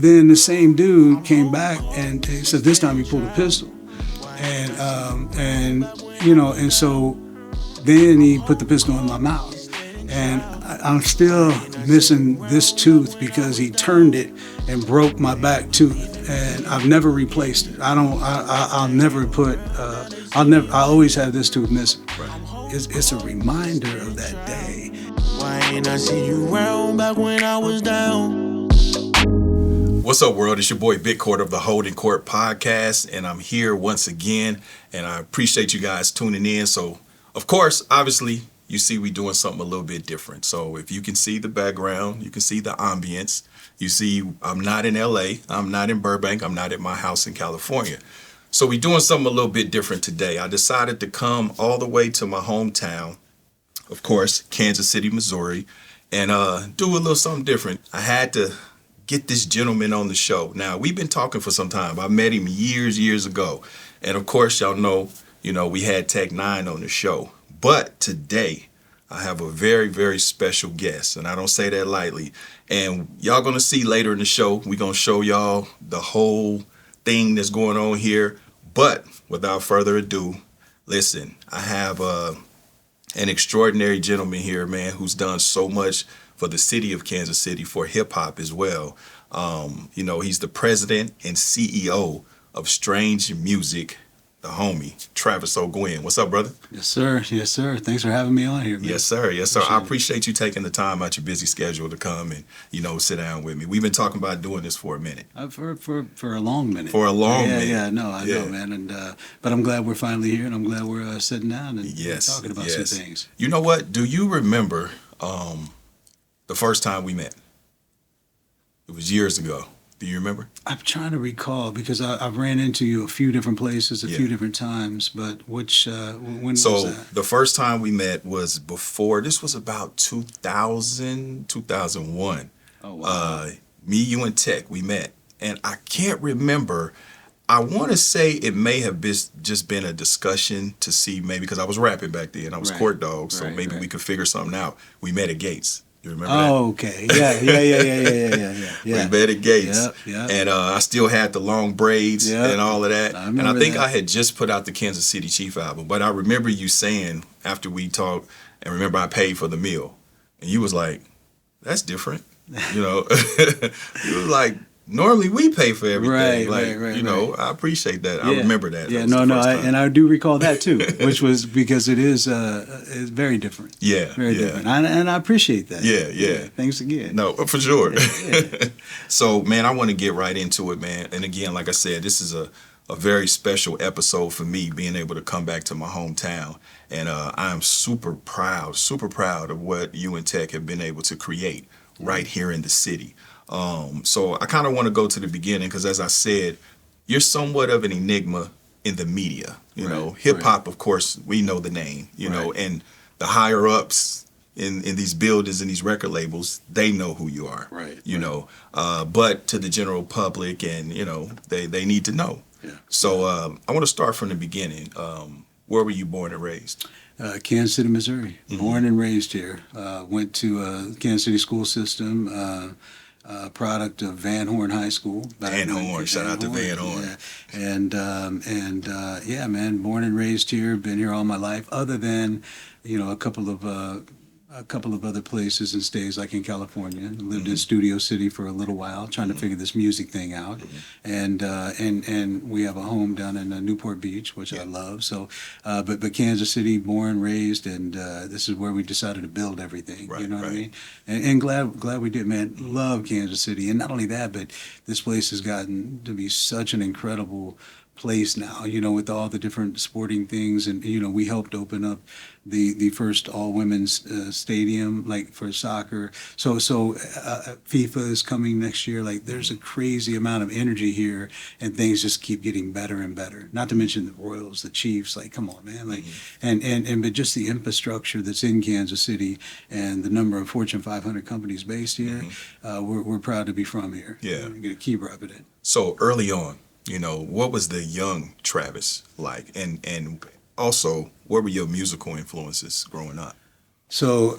Then the same dude came back and he said this time he pulled a pistol, and so then he put the pistol in my mouth, and I'm still missing this tooth because he turned it and broke my back tooth, and I've never replaced it. I'll never put. I always have this tooth missing. It's a reminder of that day. Why ain't I see you round back when I was down? What's up, world? It's your boy Big Court of the Holdin Court Podcast, and I'm here once again, and I appreciate you guys tuning in. So, of course, obviously, you see we doing something a little bit different. So if you can see the background, you can see the ambience. You see I'm not in LA, I'm not in Burbank, I'm not at my house in California. So we doing something a little bit different today. I decided to come all the way to my hometown, of course, Kansas City, Missouri, and do a little something different. I had to get this gentleman on the show. Now, we've been talking for some time. I met him years ago. And of course, y'all know, we had Tech N9ne on the show. But today, I have a very special guest, and I don't say that lightly. And y'all gonna see later in the show, we're gonna show y'all the whole thing that's going on here. But without further ado, listen, I have an extraordinary gentleman here, man, who's done so much for the city of Kansas City, for hip hop as well. He's the president and CEO of Strange Music, the homie, Travis O'Guin. What's up, brother? Yes, sir. Thanks for having me on here, man. Yes, sir. I appreciate you taking the time out your busy schedule to come and, sit down with me. We've been talking about doing this for a minute. For a long minute. For a long minute. I know, man. And but I'm glad we're finally here, and I'm glad we're sitting down and talking about some things. You know what? Do you remember the first time we met? It was years ago. Do you remember? I'm trying to recall because I've ran into you a few different places, a few different times, but when was that? So the first time we met was before, this was about 2001. Oh, wow. Me, you, and Tech, we met. And I can't remember. I want to say it may have just been a discussion to see maybe, because I was rapping back then. I was court dog, so maybe we could figure something out. We met at Gates. You remember that? Oh, okay. Yeah. We met at Gates. Yep. And I still had the long braids and all of that. I think I had just put out the Kansas City Chief album. But I remember you saying after we talked, and remember I paid for the meal. And you was like, that's different. You was like, normally we pay for everything. Right. I appreciate that. I remember that. Yeah, and I do recall that too, which was because it is very different. Yeah, very different, and I appreciate that. Yeah. Thanks again. No, for sure. Yeah. So, man, I want to get right into it, man. And again, like I said, this is a very special episode for me, being able to come back to my hometown, and I am super proud of what you and Tech have been able to create right here in the city. So I kind of want to go to the beginning because, as I said, you're somewhat of an enigma in the media. Hip hop, of course, we know the name, know, and the higher ups in these buildings and these record labels, they know who you are, know. But to the general public and, they need to know. Yeah. So I want to start from the beginning. Where were you born and raised? Kansas City, Missouri. Mm-hmm. Born and raised here. Went to Kansas City school system. Product of Van Horn High School. Shout out to Van Horn. Yeah. Man, born and raised here, been here all my life, other than, a couple of other places and stays, like in California. Lived in Studio City for a little while, trying to figure this music thing out. And we have a home down in Newport Beach, which I love. So, but Kansas City, born, raised, and this is where we decided to build everything. What I mean? And glad we did, man. Love Kansas City, and not only that, but this place has gotten to be such an incredible place now, with all the different sporting things, and we helped open up the first all women's stadium, like for soccer. So FIFA is coming next year. Like, there's a crazy amount of energy here, and things just keep getting better and better. Not to mention the Royals, the Chiefs. Like, come on, man. Like, but just the infrastructure that's in Kansas City and the number of Fortune 500 companies based here. We're proud to be from here. Yeah, get keep rubbing it. So early on, what was the young Travis like? And also, what were your musical influences growing up? So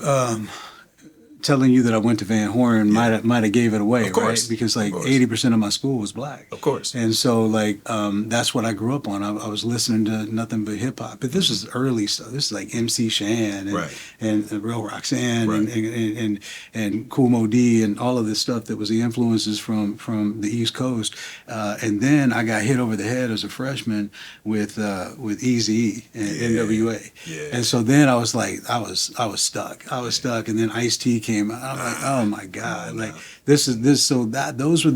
telling you that I went to Van Horn might have gave it away, Of course. right? Because like Of course. 80% of my school was black. Of course. And so like that's what I grew up on. I was listening to nothing but hip hop. But this is early stuff. This is like MC Shan and Right. and Real Roxanne Right. and Kool Moe Dee and all of this stuff that was the influences from the East Coast. And then I got hit over the head as a freshman with Eazy-E and NWA. Yeah. And so then I was like, I was stuck. I was stuck. And then Ice-T came out. I'm like, oh my God. Like those were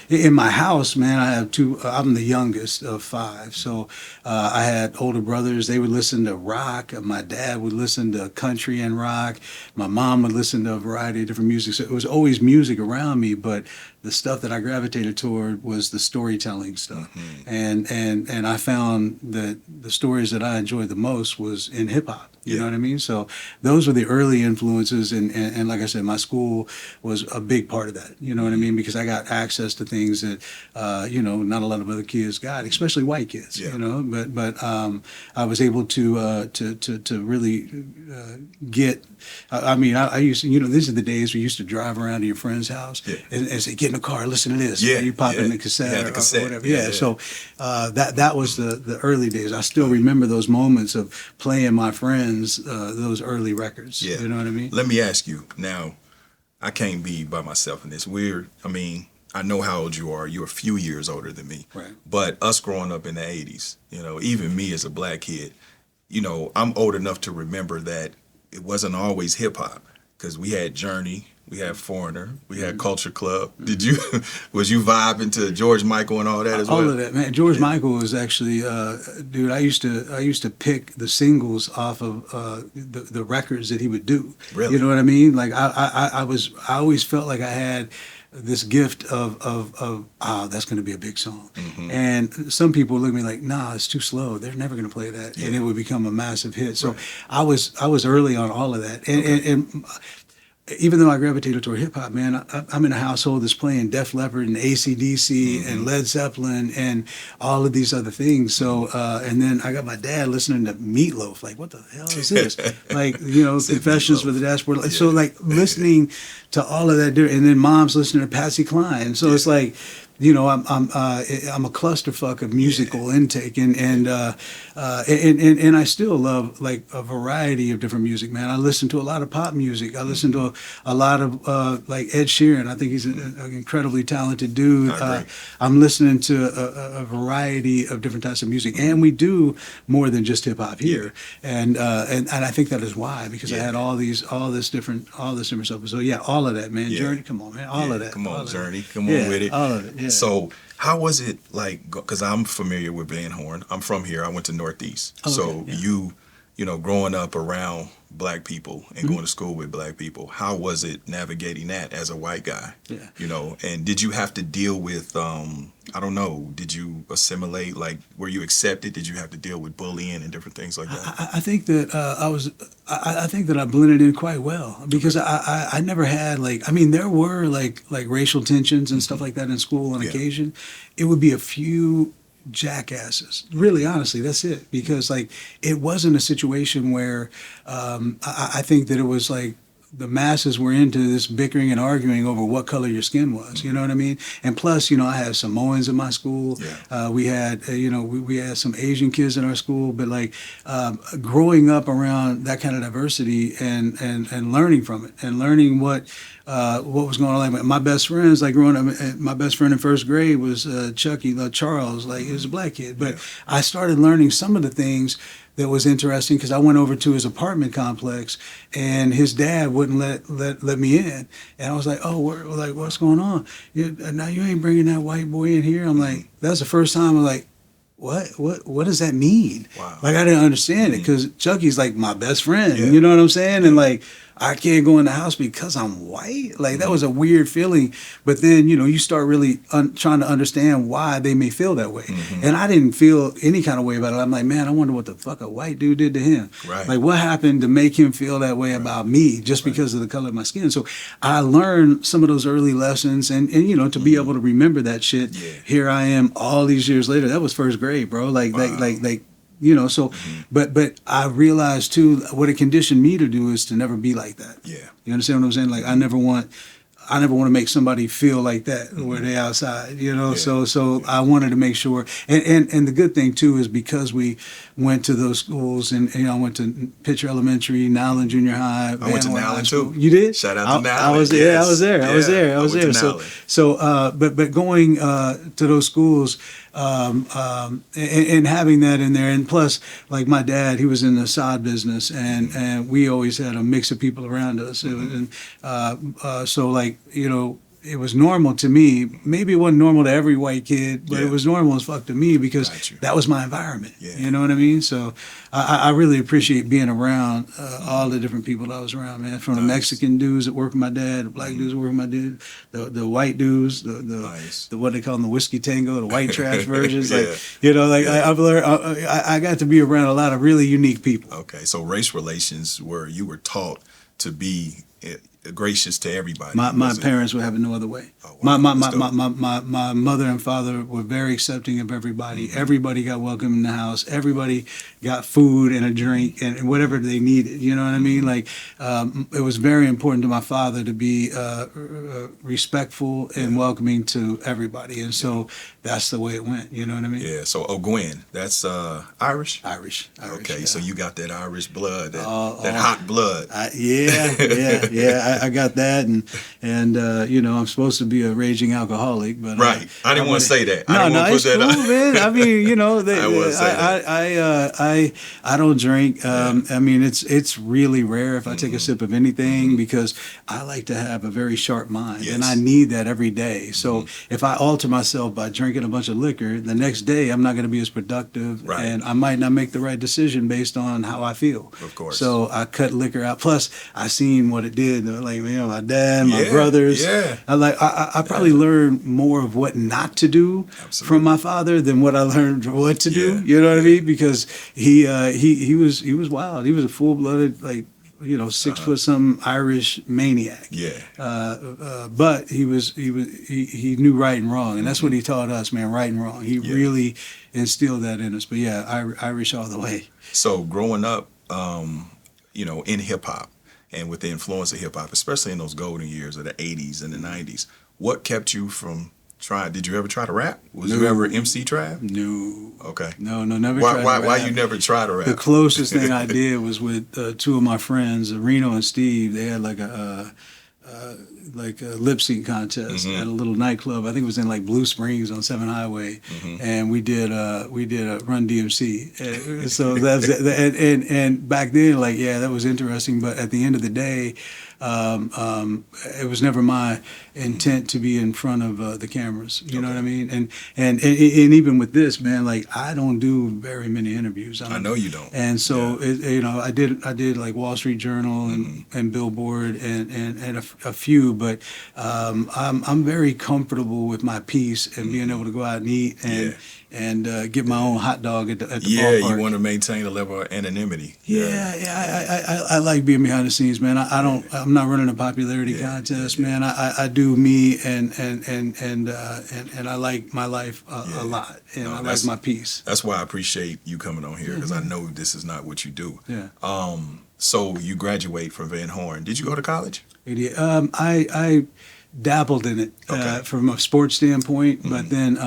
in my house, man, I have I'm the youngest of 5. So I had older brothers. They would listen to rock. My dad would listen to country and rock. My mom would listen to a variety of different music. So it was always music around me, but the stuff that I gravitated toward was the storytelling stuff. And I found that the stories that I enjoyed the most was in hip hop. You know what I mean? So those were the early influences. And like I said, my school was a big part of that. You know what I mean? Because I got access to things that, not a lot of other kids got, especially white kids, you know, but I was able to really get, I used to, these are the days we used to drive around to your friend's house and say, get in the car, listen to this. Yeah. You pop in the cassette, or whatever. Yeah. So that was the early days. I still remember those moments of playing my friends those early records. Yeah. You know what I mean? Let me ask you now. I can't be by myself in this. I know how old you are. You're a few years older than me. Right. But us growing up in the 80s, even me as a black kid, I'm old enough to remember that it wasn't always hip hop, because we had Journey, we had Foreigner, we had Culture Club. Was you vibing to George Michael and all that as well? All of that, man. George Michael was actually, dude. I used to pick the singles off of the records that he would do. Really? You know what I mean? Like I always felt like I had this gift of that's going to be a big song. And some people look at me like, nah, it's too slow. They're never going to play that, and it would become a massive hit. So I was early on all of that, and even though I gravitated toward hip hop, man, I'm in a household that's playing Def Leppard and AC/DC and Led Zeppelin and all of these other things. So, and then I got my dad listening to Meatloaf. Like, what the hell is this? Like, Confessions for the Dashboard. Like, so, like, listening to all of that, and then mom's listening to Patsy Cline. So it's like, I'm a clusterfuck of musical intake, and I still love like a variety of different music, man. I listen to a lot of pop music. I listen to a lot of like Ed Sheeran. I think he's an incredibly talented dude. I'm listening to a variety of different types of music, and we do more than just hip hop here. And I think that is why, because I had all this different stuff. So yeah, all of that, man. Journey, come on, man. All of that. Come on, Journey. Come on with it. All of it. Yeah. So how was it like, because I'm familiar with Van Horn. I'm from here. I went to Northeast. Growing up around black people and going to school with black people, how was it navigating that as a white guy? Yeah. And did you have to deal with, did you assimilate? Like, were you accepted? Did you have to deal with bullying and different things like that? I think that I think that I blended in quite well, because I never had there were like racial tensions and stuff like that in school on occasion. It would be a few jackasses, really, honestly, that's it, because like it wasn't a situation where I think that it was like the masses were into this bickering and arguing over what color your skin was. You know what I mean? And plus, I had Samoans in my school. We had we had some Asian kids in our school, but like growing up around that kind of diversity and learning from it, and learning what was going on. Like my best friends, like growing up, my best friend in first grade was Chucky Charles. Like he was a black kid, but I started learning some of the things that was interesting, because I went over to his apartment complex, and his dad wouldn't let me in, and I was like, oh, what's going on? Now you ain't bringing that white boy in here. I'm like, that's the first time I'm like, what does that mean? Wow. Like I didn't understand it, because Chucky's like my best friend. You know what I'm saying? And like I can't go in the house because I'm white. Like that was a weird feeling. But then, you start really trying to understand why they may feel that way. And I didn't feel any kind of way about it. I'm like, man, I wonder what the fuck a white dude did to him. Right. Like what happened to make him feel that way about me just because of the color of my skin? So I learned some of those early lessons, and to be able to remember that shit. Here I am all these years later. That was first grade, bro. Like you know, so, but I realized too, what it conditioned me to do is to never be like that. Yeah. You understand what I'm saying? Like, I never want to make somebody feel like that where they outside, you know. Yeah. So I wanted to make sure, and the good thing too is because we went to those schools, and you know, I went to Pitcher Elementary, Nowlin Junior High. I went to Nowlin too. You did? Shout out to Nowlin. I was there. Yes. I was there. I was there. I was went there. to Nowlin. So but going to those schools, and having that in there, and plus, like my dad, he was in the sod business, and we always had a mix of people around us, and so like, you know, it was normal to me. Maybe it wasn't normal to every white kid, but it was normal as fuck to me because that was my environment. Yeah. You know what I mean? So I really appreciate being around all the different people that I was around, man. From the Mexican dudes that worked with my dad, the black dudes that worked with my dad, the white dudes, the what they call them, the whiskey tango, the white trash versions. Like, you know, like I've learned, I got to be around a lot of really unique people. Okay, so race relations where you were taught to be gracious to everybody. My parents would have it no other way. Oh, wow. My mother and father were very accepting of everybody. Mm-hmm. Everybody got welcome in the house. Everybody got food and a drink and whatever they needed. You know what I mean? Like, it was very important to my father to be respectful and welcoming to everybody. And so that's the way it went. You know what I mean? Yeah. So O'guin, that's Irish? Irish. Okay, yeah. so you got that Irish blood, that hot blood. Yeah. I got that, and you know, I'm supposed to be a raging alcoholic, but right. I didn't want to say that. No, it's cool, man. I mean, you know, I don't drink. I mean, it's really rare if I take a sip of anything because I like to have a very sharp mind, and I need that every day. So if I alter myself by drinking a bunch of liquor, the next day I'm not going to be as productive, and I might not make the right decision based on how I feel. Of course. So I cut liquor out. Plus, I seen what it did. Like, you know, my dad, my brothers. Yeah. I probably learned more of what not to do from my father than what I learned what to do. You know what I mean? Because he was wild. He was a full-blooded, like, you know, 6 foot some Irish maniac. Yeah. But he knew right and wrong, and that's what he taught us, man. Right and wrong. He really instilled that in us. But yeah, Irish all the way. So growing up, you know, in hip hop, and with the influence of hip hop, especially in those golden years of the 80s and the 90s, what kept you from trying? Did you ever try to rap? Was you ever MC Trav? No. Okay. No, never tried to rap. Why you never tried to rap? The closest thing I did was with two of my friends, Reno and Steve. They had like a lip sync contest at a little nightclub. I think it was in like Blue Springs on 7 Highway, and we did a Run DMC. So that's and back then, like, yeah, that was interesting. But at the end of the day, it was never my intent to be in front of the cameras. You know what I mean? And even with this, man, like, I don't do very many interviews. I know you don't. And so you know, I did like Wall Street Journal and Billboard and a few, but I'm very comfortable with my piece and being able to go out and eat and get my own hot dog at the ballpark. You want to maintain a level of anonymity. I like being behind the scenes, man. I'm not running a popularity contest, man. I do me and I like my life a lot, and I like my piece. That's why I appreciate you coming on here, because I know this is not what you do. Yeah. So you graduate from Van Horn. Did you go to college? I dabbled in it from a sports standpoint, but then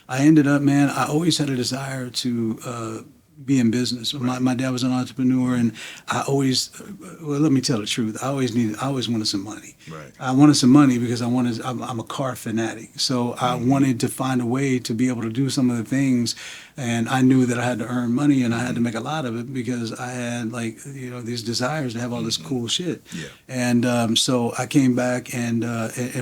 I ended up, man, I always had a desire to be in business. My dad was an entrepreneur, and I always, well, let me tell the truth. I always wanted some money. Right. I wanted some money because I'm a car fanatic. So I wanted to find a way to be able to do some of the things, and I knew that I had to earn money and I had to make a lot of it because I had, like, you know, these desires to have all this cool shit. Yeah. And so I came back and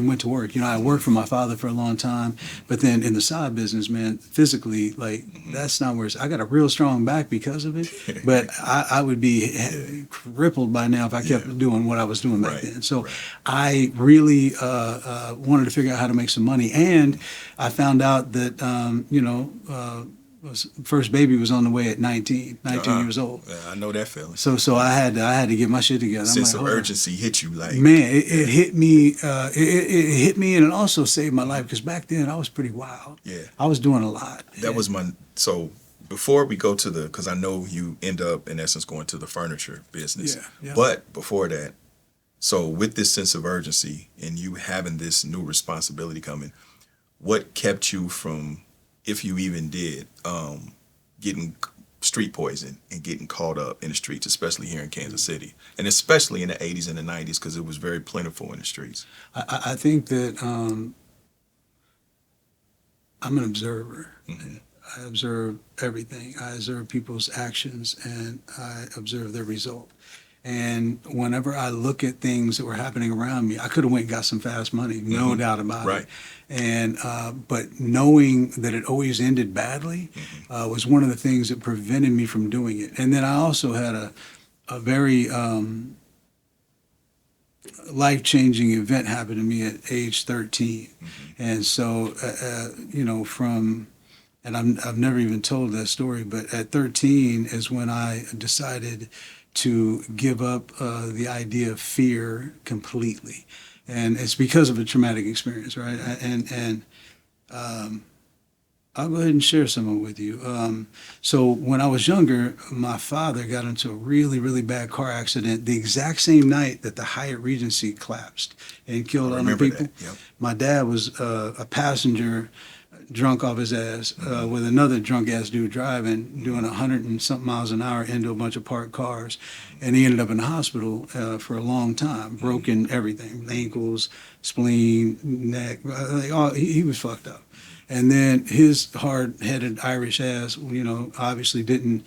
went to work. You know, I worked for my father for a long time, but then in the side business, man, physically, like, that's not where I got a real strong back because of it, but I would be crippled by now if I kept doing what I was doing back then. So I really wanted to figure out how to make some money, and I found out that you know, first baby was on the way at 19 years old. Yeah, I know that feeling. So I had to get my shit together. Sense of urgency hit you, like, man. It hit me. It hit me, and it also saved my life because back then I was pretty wild. Yeah, I was doing a lot. That was my before we go to because I know you end up in essence going to the furniture business. Yeah. But before that, so with this sense of urgency and you having this new responsibility coming, what kept you from, if you even did, getting street poison and getting caught up in the streets, especially here in Kansas City, and especially in the 80s and the 90s, because it was very plentiful in the streets? I think that I'm an observer. Mm-hmm. I observe everything. I observe people's actions and I observe their result. And whenever I look at things that were happening around me, I could have went and got some fast money, no Mm-hmm. doubt about Right. it. And but knowing that it always ended badly was one of the things that prevented me from doing it. And then I also had a very life-changing event happen to me at age 13. And so, and I've never even told that story, but at 13 is when I decided to give up the idea of fear completely. And it's because of a traumatic experience, right? And I'll go ahead and share some of it with you. So when I was younger, my father got into a really, really bad car accident the exact same night that the Hyatt Regency collapsed and killed I 100 remember people. that. Yep. My dad was a passenger, drunk off his ass, with another drunk ass dude driving, doing 100 and something miles an hour into a bunch of parked cars. And he ended up in the hospital for a long time, broken everything, ankles, spleen, neck, he was fucked up. And then his hard-headed Irish ass, obviously didn't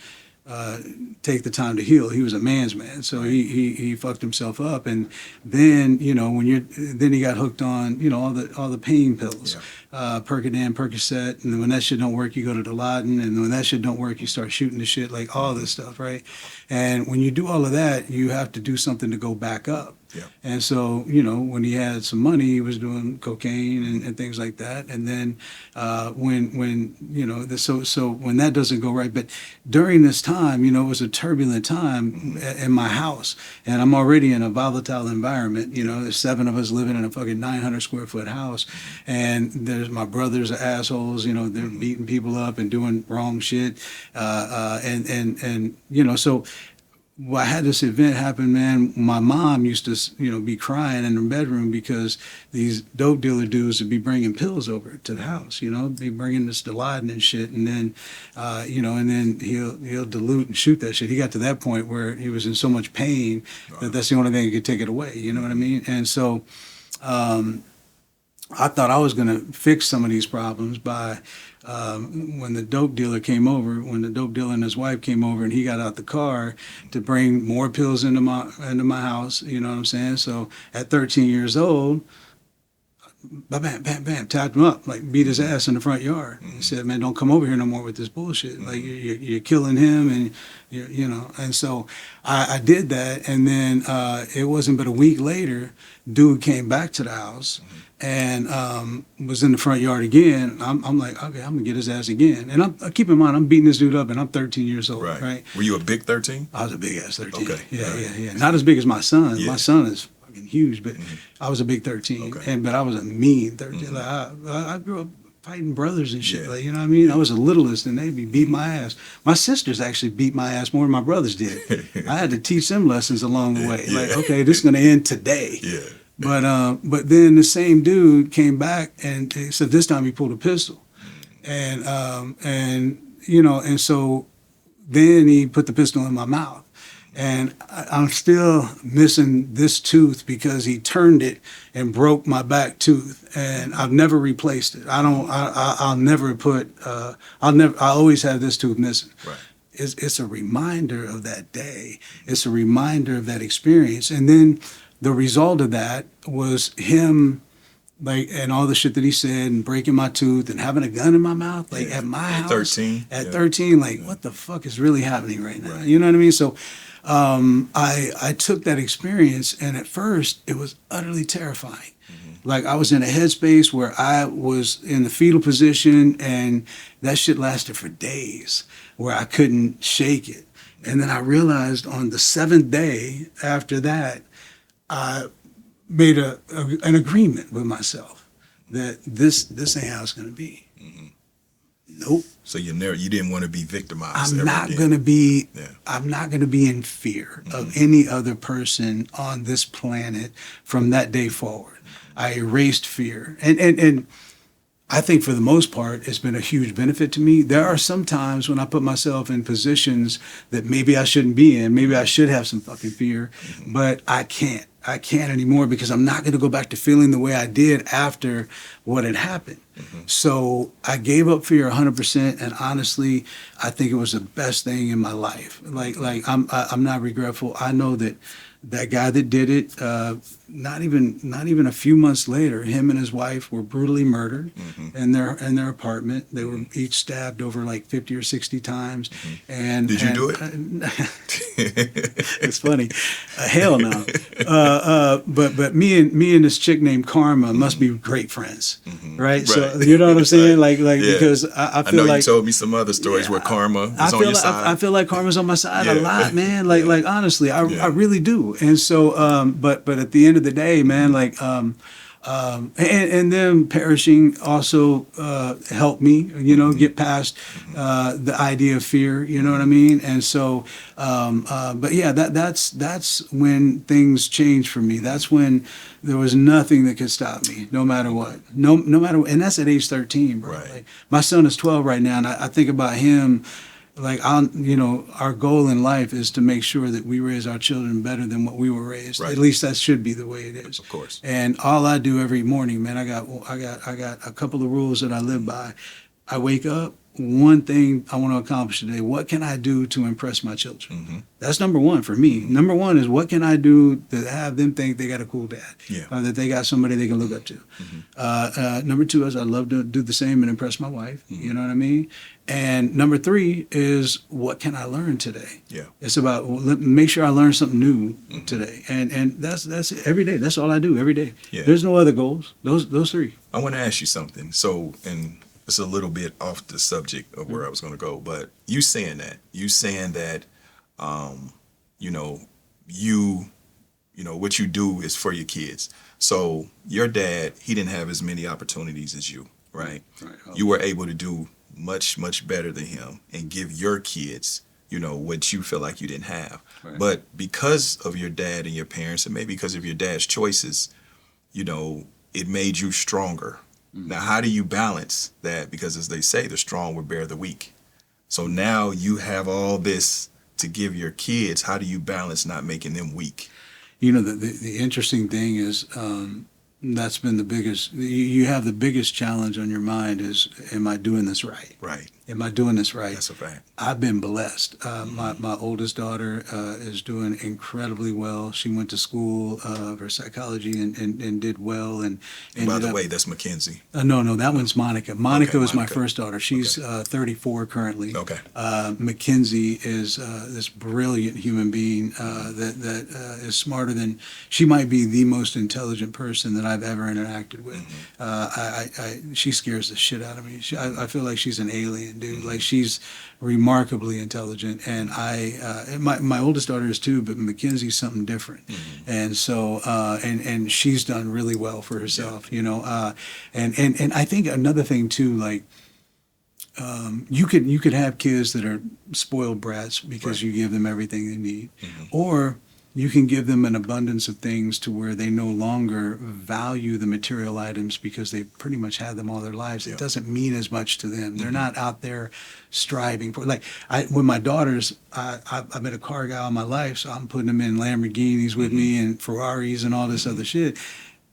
take the time to heal. He was a man's man, so he fucked himself up. And then then he got hooked on all the pain pills, Percodan, Percocet, and then when that shit don't work, you go to Dilaudid, and when that shit don't work, you start shooting the shit, like all this stuff, right? And when you do all of that, you have to do something to go back up. Yeah. And so, when he had some money, he was doing cocaine and things like that. And then so when that doesn't go right, but during this time, it was a turbulent time in my house, and I'm already in a volatile environment. There's 7 of us living in a fucking 900 square foot house, and there's my brothers are assholes. They're beating people up and doing wrong shit, so. Well, I had this event happen, man. My mom used to, be crying in her bedroom because these dope dealer dudes would be bringing pills over to the house, be bringing this Dilaudid and shit. And then, and then he'll dilute and shoot that shit. He got to that point where he was in so much pain that that's the only thing that could take it away. You know what I mean? And so, I thought I was going to fix some of these problems by when the dope dealer and his wife came over and he got out the car to bring more pills into my house, you know what I'm saying? So at 13 years old, bam, bam, bam, tapped him up, like beat his ass in the front yard. He said, man, don't come over here no more with this bullshit. Like you're killing him and and so I did that. And then it wasn't but a week later, dude came back to the house and was in the front yard again. I'm like, okay, I'm gonna get his ass again. And keep in mind, I'm beating this dude up and I'm 13 years old, right? Were you a big 13? I was a big ass 13. Okay. Yeah. Not as big as my son. Yeah. My son is fucking huge, but I was a big 13. Okay. But I was a mean 13. Like I grew up fighting brothers and shit. Yeah. Like, you know what I mean? I was the littlest and they'd be beating my ass. My sisters actually beat my ass more than my brothers did. I had to teach them lessons along the way. Yeah. Like, okay, this is gonna end today. Yeah. But then the same dude came back and said this time he pulled a pistol, and so then he put the pistol in my mouth, and I'm still missing this tooth because he turned it and broke my back tooth, and I've never replaced it. I'll never put. I always have this tooth missing. Right. It's a reminder of that day. It's a reminder of that experience, and then. The result of that was him, like, and all the shit that he said, and breaking my tooth, and having a gun in my mouth, like at my house. 13. At 13, like, what the fuck is really happening right now? Right. You know what I mean? So, I took that experience, and at first, it was utterly terrifying. Like I was in a headspace where I was in the fetal position, and that shit lasted for days, where I couldn't shake it. And then I realized on the 7th day after that. I made an agreement with myself that this ain't how it's going to be. Nope. So you didn't want to be victimized. I'm not going to be in fear of any other person on this planet from that day forward. I erased fear. And I think for the most part, it's been a huge benefit to me. There are some times when I put myself in positions that maybe I shouldn't be in. Maybe I should have some fucking fear, but I can't. I can't anymore because I'm not going to go back to feeling the way I did after what had happened. So I gave up fear 100%, and honestly, I think it was the best thing in my life. Like I'm not regretful. I know that guy that did it, not even a few months later, him and his wife were brutally murdered in their apartment. They were each stabbed over like 50 or 60 times. And did you do it? It's funny. Hell no. But me and this chick named Karma must be great friends, right? So you know what I'm saying? Like because I feel like you told me some other stories where Karma is on your side. I feel like Karma's on my side a lot, man. Like honestly, I really do. And so, but at the end of the day, man, like, and them perishing also helped me, get past the idea of fear. You know what I mean? And so, but yeah, that's when things changed for me. That's when there was nothing that could stop me, no matter what. No matter what. And that's at age 13, bro. Right. Like, my son is 12 right now, and I think about him. Like, our goal in life is to make sure that we raise our children better than what we were raised. Right. At least that should be the way it is. Of course. And all I do every morning, man, I got a couple of rules that I live by. I wake up. One thing I want to accomplish today. What can I do to impress my children? That's number one for me. Number one is what can I do to have them think they got a cool dad, that they got somebody they can look up to. Number two is I love to do the same and impress my wife. You know what I mean? And number three is what can I learn today? Yeah, it's about make sure I learn something new today, and that's every day. That's all I do every day. Yeah. There's no other goals. Those three. I want to ask you something. So, and it's a little bit off the subject of where I was going to go, but you saying that, what you do is for your kids. So your dad, he didn't have as many opportunities as you, right? You were able to do much, much better than him and give your kids, what you feel like you didn't have. Right. But because of your dad and your parents, and maybe because of your dad's choices, it made you stronger. Now, how do you balance that? Because as they say, the strong will bear the weak. So now you have all this to give your kids. How do you balance not making them weak? The interesting thing is that's been the biggest, you have the biggest challenge on your mind is, am I doing this right? Right. Am I doing this right? That's a fact. I've been blessed. My oldest daughter is doing incredibly well. She went to school for psychology and did well. And by the way, that's Mackenzie. No, that one's Monica. Monica was my first daughter. She's 34 currently. Okay. Mackenzie is this brilliant human being that is smarter than, she might be the most intelligent person that I've ever interacted with. She scares the shit out of me. I feel like she's an alien. Dude, like she's remarkably intelligent, and my oldest daughter is too, but Mackenzie's something different, and so and she's done really well for herself, and I think another thing too, like you could have kids that are spoiled brats because you give them everything they need, or you can give them an abundance of things to where they no longer value the material items because they pretty much had them all their lives. It doesn't mean as much to them. They're not out there striving for, like, with my daughters, I've been a car guy all my life, so I'm putting them in Lamborghinis with me and Ferraris and all this other shit.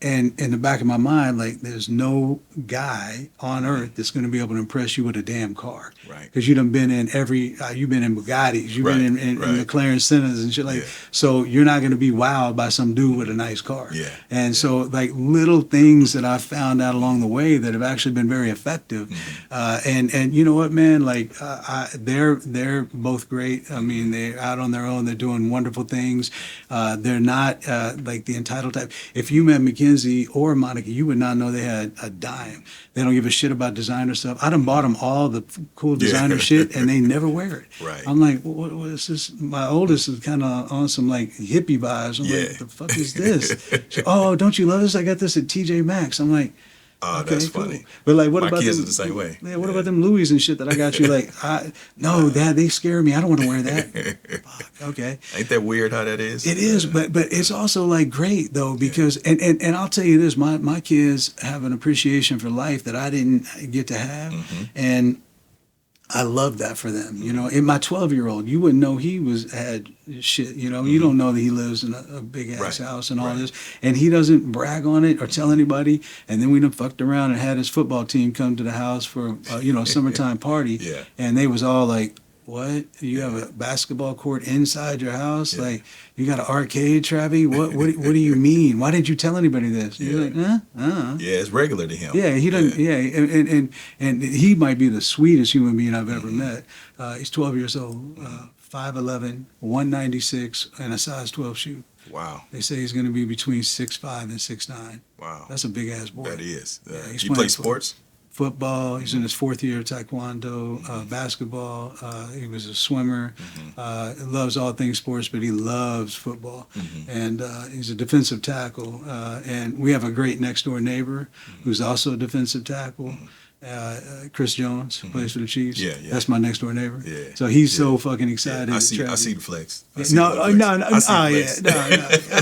And in the back of my mind, like, there's no guy on earth that's going to be able to impress you with a damn car. Right. Because you've been in you've been in Bugattis, you've been in McLaren Sennas and shit like that. So you're not going to be wowed by some dude with a nice car. Yeah. And so, like, little things that I found out along the way that have actually been very effective. And you know what, man? Like, they're both great. I mean, they're out on their own. They're doing wonderful things. They're not like the entitled type. If you met Mackenzie or Monica, you would not know they had a dime. They don't give a shit about designer stuff. I done bought them all the cool designer shit, and they never wear it. Right. I'm like, what is this? My oldest is kind of on some like hippie vibes. I'm like, what the fuck is this? She, oh, don't you love this? I got this at TJ Maxx. I'm like, Oh, that's funny. Cool. But like, what My about kids them, are the same way. Yeah, what about them Louis and shit that I got you? Like, no, Dad, they scare me. I don't want to wear that. Fuck, okay. Ain't that weird how that is? It is, but it's also like great though, because and I'll tell you this, my kids have an appreciation for life that I didn't get to have, and I love that for them. You know, in my 12-year-old, you wouldn't know he had shit. You know, you don't know that he lives in a big ass house and all this, and he doesn't brag on it or tell anybody. And then we done fucked around and had his football team come to the house for a summertime party, and they was all like, "What? You have a basketball court inside your house? Like you got an arcade, Travi? What do you mean? Why didn't you tell anybody this?" And you're like, Yeah, it's regular to him. Yeah, he doesn't. Yeah, and he might be the sweetest human being I've ever met. He's 12 years old, 5'11", 196, and a size 12 shoe. Wow. They say he's going to be between 6'5" and 6'9". Wow. That's a big ass boy. That is. He's You play playing sports? Football. He's in his 4th year of taekwondo, basketball. He was a swimmer. Loves all things sports, but he loves football. And he's a defensive tackle. And we have a great next door neighbor who's also a defensive tackle. Chris Jones, who plays for the Chiefs. Yeah. That's my next door neighbor. Yeah. So he's so fucking excited. I see the flex. I see No. I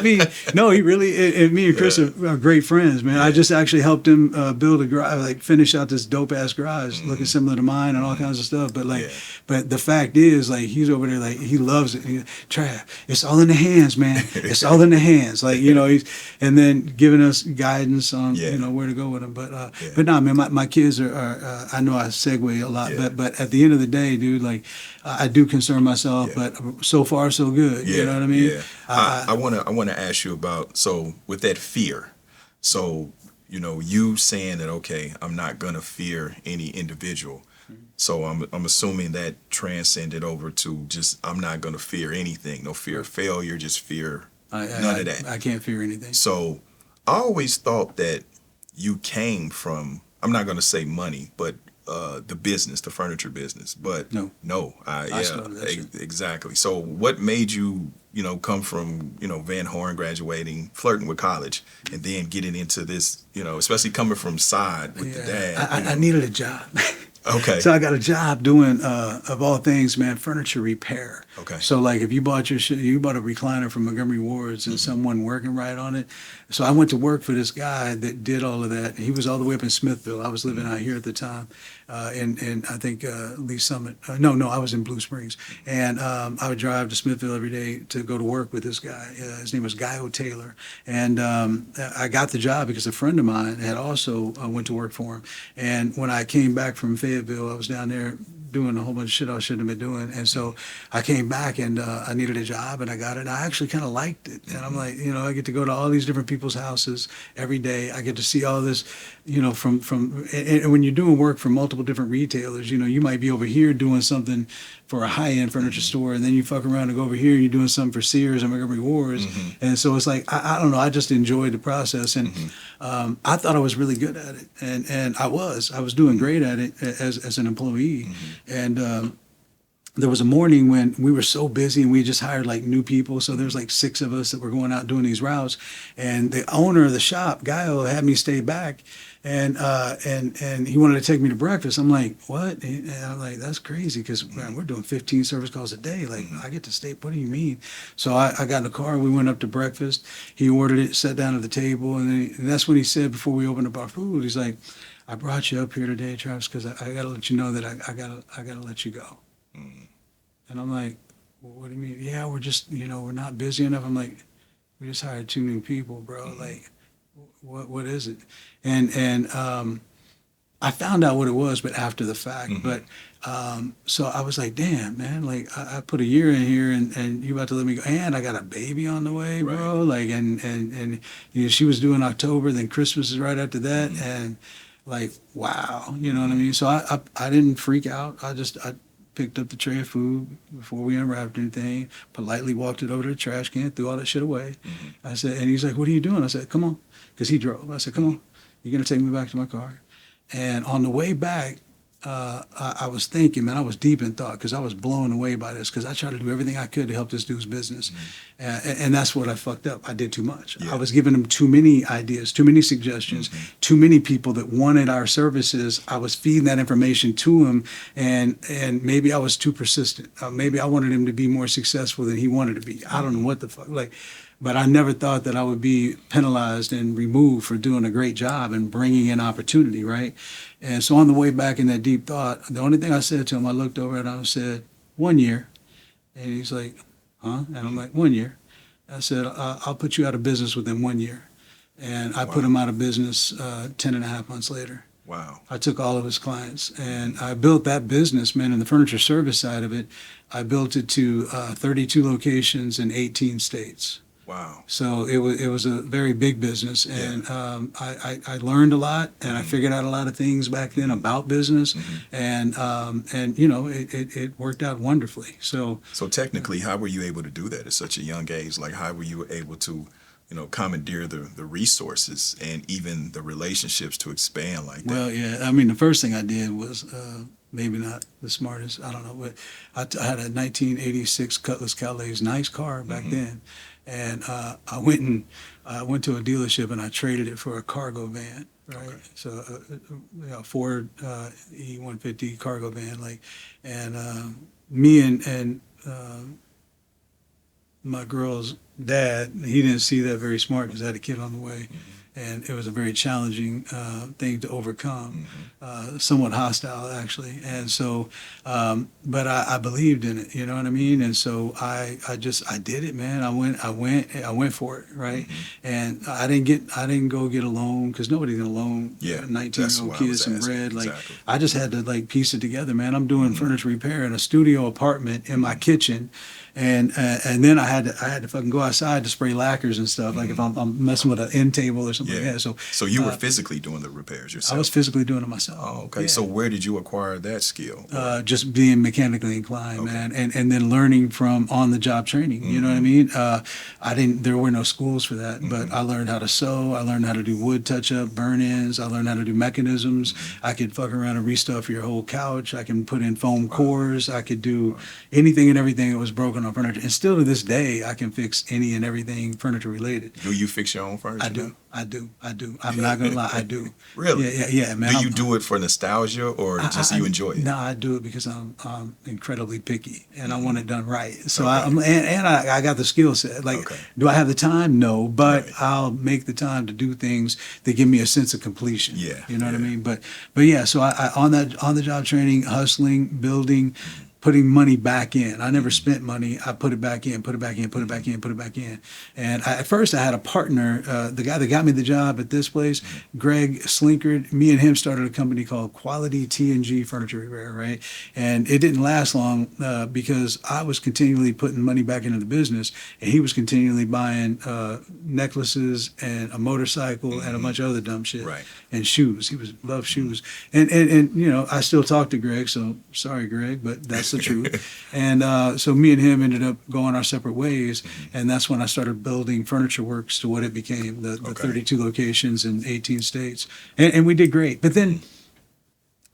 mean, no, he really, and me and Chris are great friends, man. I just actually helped him build a garage, like finish out this dope ass garage looking similar to mine and all kinds of stuff. But like, but the fact is, like, he's over there, like, he loves it. Trav, it's all in the hands, man. It's all in the hands. Like, he's, and then giving us guidance on, where to go with him. But no, man, my kids are, I know I segue a lot, but at the end of the day, dude, like, I do concern myself, but so far so good. You know what I mean? Yeah. I want to ask you about, so with that fear, so you saying that, okay, I'm not gonna fear any individual. So I'm assuming that transcended over to just, I'm not gonna fear anything. No fear of failure, just fear none of that. I can't fear anything. So I always thought that you came from, I'm not gonna say money, but the business, the furniture business. But no, exactly. So what made you, come from, Van Horn graduating, flirting with college, and then getting into this, especially coming from side with the dad? I needed a job. Okay. So I got a job doing, of all things, man, furniture repair. Okay. So like if you bought you bought a recliner from Montgomery Ward's and someone working right on it. So I went to work for this guy that did all of that. He was all the way up in Smithville. I was living out here at the time, in I think Lee Summit. No, I was in Blue Springs, and I would drive to Smithville every day to go to work with this guy. His name was Guy O'Taylor, and I got the job because a friend of mine had also went to work for him. And when I came back from Fayetteville, I was down there doing a whole bunch of shit I shouldn't have been doing. And so I came back and I needed a job and I got it. And I actually kind of liked it. And I'm like, I get to go to all these different people's houses every day. I get to see all this, from and when you're doing work for multiple different retailers, you might be over here doing something for a high-end furniture store, and then you fuck around and go over here and you're doing something for Sears and Montgomery Ward's. And so it's like, I don't know, I just enjoyed the process. And I thought I was really good at it. And I was doing great at it as an employee. And there was a morning when we were so busy and we just hired like new people. So there's like 6 of us that were going out doing these routes. And the owner of the shop, Gaio, had me stay back. And he wanted to take me to breakfast. I'm like, what? And I'm like, that's crazy because we're doing 15 service calls a day. Like, I get to stay. What do you mean? So I got in the car. We went up to breakfast. He ordered it, sat down at the table. And that's when he said, before we opened up our food, he's like, I brought you up here today, Travis, because I got to let you know that I gotta let you go. And I'm like, well, what do you mean? Yeah, we're just, we're not busy enough. I'm like, we just hired 2 new people, bro. Like, what is it? And I found out what it was, but after the fact. But so I was like, damn, man, like I put a year in here and you about to let me go. And I got a baby on the way, bro. Like, and she was due in October, then Christmas is right after that. And like, wow, you know what I mean? So I didn't freak out. I picked up the tray of food before we unwrapped anything, politely walked it over to the trash can, threw all that shit away. I said, and he's like, what are you doing? I said, come on, because he drove. I said, come on, you're going to take me back to my car. And on the way back, I was thinking, man, I was deep in thought because I was blown away by this because I tried to do everything I could to help this dude's business. And that's what I fucked up. I did too much. Yeah. I was giving him too many ideas, too many suggestions, too many people that wanted our services. I was feeding that information to him, and maybe I was too persistent. Maybe I wanted him to be more successful than he wanted to be. I don't know what the fuck. But I never thought that I would be penalized and removed for doing a great job and bringing in opportunity, right? And so on the way back in that deep thought, the only thing I said to him, I looked over and I said, 1 year. And he's like, huh? And I'm like, 1 year. I said, I'll put you out of business within 1 year. And I put him out of business 10 and a half months later. Wow. I took all of his clients and I built that business, man, in the furniture service side of it. I built it to 32 locations in 18 states. Wow. So it was a very big business, and I learned a lot, and I figured out a lot of things back then about business, and you know it worked out wonderfully. So technically, how were you able to do that at such a young age? Like, how were you able to, commandeer the resources and even the relationships to expand like that? Well, yeah, I mean, the first thing I did was maybe not the smartest, I don't know, but I had a 1986 Cutlass Calais, nice car back then. And I went to a dealership and I traded it for a cargo van, right? Okay. So Ford E150 cargo van, and me and my girl's dad, he didn't see that very smart because I had a kid on the way. And it was a very challenging thing to overcome, somewhat hostile actually. And so, but I believed in it, you know what I mean? And so I did it, man. I went for it, right? And I didn't go get a loan because nobody's gonna loan 19-year-old kids some bread. Exactly. I just had to piece it together, man. I'm doing furniture repair in a studio apartment in my kitchen. And then I had to fucking go outside to spray lacquers and stuff. Like if I'm messing with an end table or something like that. So you were physically doing the repairs yourself? I was physically doing it myself. Oh, okay. Yeah. So where did you acquire that skill? Just being mechanically inclined, man, and then learning from on-the-job training. You know what I mean? There were no schools for that, but I learned how to sew. I learned how to do wood touch-up, burn-ins. I learned how to do mechanisms. I could fuck around and restuff your whole couch. I can put in foam cores. I could do anything and everything that was broken on furniture. And still to this day, I can fix any and everything furniture related. Do you fix your own furniture? I do. I'm not gonna lie, I do. Really? Yeah, man. Do you do it for nostalgia or just you enjoy it? No, I do it because I'm incredibly picky and I want it done right. So I got the skill set. Do I have the time? No, but I'll make the time to do things that give me a sense of completion. Yeah. You know what I mean? But yeah, so I on the job training, hustling, building, putting money back in. I never spent money. I put it back in, put it back in, put it back in, put it back in. And at first I had a partner, the guy that got me the job at this place, Greg Slinkard. Me and him started a company called Quality T&G Furniture Repair, right? And it didn't last long because I was continually putting money back into the business and he was continually buying necklaces and a motorcycle and a bunch of other dumb shit. Right. And shoes. He loved shoes. And I still talk to Greg, so sorry, Greg, but that's the truth. And so me and him ended up going our separate ways, and that's when I started building Furniture Works to what it became, the 32 locations in 18 states. And we did great. But then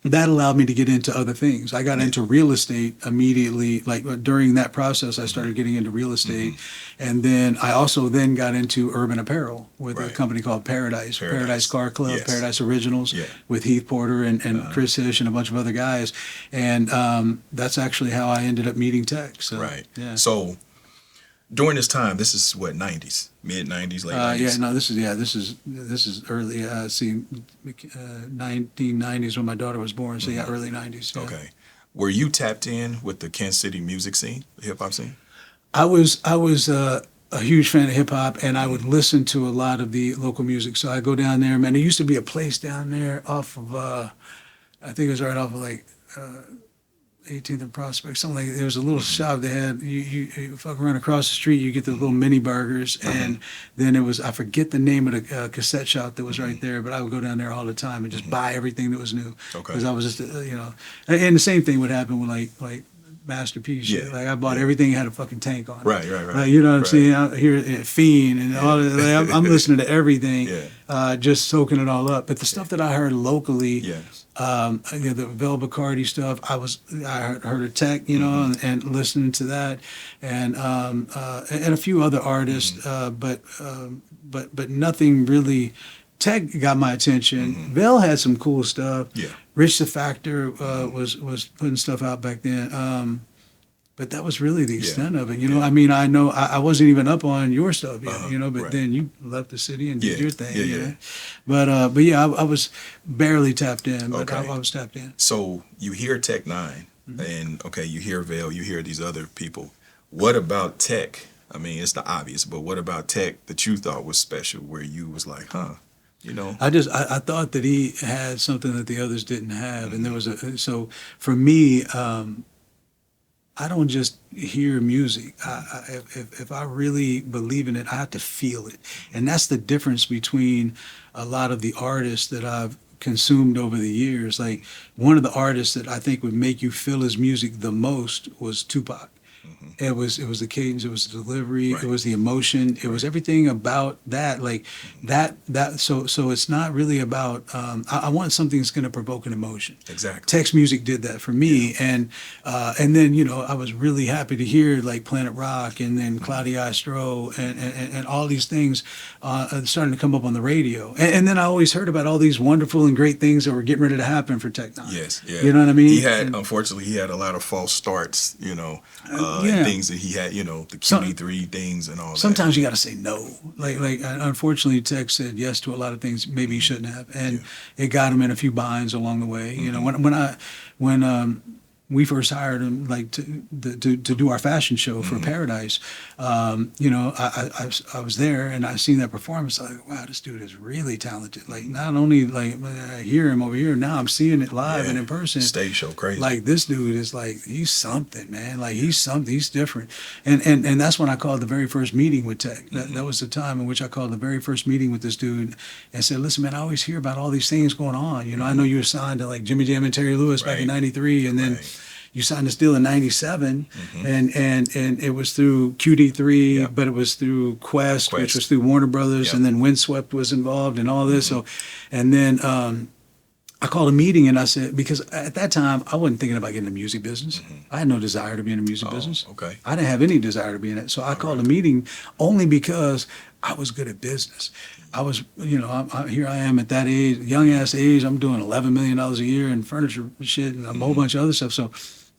that allowed me to get into other things. I got into real estate immediately. During that process, I started getting into real estate. And then I also got into urban apparel with a company called Paradise Car Club, Paradise Originals with Heath Porter and Chris Hish and a bunch of other guys. And that's actually how I ended up meeting Tech. So, yeah. So during this time, this is what, 90s, mid 90s, late 90s? This is early. 1990s when my daughter was born. So early 90s. Yeah. Okay. Were you tapped in with the Kansas City music scene, the hip hop scene? I was a huge fan of hip hop, and I would listen to a lot of the local music. So I go down there, man. There used to be a place down there off of, I think it was right off of 18th and Prospect, something like that. There was a little shop that had, you fuck around across the street, you get the little mini burgers, and then it was, I forget the name of the cassette shop that was right there, but I would go down there all the time and just buy everything that was new. Because I was just, and the same thing would happen with like masterpiece. Yeah. Shit. Like I bought everything that had a fucking tank on it. Right. Like, you know what I'm saying? Out here at Fiend and all that. Like, I'm listening to everything, just soaking it all up. But the stuff that I heard locally, you know, the Velvet Bacardi stuff, I heard of Tech, you know, and listening to that, and a few other artists, but nothing really. Tech got my attention. Vel had some cool stuff. Yeah. Rich the Factor was putting stuff out back then. But that was really the extent of it. You know, I mean, I know I wasn't even up on your stuff yet, you know, but then you left the city and did your thing. You know? But yeah, I was barely tapped in, but I was tapped in. So you hear Tech N9ne, and okay, you hear Vel, you hear these other people. What about Tech? I mean, it's the obvious, but what about Tech that you thought was special, where you was like, huh? You know, I thought that he had something that the others didn't have, and there was so for me, I don't just hear music. If I really believe in it, I have to feel it, and that's the difference between a lot of the artists that I've consumed over the years. Like one of the artists that I think would make you feel his music the most was Tupac. It was the cadence, it was the delivery, it was the emotion, it was everything about that. Like that. So it's not really about. I want something that's going to provoke an emotion. Exactly. Tech's music did that for me, and then you know I was really happy to hear like Planet Rock and then Cloudy Astro and all these things starting to come up on the radio, and then I always heard about all these wonderful and great things that were getting ready to happen for Tech N9ne. Yes, yeah. You know what I mean? Unfortunately, he had a lot of false starts. You know. And things that he had, you know, the QD3 things and all that. Sometimes you got to say no. Like unfortunately, Tech said yes to a lot of things maybe he shouldn't have, and it got him in a few binds along the way. You know, when we first hired him, like to do our fashion show for Paradise, you know, I was there and I seen that performance. I was like, wow, this dude is really talented. Like not only like I hear him over here, now I'm seeing it live and in person. Stage show crazy. Like this dude is like he's something, man. Like he's something. He's different. And that's when I called the very first meeting with Tech. That was the time in which I called the very first meeting with this dude and said, listen, man, I always hear about all these things going on. You know, I know you were signed to like Jimmy Jam and Terry Lewis back in '93, and then. You signed this deal in '97, and it was through QD3, but it was through Quest, which was through Warner Brothers, and then Windswept was involved and all this. So, and then I called a meeting and I said, because at that time I wasn't thinking about getting in the music business. I had no desire to be in the music business. Okay. I didn't have any desire to be in it. So I called a meeting only because I was good at business. I was, you know, here I am at that age, young ass age. I'm doing $11 million a year in furniture shit and a whole bunch of other stuff. So.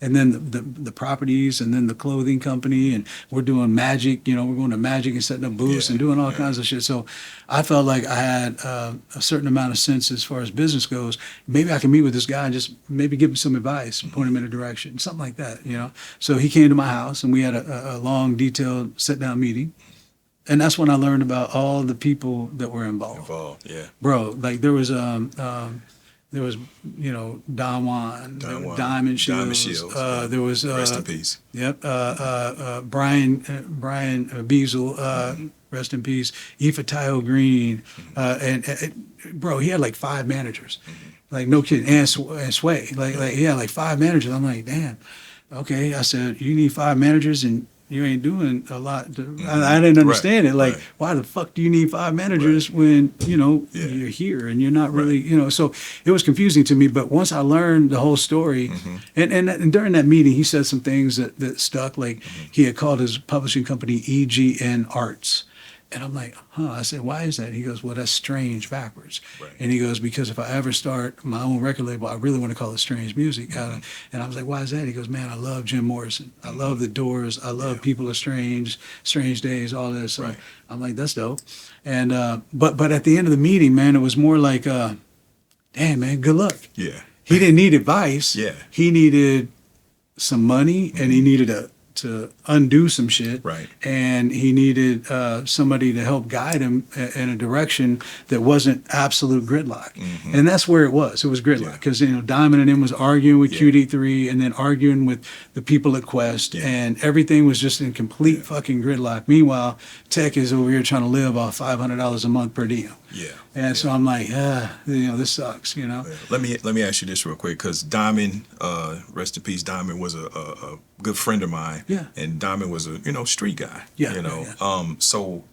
And then the properties, and then the clothing company, and we're doing magic. You know, we're going to magic and setting up booths and doing all kinds of shit. So I felt like I had a certain amount of sense as far as business goes. Maybe I can meet with this guy and just maybe give him some advice, point him in a direction, something like that. You know. So he came to my house, and we had a long, detailed sit-down meeting. And that's when I learned about all the people that were involved. Bro, like there was you know, Don Juan, Diamond Shields. There was rest in peace. Yep. Brian Beazle, rest in peace. Ifa Tayo Green, and bro, he had like 5 managers, like no kidding, and Sway, like he had like 5 managers. I'm like, damn. Okay, I said you need 5 managers and. You ain't doing a lot. I didn't understand it. Like, why the fuck do you need 5 managers when, you know, you're here and you're not really, you know, so it was confusing to me. But once I learned the whole story, and during that meeting, he said some things that stuck. Like he had called his publishing company EGN Arts. And I'm like, I said, why is that? He goes, well, that's Strange backwards. And he goes, because if I ever start my own record label, I really want to call it Strange Music. And I was like, why is that? He goes, man, I love Jim Morrison. I love The Doors. I love People Are Strange, Strange Days, all this. So I'm like, that's dope. And but at the end of the meeting, man, it was more like, damn, man, good luck. Yeah. He didn't need advice. Yeah. He needed some money, and he needed to undo some shit, and he needed somebody to help guide him in a direction that wasn't absolute gridlock, and that's where it was. It was gridlock because you know Diamond and him was arguing with QD3, and then arguing with the people at Quest, and everything was just in complete fucking gridlock. Meanwhile, Tech is over here trying to live off $500 a month per diem. Yeah. And so I'm like, this sucks, Yeah. Let me ask you this real quick, because Diamond, rest in peace, Diamond was a good friend of mine. Yeah. And Diamond was a street guy. Yeah. So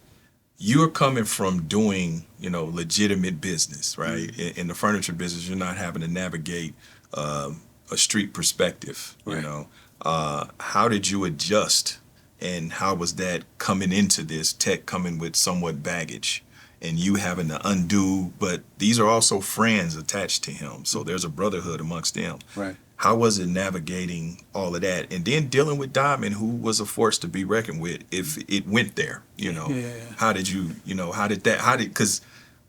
you're coming from doing legitimate business, right? Mm-hmm. In the furniture business, you're not having to navigate a street perspective. Right. How did you adjust, and how was that coming into this, Tech coming with somewhat baggage, and you having to undo? But these are also friends attached to him, so there's a brotherhood amongst them. Right. How was it navigating all of that, and then dealing with Diamond, who was a force to be reckoned with if it went there? How did you? Because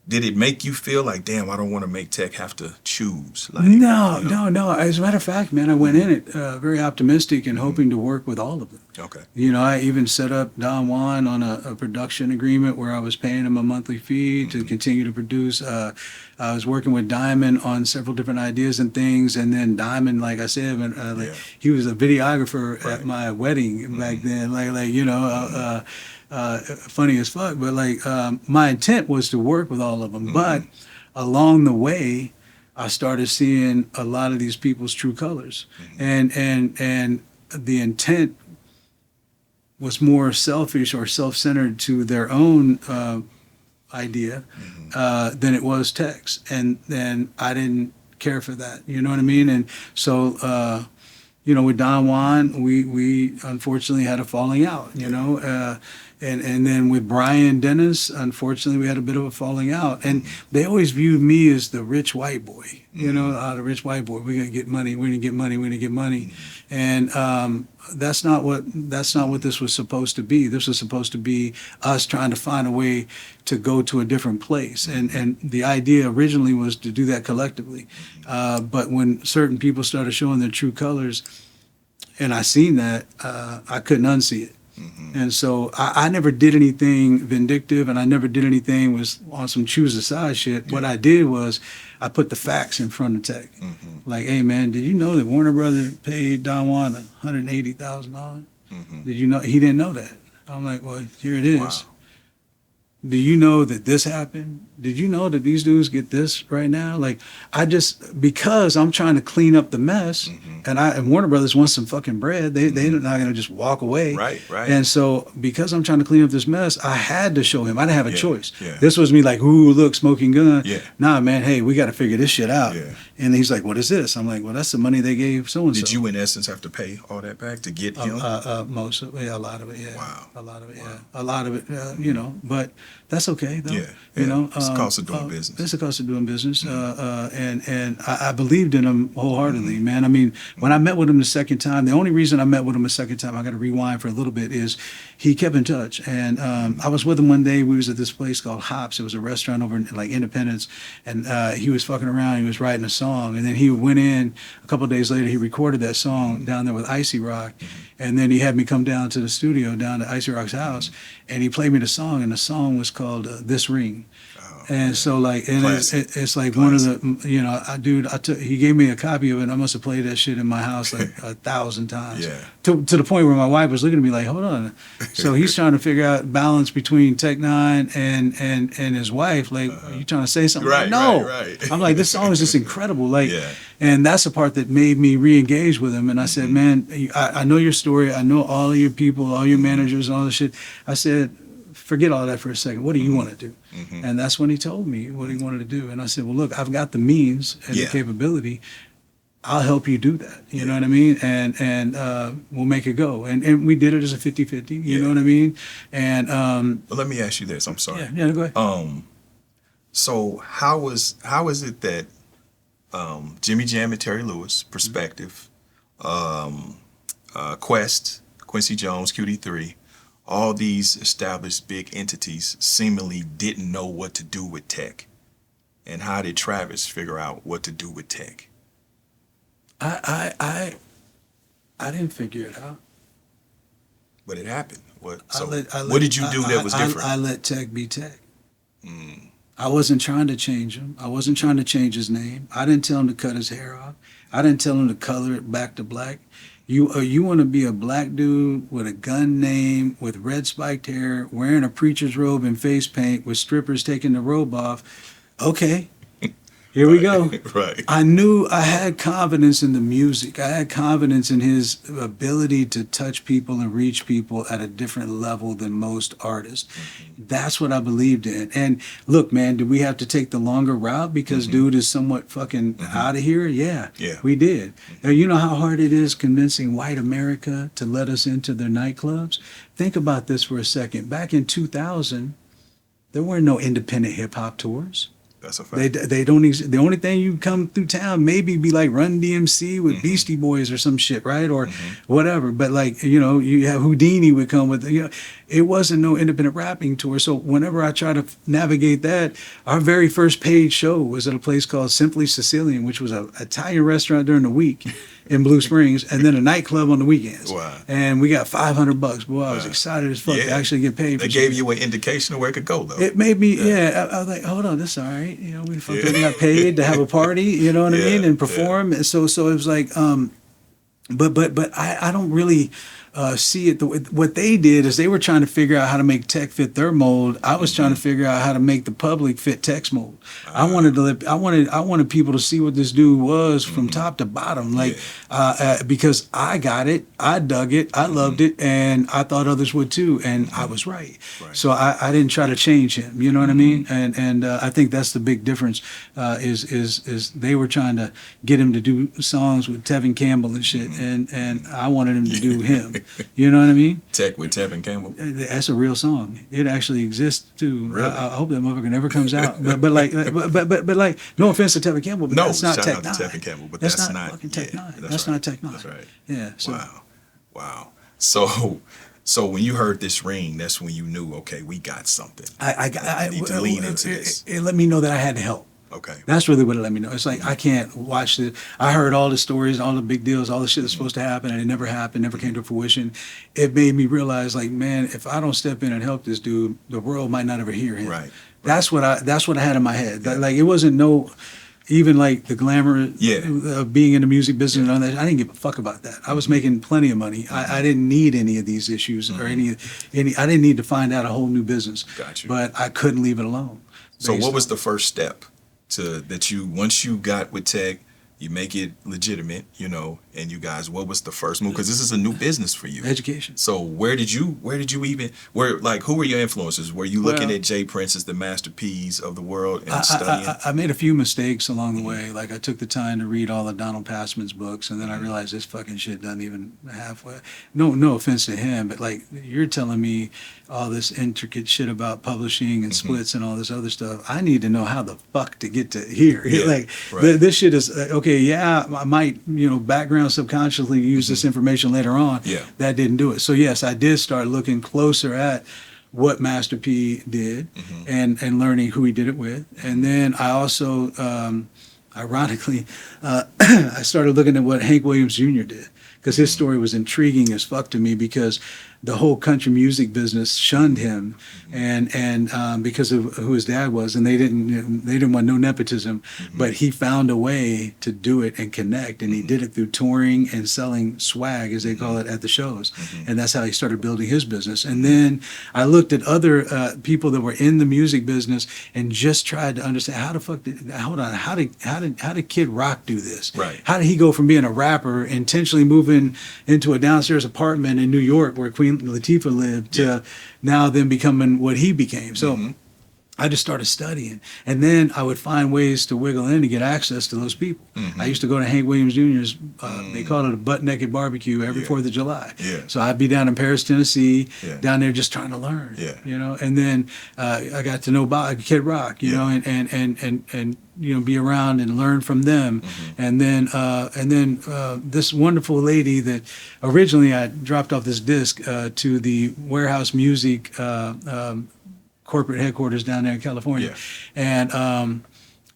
did it make you feel like, damn, I don't want to make Tech have to choose? No. As a matter of fact, man, I went in it very optimistic and hoping to work with all of them. Okay. I even set up Don Juan on a production agreement where I was paying him a monthly fee to continue to produce. I was working with Diamond on several different ideas and things, and then Diamond, like I said, he was a videographer at my wedding back then. Funny as fuck, but my intent was to work with all of them. But along the way, I started seeing a lot of these people's true colors, and the intent was more selfish or self-centered to their own idea than it was Tech's, and then I didn't care for that. You know what I mean? And so. With Don Juan, we unfortunately had a falling out, and then with Brian Dennis, unfortunately, we had a bit of a falling out. And they always viewed me as the rich white boy, the rich white boy. We're gonna get money. We're gonna get money. We're gonna get money. And that's not what this was supposed to be. This was supposed to be us trying to find a way to go to a different place. And the idea originally was to do that collectively. But when certain people started showing their true colors, and I seen that, I couldn't unsee it. And so I never did anything vindictive, and I never did anything was on some choose a side shit. Yeah. What I did was I put the facts in front of Tech. Like, hey man, did you know that Warner Brothers paid Don Juan $180,000? Did you know? He didn't know that. I'm like, well, here it is. Wow. Do you know that this happened? Did you know that these dudes get this right now? Because I'm trying to clean up the mess, and Warner Brothers wants some fucking bread. They're not gonna just walk away. Right. And so because I'm trying to clean up this mess, I had to show him. I didn't have a choice. Yeah. This was me like, ooh, look, smoking gun. Yeah. Nah, man, hey, we got to figure this shit out. Yeah. And he's like, what is this? I'm like, well, that's the money they gave so and so. Did you, in essence, have to pay all that back to get him? Most of it, a lot of it, yeah. Wow. A lot of it, yeah. A lot of it, but that's okay, though. Yeah. It's the cost of doing business. It's the cost of doing business. And I believed in him wholeheartedly, man. I mean, when I met with him the second time, the only reason I met with him a second time, I got to rewind for a little bit, is he kept in touch. And I was with him one day. We was at this place called Hops. It was a restaurant over in Independence. And he was fucking around. He was writing a song. And then he went in a couple of days later. He recorded that song down there with Icy Rock. And then he had me come down to the studio, down to Icy Rock's house. And he played me the song. And the song was called This Ring. And so it's like one of the, he gave me a copy of it, and I must have played that shit in my house like 1,000 times. Yeah. To the point where my wife was looking at me like, hold on. So he's trying to figure out balance between Tech N9ne and his wife. Like, are you trying to say something? Right, no. right. I'm like, this song is just incredible. And that's the part that made me re-engage with him. And I said, man, I know your story. I know all of your people, all your managers and all this shit. I said, forget all that for a second. What do you want to do? And that's when he told me what he wanted to do. And I said, well, look, I've got the means and the capability. I'll help you do that. You know what I mean? And we'll make it go. And we did it as a 50-50. You know what I mean? And well, let me ask you this. I'm sorry. Yeah, go ahead. So how is it that Jimmy Jam and Terry Lewis, Perspective, Quest, Quincy Jones, QD3, all these established big entities seemingly didn't know what to do with Tech? And how did Travis figure out what to do with Tech? I didn't figure it out. But it happened. What did you do that was different? I let Tech be Tech. I wasn't trying to change him. I wasn't trying to change his name. I didn't tell him to cut his hair off. I didn't tell him to color it back to black. You want to be a black dude with a gun name, with red spiked hair, wearing a preacher's robe and face paint, with strippers taking the robe off. Okay, here we go. Right. I knew I had confidence in the music. I had confidence in his ability to touch people and reach people at a different level than most artists. That's what I believed in. And look, man, did we have to take the longer route because dude is somewhat fucking out of here? Yeah, we did. Now, you know how hard it is convincing white America to let us into their nightclubs? Think about this for a second. Back in 2000, there weren't no independent hip hop tours. That's a fact. They don't. The only thing you come through town maybe be like Run DMC with Beastie Boys or some shit, right? Or whatever. But like, you know, you have Houdini would come with, you know, it wasn't no independent rapping tour. So whenever I try to navigate that, our very first paid show was at a place called Simply Sicilian, which was an Italian restaurant during the week in Blue Springs, and then a nightclub on the weekends. Wow. And we got $500. Boy, I was excited as fuck to actually get paid for They gave you an indication of where it could go, though. It made me, I was like, hold on, this is all right. You know, we fucking got paid to have a party, you know what I mean, and perform. And so it was like, but I don't really see it. What they did is they were trying to figure out how to make tech fit their mold. I was trying to figure out how to make the public fit tech's mold. I wanted people to see what this dude was from top to bottom, like because I got it, I dug it, I loved it, and I thought others would too, and I was right. So I didn't try to change him. You know what I mean? And I think that's the big difference. Is they were trying to get him to do songs with Tevin Campbell and shit, and I wanted him to do him. You know what I mean? Tech with Tevin Campbell. That's a real song. It actually exists too. Really? I hope that motherfucker never comes out. But like, no offense to Tevin Campbell, but No, that's not shout Tech out to N9ne. Tevin Campbell, but that's not fucking Tech N9ne. That's Not Tech N9ne. That's right. Yeah. So. Wow. So when you heard this ring, that's when you knew, okay, we got something. I need to lean into this. It let me know that I had to help. Okay. That's really what it let me know. It's like I can't watch the. I heard all the stories, all the big deals, all the shit that's supposed to happen, and it never happened, never came to fruition. It made me realize, like, man, if I don't step in and help this dude, the world might not ever hear him. Right. That's what I had in my head. Like, it wasn't no. Even like the glamour of being in the music business and all that, I didn't give a fuck about that. I was making plenty of money. I didn't need any of these issues or any. I didn't need to find out a whole new business. Got you. But I couldn't leave it alone. So what was the first step that you, once you got with Tech, you make it legitimate, you know, and you guys, what was the first move? Because this is a new business for you. Education. So who were your influences? Were you looking at Jay Prince as the Master P's of the world and studying? I made a few mistakes along the way. Like, I took the time to read all of Donald Passman's books, and then I realized this fucking shit doesn't even halfway. No offense to him, but like, you're telling me all this intricate shit about publishing and splits and all this other stuff. I need to know how the fuck to get to here. This shit is okay. Yeah, I might, you know, background subconsciously use this information later on. Yeah. That didn't do it. So yes, I did start looking closer at what Master P did and learning who he did it with. And then I also, ironically, I started looking at what Hank Williams Jr. did, because his story was intriguing as fuck to me, because the whole country music business shunned him, and because of who his dad was, and they didn't want no nepotism, but he found a way to do it and connect, and he did it through touring and selling swag, as they call it, at the shows, and that's how he started building his business. And then I looked at other people that were in the music business and just tried to understand how did Kid Rock do this? Right. How did he go from being a rapper, intentionally moving into a downstairs apartment in New York where Queen Latifah lived, to now then becoming what he became? So I just started studying, and then I would find ways to wiggle in to get access to those people. I used to go to Hank Williams Jr.'s, they called it a butt-naked barbecue every 4th of July. So I'd be down in Paris, Tennessee, down there just trying to learn, you know, and then I got to know Kid Rock, you know, and you know, be around and learn from them. And then this wonderful lady that originally I dropped off this disc to the Warehouse Music corporate headquarters down there in California. And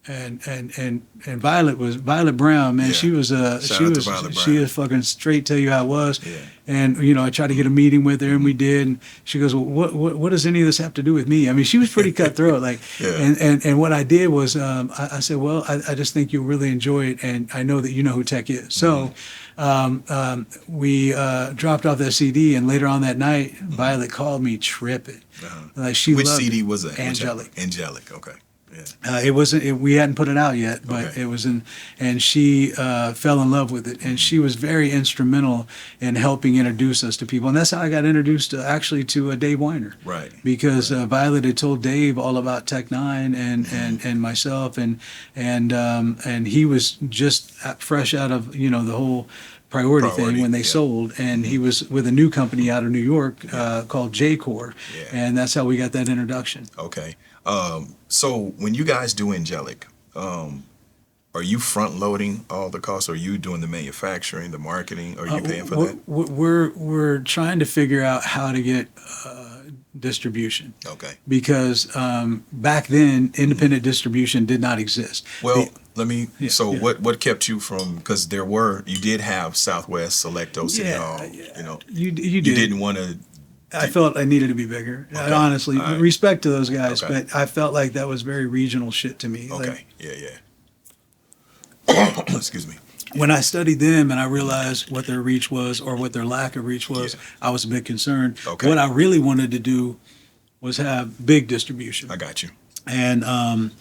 and Violet Brown, man. Yeah. She was Shout out to Violet she Brown. is fucking straight. Tell you how it was. Yeah. And I tried to get a meeting with her, and we did. And she goes, well, what does any of this have to do with me? I mean, she was pretty cutthroat. Like, Yeah. and what I did was I said, well, I just think you'll really enjoy it, and I know that you know who Tech is. So we dropped off that CD, and later on that night, Violet called me tripping. Like she Which loved CD it. was that? Angelic. Angelic. Okay. Yeah. It wasn't. We hadn't put it out yet, but Okay. it was in. And she fell in love with it, and she was very instrumental in helping introduce us to people. And that's how I got introduced to Dave Weiner. Right. Because Violet had told Dave all about Tech N9ne and myself, and he was just fresh out of the whole priority thing when they sold, and he was with a new company out of New York called J-Core, and that's how we got that introduction. Okay. So when you guys do Angelic, are you front loading all the costs? Or are you doing the manufacturing, the marketing? Are you paying for that? We're trying to figure out how to get distribution. Okay. Because back then, independent distribution did not exist. Well, what kept you from? Because you did have Southwest, Selecto, City Hall. You You didn't want to. I felt I needed to be bigger. Okay. Honestly, All right. respect to those guys, Okay. but I felt like that was very regional shit to me. Okay. Like, Yeah. Excuse me. when I studied them and I realized what their reach was or what their lack of reach was, I was a bit concerned. Okay. What I really wanted to do was have big distribution. I got you. And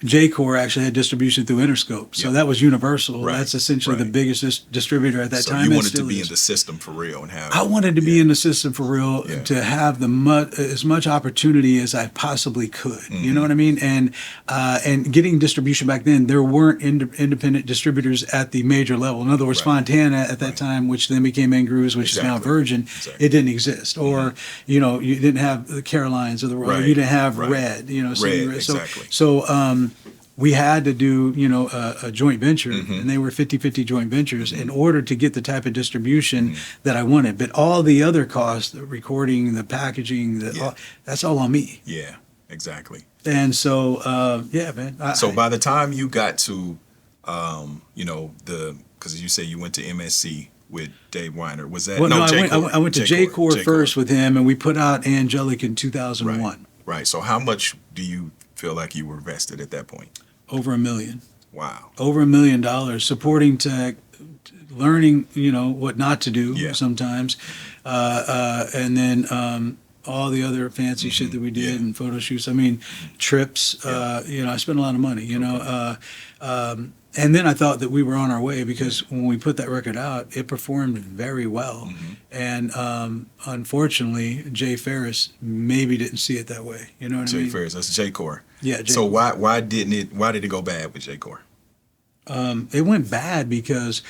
J-Core actually had distribution through Interscope. So that was Universal. Right. That's essentially the Right. biggest distributor at that So time. you and wanted to still be is. in the system for real and have. I wanted to be in the system for real, to have as much opportunity as I possibly could. Mm-hmm. You know what I mean? And getting distribution back then, there weren't independent distributors at the major level. In other words, Right. Fontana at that time, which then became N-Grooves, which is now Exactly. Virgin, Exactly. it didn't exist. Or you didn't have the Carolines of the world. Right. You didn't have Right. Red. Red, So exactly. we had to do, a joint venture, Mm-hmm. and they were 50-50 joint ventures in order to get the type of distribution that I wanted. But all the other costs, the recording, the package,ing that's all on me. Yeah. Exactly. And so, man. So by the time you got to, because you say you went to MSC with Dave Weiner, was that? Well, no, J-Core. I went to J-Core first with him, and we put out Angelic in 2001. Right. Right. So how much do you feel like you were vested at that point? Over $1 million. Wow. Over $1 million supporting tech, learning, what not to do sometimes, and then all the other fancy shit that we did and photo shoots. I mean, trips. I spent a lot of money. And then I thought that we were on our way because when we put that record out, it performed very well. And unfortunately, Jay Ferris maybe didn't see it that way. You know what I mean? Jay Ferris, that's J-Core. Yeah. So why did it go bad with J-Core? It went bad because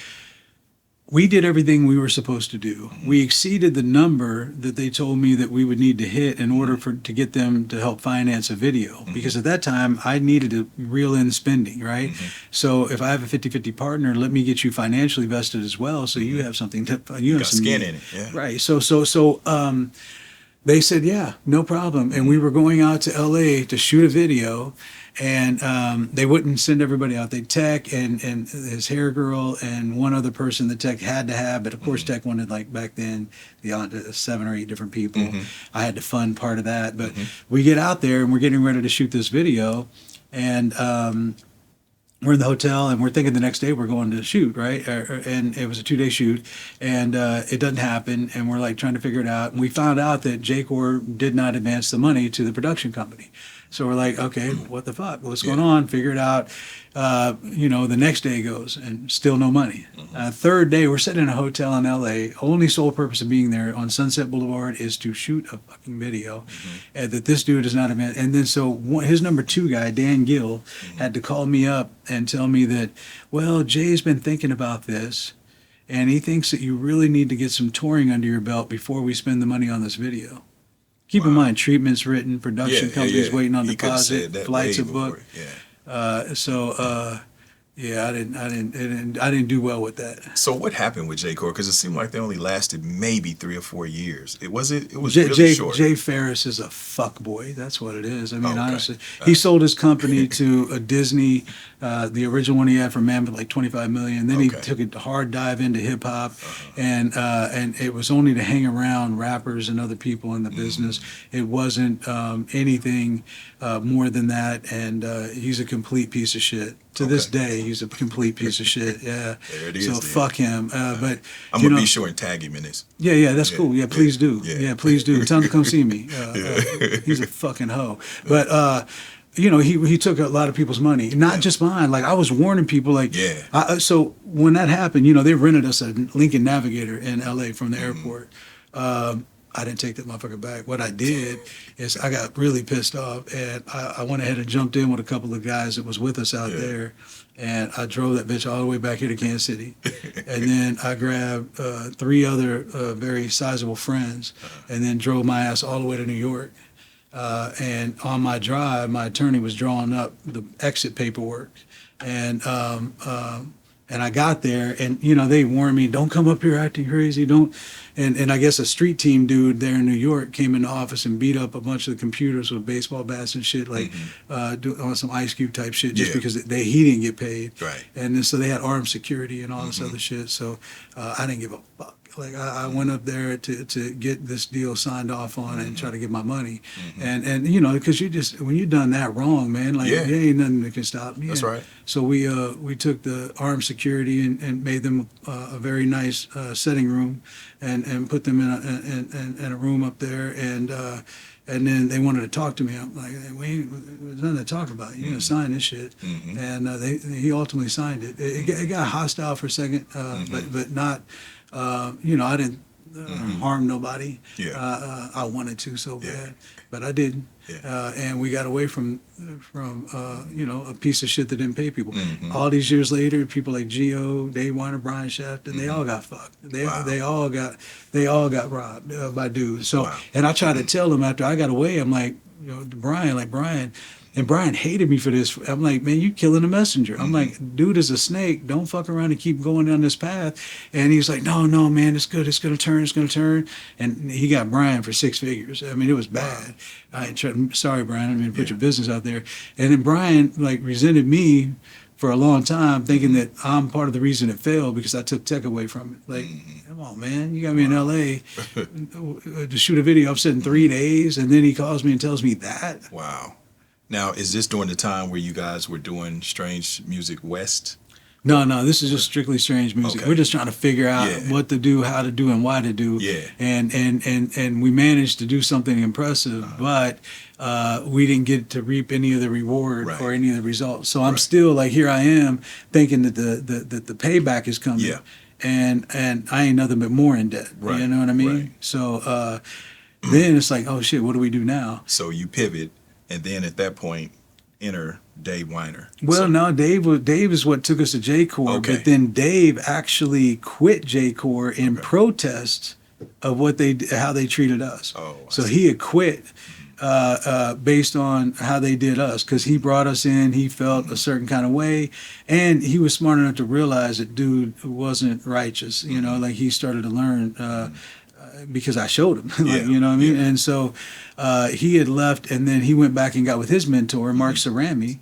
we did everything we were supposed to do. We exceeded the number that they told me that we would need to hit in order to get them to help finance a video. Because at that time, I needed to reel in spending, right? So if I have a 50-50 partner, let me get you financially vested as well, so you have something to you have Got some skin in it. Yeah. right? So they said, yeah, no problem. And we were going out to LA to shoot a video, and they wouldn't send everybody out. They Tech and his hair girl and one other person that Tech had to have, but of course Tech wanted, like back then, the 7 or 8 different people. I had to fund part of that, but we get out there and we're getting ready to shoot this video, and we're in the hotel and we're thinking the next day we're going to shoot, right? And it was a 2-day shoot, and it doesn't happen, and we're like trying to figure it out. And we found out that J-Core did not advance the money to the production company. So we're like, okay, what the fuck? What's going on? Figure it out. The next day goes and still no money. Third day, we're sitting in a hotel in LA. Only sole purpose of being there on Sunset Boulevard is to shoot a fucking video that this dude is not advanced. And then his number 2 guy, Dan Gill, had to call me up and tell me that, well, Jay's been thinking about this, and he thinks that you really need to get some touring under your belt before we spend the money on this video. Keep in mind, treatment's written, production companies waiting on He could have deposit, said that flights way are booked. before. Yeah. Yeah, I didn't do well with that. So what happened with J. Cole? Because it seemed like they only lasted maybe 3 or 4 years. It was really short. Jay Ferris is a fuckboy. That's what it is. I mean, Okay. honestly, he sold his company to a Disney, the original one he had for Mammoth, like $25 million. Then he Okay. took a hard dive into hip hop, and it was only to hang around rappers and other people in the business. It wasn't anything more than that. And he's a complete piece of shit. To this day, he's a complete piece of shit. Yeah. There it is, So then. fuck him. But I'm going to be sure and tag him in this. yeah, that's cool. Yeah, please do. yeah. Yeah, please do. Tell him to come see me. He's a fucking hoe. But he took a lot of people's money, not just mine. Like I was warning people. Like, so when that happened, they rented us a Lincoln Navigator in L.A. from the airport. I didn't take that motherfucker back. What I did is I got really pissed off, and I went ahead and jumped in with a couple of guys that was with us out there, and I drove that bitch all the way back here to Kansas City. And then I grabbed 3 other very sizable friends, and then drove my ass all the way to New York. And on my drive, my attorney was drawing up the exit paperwork, and I got there, and they warned me, don't come up here acting crazy, don't. And I guess a street team dude there in New York came in the office and beat up a bunch of the computers with baseball bats and shit, like on some Ice Cube type shit, just because he didn't get paid. Right. And then, so they had armed security and all this other shit. So I didn't give a fuck. Like I went up there to get this deal signed off on and try to get my money, and because when you done that wrong, man, like there ain't nothing that can stop me. That's right. So we took the armed security and made them a very nice setting room, and put them in a room up there, and then they wanted to talk to me. I'm like, there's nothing to talk about. You're gonna sign this shit, and he ultimately signed it. It got hostile for a second, but not. I didn't harm nobody. I wanted to so bad, but I didn't. And we got away from a piece of shit that didn't pay people. All these years later, people like Geo, Dave Weiner, Brian Shaft, and they all got fucked. They all got robbed by dudes. So, and I tried to tell them after I got away, I'm like, Brian. And Brian hated me for this. I'm like, man, you killing a messenger. I'm like, dude is a snake. Don't fuck around and keep going down this path. And he's like, no, man, it's good. It's going to turn. And he got Brian for 6 figures. I mean, it was bad. Sorry, Brian. I didn't put your business out there. And then Brian, resented me for a long time, thinking that I'm part of the reason it failed because I took tech away from it. Like, come on, man. You got me in L.A. to shoot a video. I'm sitting 3 days. And then he calls me and tells me that. Wow. Now, is this during the time where you guys were doing Strange Music West? No, this is just strictly Strange Music. Okay. We're just trying to figure out what to do, how to do, and why to do. And we managed to do something impressive, but we didn't get to reap any of the reward or any of the results. So I'm still here I am thinking that the payback is coming. Yeah. And I ain't nothing but more in debt. Right. You know what I mean? Right. So then it's like, oh shit, what do we do now? So you pivot, and then at that point, enter Dave Weiner. Well, no, Dave is what took us to J-Core, but then Dave actually quit J-Core in protest of how they treated us. So he had quit based on how they did us, because he brought us in, he felt a certain kind of way, and he was smart enough to realize that dude wasn't righteous. He started to learn because I showed him, you know what I mean? And so he had left, and then he went back and got with his mentor, Mark Cerami,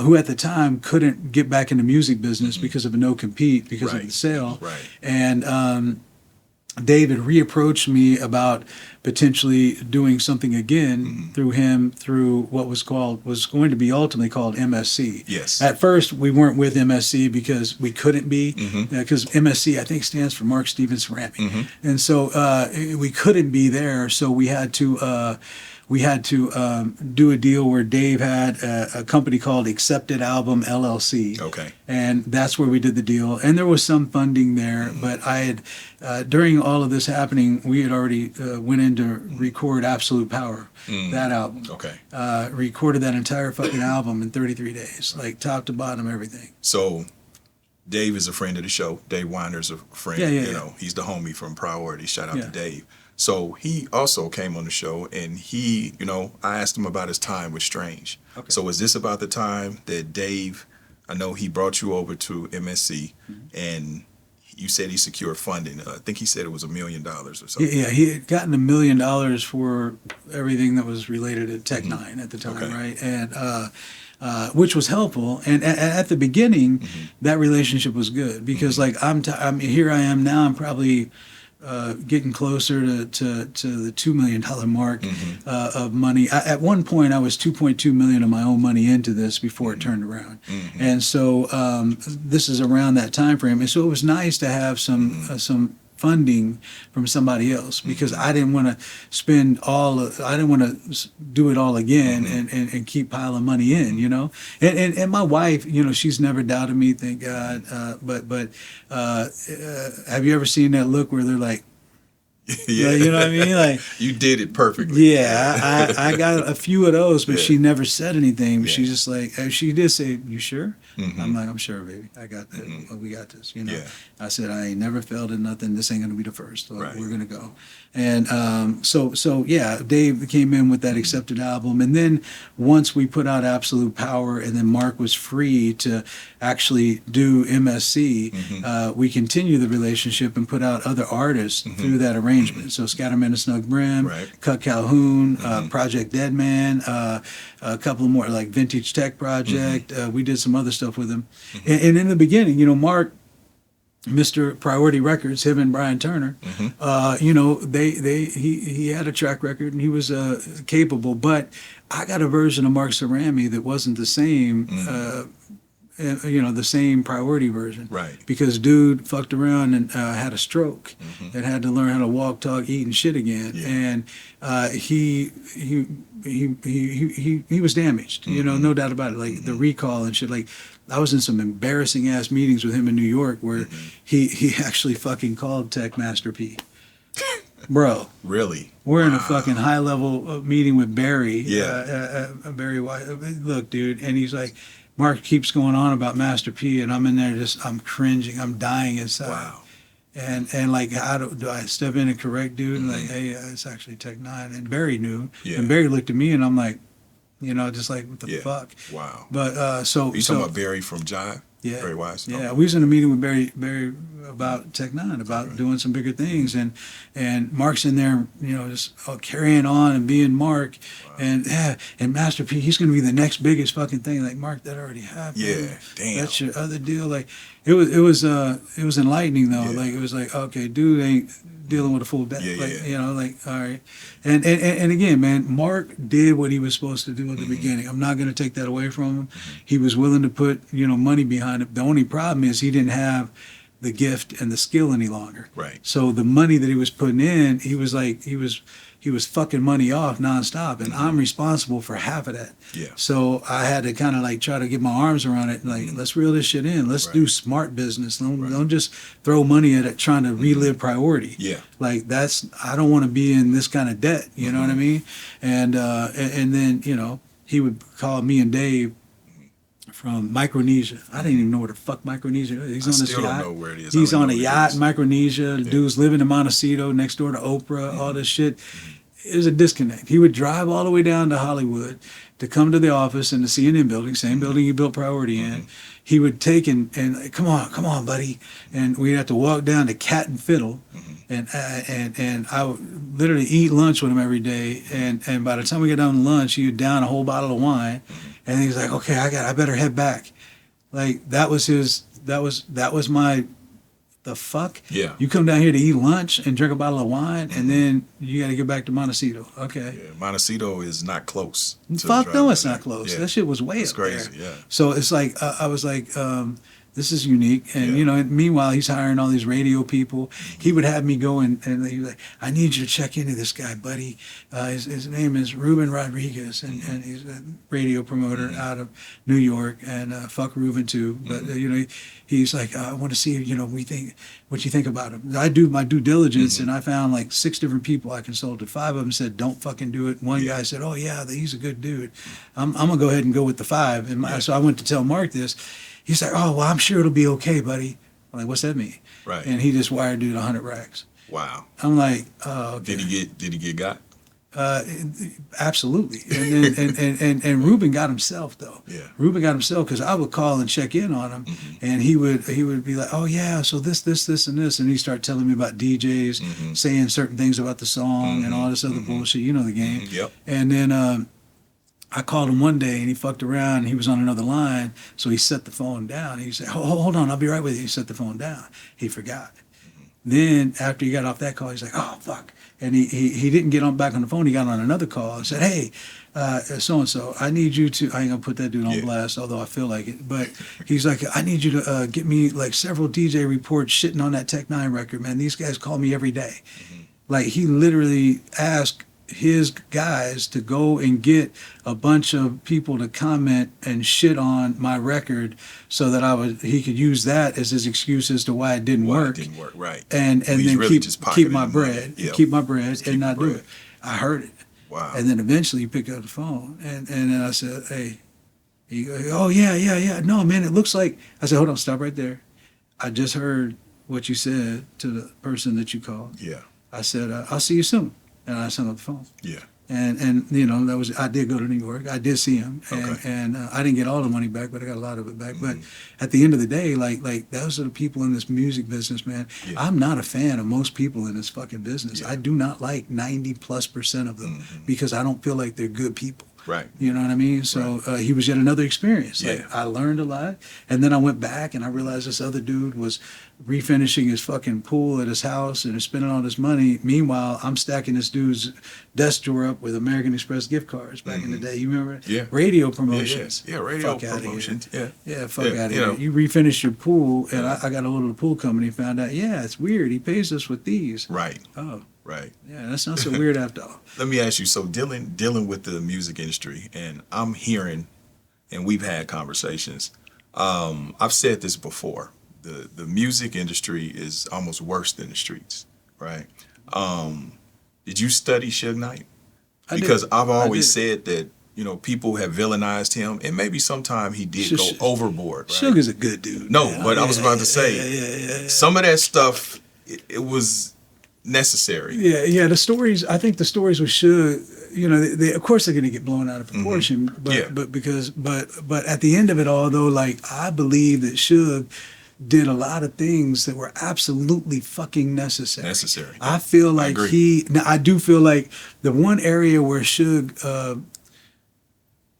who at the time couldn't get back in the music business because of a no-compete, because of the sale. And David reapproached me about potentially doing something again through him, through what was going to be ultimately called MSC. Yes. At first, we weren't with MSC because we couldn't be, because MSC, I think, stands for Mark Stevens Cerami. And so we couldn't be there, so we had to do a deal where Dave had a company called Accepted Album LLC. Okay. And that's where we did the deal. And there was some funding there, but I had, during all of this happening, we had already went in to record Absolute Power, that album. Okay. Recorded that entire fucking album in 33 days, like top to bottom, everything. So Dave is a friend of the show. Dave Weiner's a friend. Yeah. He's the homie from Priority. Shout out to Dave. So he also came on the show, and I asked him about his time with Strange. Okay. So was this about the time that Dave I know he brought you over to MSC, and you said he secured funding. I think he said it was $1 million or something. Yeah, he had gotten $1 million for everything that was related to Tech N9ne at the time, Okay. right? And which was helpful. And at the beginning, that relationship was good because, like, I'm here. I am now. I'm probably getting closer to the $2 million mark of money. At one point, I was $2.2 million of my own money into this before it turned around, and so this is around that time frame. And so it was nice to have some funding from somebody else because I didn't want to spend I didn't want to do it all again and keep piling money in, you know. And my wife, you know, she's never doubted me, thank God. But have you ever seen that look where they're like, Yeah, you know what I mean? Like, you did it perfectly. yeah, I got a few of those, but Yeah. she never said anything. But Yeah. she's just like, she did say, "You sure?" Mhm. I'm like, "I'm sure, baby. I got that. We got this." You know. Yeah. I said, "I ain't never failed at nothing. This ain't gonna be the first. So Right. we're gonna go." And so yeah, Dave came in with that accepted album, and then once we put out Absolute Power, and then Mark was free to actually do MSC, we continued the relationship and put out other artists through that arrangement. So Scatterman and Snug Brim, Right. Cut Calhoun, Project Deadman, a couple more like Vintage Tech Project. We did some other stuff with him, and in the beginning, you know, Mark, Mr. Priority Records, him and Brian Turner, you know, he had a track record and he was capable, but I got a version of Mark Cerami that wasn't the same, you know, the same Priority version. Right. Because dude fucked around and had a stroke and had to learn how to walk, talk, eat, and shit again. Yeah. And he was damaged, you know, no doubt about it. Like the recall and shit, like, I was in some embarrassing ass meetings with him in New York where he actually fucking called Tech Master P. Bro, Really? we're in a fucking high level meeting with Barry. Yeah. Barry White. Look, dude, and he's like, Mark keeps going on about Master P, and I'm in there I'm cringing, I'm dying inside. Wow. And like, how do I step in and correct dude? And like, hey, it's actually Tech N9ne. And Barry knew. Yeah. And Barry looked at me, and I'm like, you know, just like, what the Yeah. fuck? Wow. But so You talking about Barry from Jive? yeah, Barry Wise? yeah. We was in a meeting with Barry about Tech N9ne, about doing some bigger things, and Mark's in there, you know, just carrying on and being Mark, and Master P, he's gonna be the next biggest fucking thing. Like, Mark, that already happened. Yeah, damn. That's your other deal. Like, it was enlightening though. Yeah. Like, it was like, okay, dude ain't dealing with a full debt. Yeah, like, yeah. you know, like, all right. And again, man, Mark did what he was supposed to do at the beginning. I'm not going to take that away from him. He was willing to put, you know, money behind it. The only problem is he didn't have the gift and the skill any longer. Right. So the money that he was putting in, he was like, he was fucking money off nonstop, and I'm responsible for half of that. Yeah. So I had to kind of like try to get my arms around it, like, let's reel this shit in. Let's do smart business. Don't just throw money at it trying to relive Priority. Yeah. Like, I don't want to be in this kind of debt. You know what I mean? And then, you know, he would call me and Dave from Micronesia. I didn't even know where the fuck Micronesia is. He's I on this still yacht. don't know where it is. He's I don't on a know what it yacht is. in Micronesia. The dude's living in Montecito next door to Oprah, all this shit. It was a disconnect. He would drive all the way down to Hollywood to come to the office in the CNN building, same building he built Priority in. He would take and like, come on, buddy. And we'd have to walk down to Cat and Fiddle. And I would literally eat lunch with him every day. And by the time we got done with lunch, he would down a whole bottle of wine. And he was like, okay, I better head back. Like, that was my, the fuck? Yeah. You come down here to eat lunch and drink a bottle of wine, and then you got to get back to Montecito. Okay. Yeah, Montecito is not close. to Fuck no, driving it's there. not close. Yeah. That shit was way It's up crazy, there. yeah. So it's like, I was like, this is unique. And, Yeah. you know, and meanwhile, he's hiring all these radio people. He would have me go and he was like, I need you to check into this guy, buddy. His name is Ruben Rodriguez, and he's a radio promoter out of New York, and fuck Ruben too. But, you know, he's like, I want to see, you know, what you think about him. I do my due diligence, and I found like 6 different people I consulted. 5 of them said, don't fucking do it. One guy said, oh, yeah, he's a good dude. I'm going to go ahead and go with the 5. And so I went to tell Mark this. He's like, oh, well, I'm sure it'll be okay, buddy. I'm like, what's that mean? Right. And he just wired dude 100 racks. Wow. I'm like, oh, okay. Did he get got? Absolutely. And Ruben got himself though. Yeah. Ruben got himself because I would call and check in on him, and he would be like, "Oh yeah, so this, and this," and he started telling me about DJs saying certain things about the song and all this other bullshit. You know the game. Yep. And then I called him one day and he fucked around and he was on another line, so he set the phone down. He said, "Hold on, I'll be right with you." He set the phone down. He forgot. Then after he got off that call, he's like, "Oh fuck." And he didn't get back on the phone. He got on another call and said, "Hey, so-and-so, I need you to," I ain't gonna put that dude on blast, although I feel like it, but he's like, "I need you to get me like several DJ reports shitting on that Tech N9ne record, man. These guys call me every day." Like he literally asked his guys to go and get a bunch of people to comment and shit on my record so that he could use that as his excuse as to why it didn't work. It didn't work, right. And then really keep my bread. Yep. Keep my bread and not do it. I heard it. Wow. And then eventually he picked up the phone and then I said, "Hey," he goes, "Oh yeah. No, man, it looks like," I said, "Hold on, stop right there. I just heard what you said to the person that you called." Yeah. I said, "I'll see you soon." And I hung up the phone. Yeah. And you know, I did go to New York. I did see him. And I didn't get all the money back, but I got a lot of it back. But at the end of the day, like those are the people in this music business, man. Yeah. I'm not a fan of most people in this fucking business. Yeah. I do not like 90+% of them because I don't feel like they're good people. Right. You know what I mean? So he was yet another experience. Yeah. Like, I learned a lot. And then I went back and I realized this other dude was refinishing his fucking pool at his house and spending all this money. Meanwhile, I'm stacking this dude's desk drawer up with American Express gift cards back in the day. You remember? Yeah. Radio promotions. Yeah, radio promotions. Yeah, fuck out of here. You refinish your pool, and I got a hold of the pool company and found out, it's weird. He pays us with these. Right. Oh. Right. Yeah, that's not so weird after all. Let me ask you, so dealing with the music industry, and I'm hearing, and we've had conversations, I've said this before, the music industry is almost worse than the streets, right? Did you study Suge Knight? Because I've always said that, you know, people have villainized him, and maybe sometime he did go overboard, right? Suge is a good dude. No, but I was about to say, some of that stuff, it was necessary. Yeah. The stories. I think the stories with Suge, you know, they of course they're going to get blown out of proportion. But at the end of it all, though, like I believe that Suge did a lot of things that were absolutely fucking necessary. I feel like I do feel like the one area where Suge,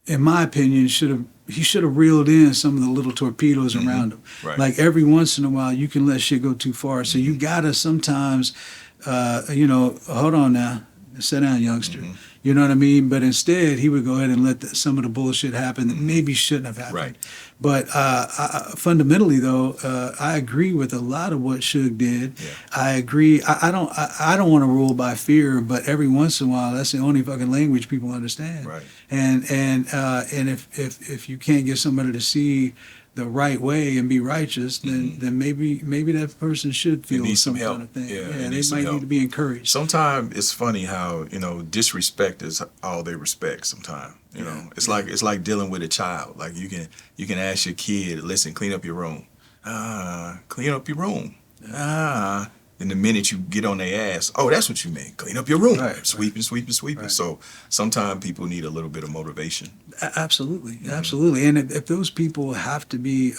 in my opinion, he should have reeled in some of the little torpedoes around him. Right. Like every once in a while, you can let shit go too far. So you gotta sometimes, hold on now, sit down, youngster. You know what I mean? But instead, he would go ahead and let some of the bullshit happen that maybe shouldn't have happened. Right. But fundamentally, though, I agree with a lot of what Suge did. Yeah. I agree. I don't want to rule by fear, but every once in a while, that's the only fucking language people understand. Right. And if you can't get somebody to see the right way and be righteous, then maybe that person should feel some help. kind of thing. Yeah, they might need to be encouraged. Sometimes it's funny how, you know, disrespect is all they respect sometimes. You know, it's like dealing with a child. Like you can ask your kid, listen, clean up your room. Clean up your room. And the minute you get on their ass, oh, that's what you mean. Clean up your room. Right. Sweeping. Right. So sometimes people need a little bit of motivation. Absolutely. And if those people have to be,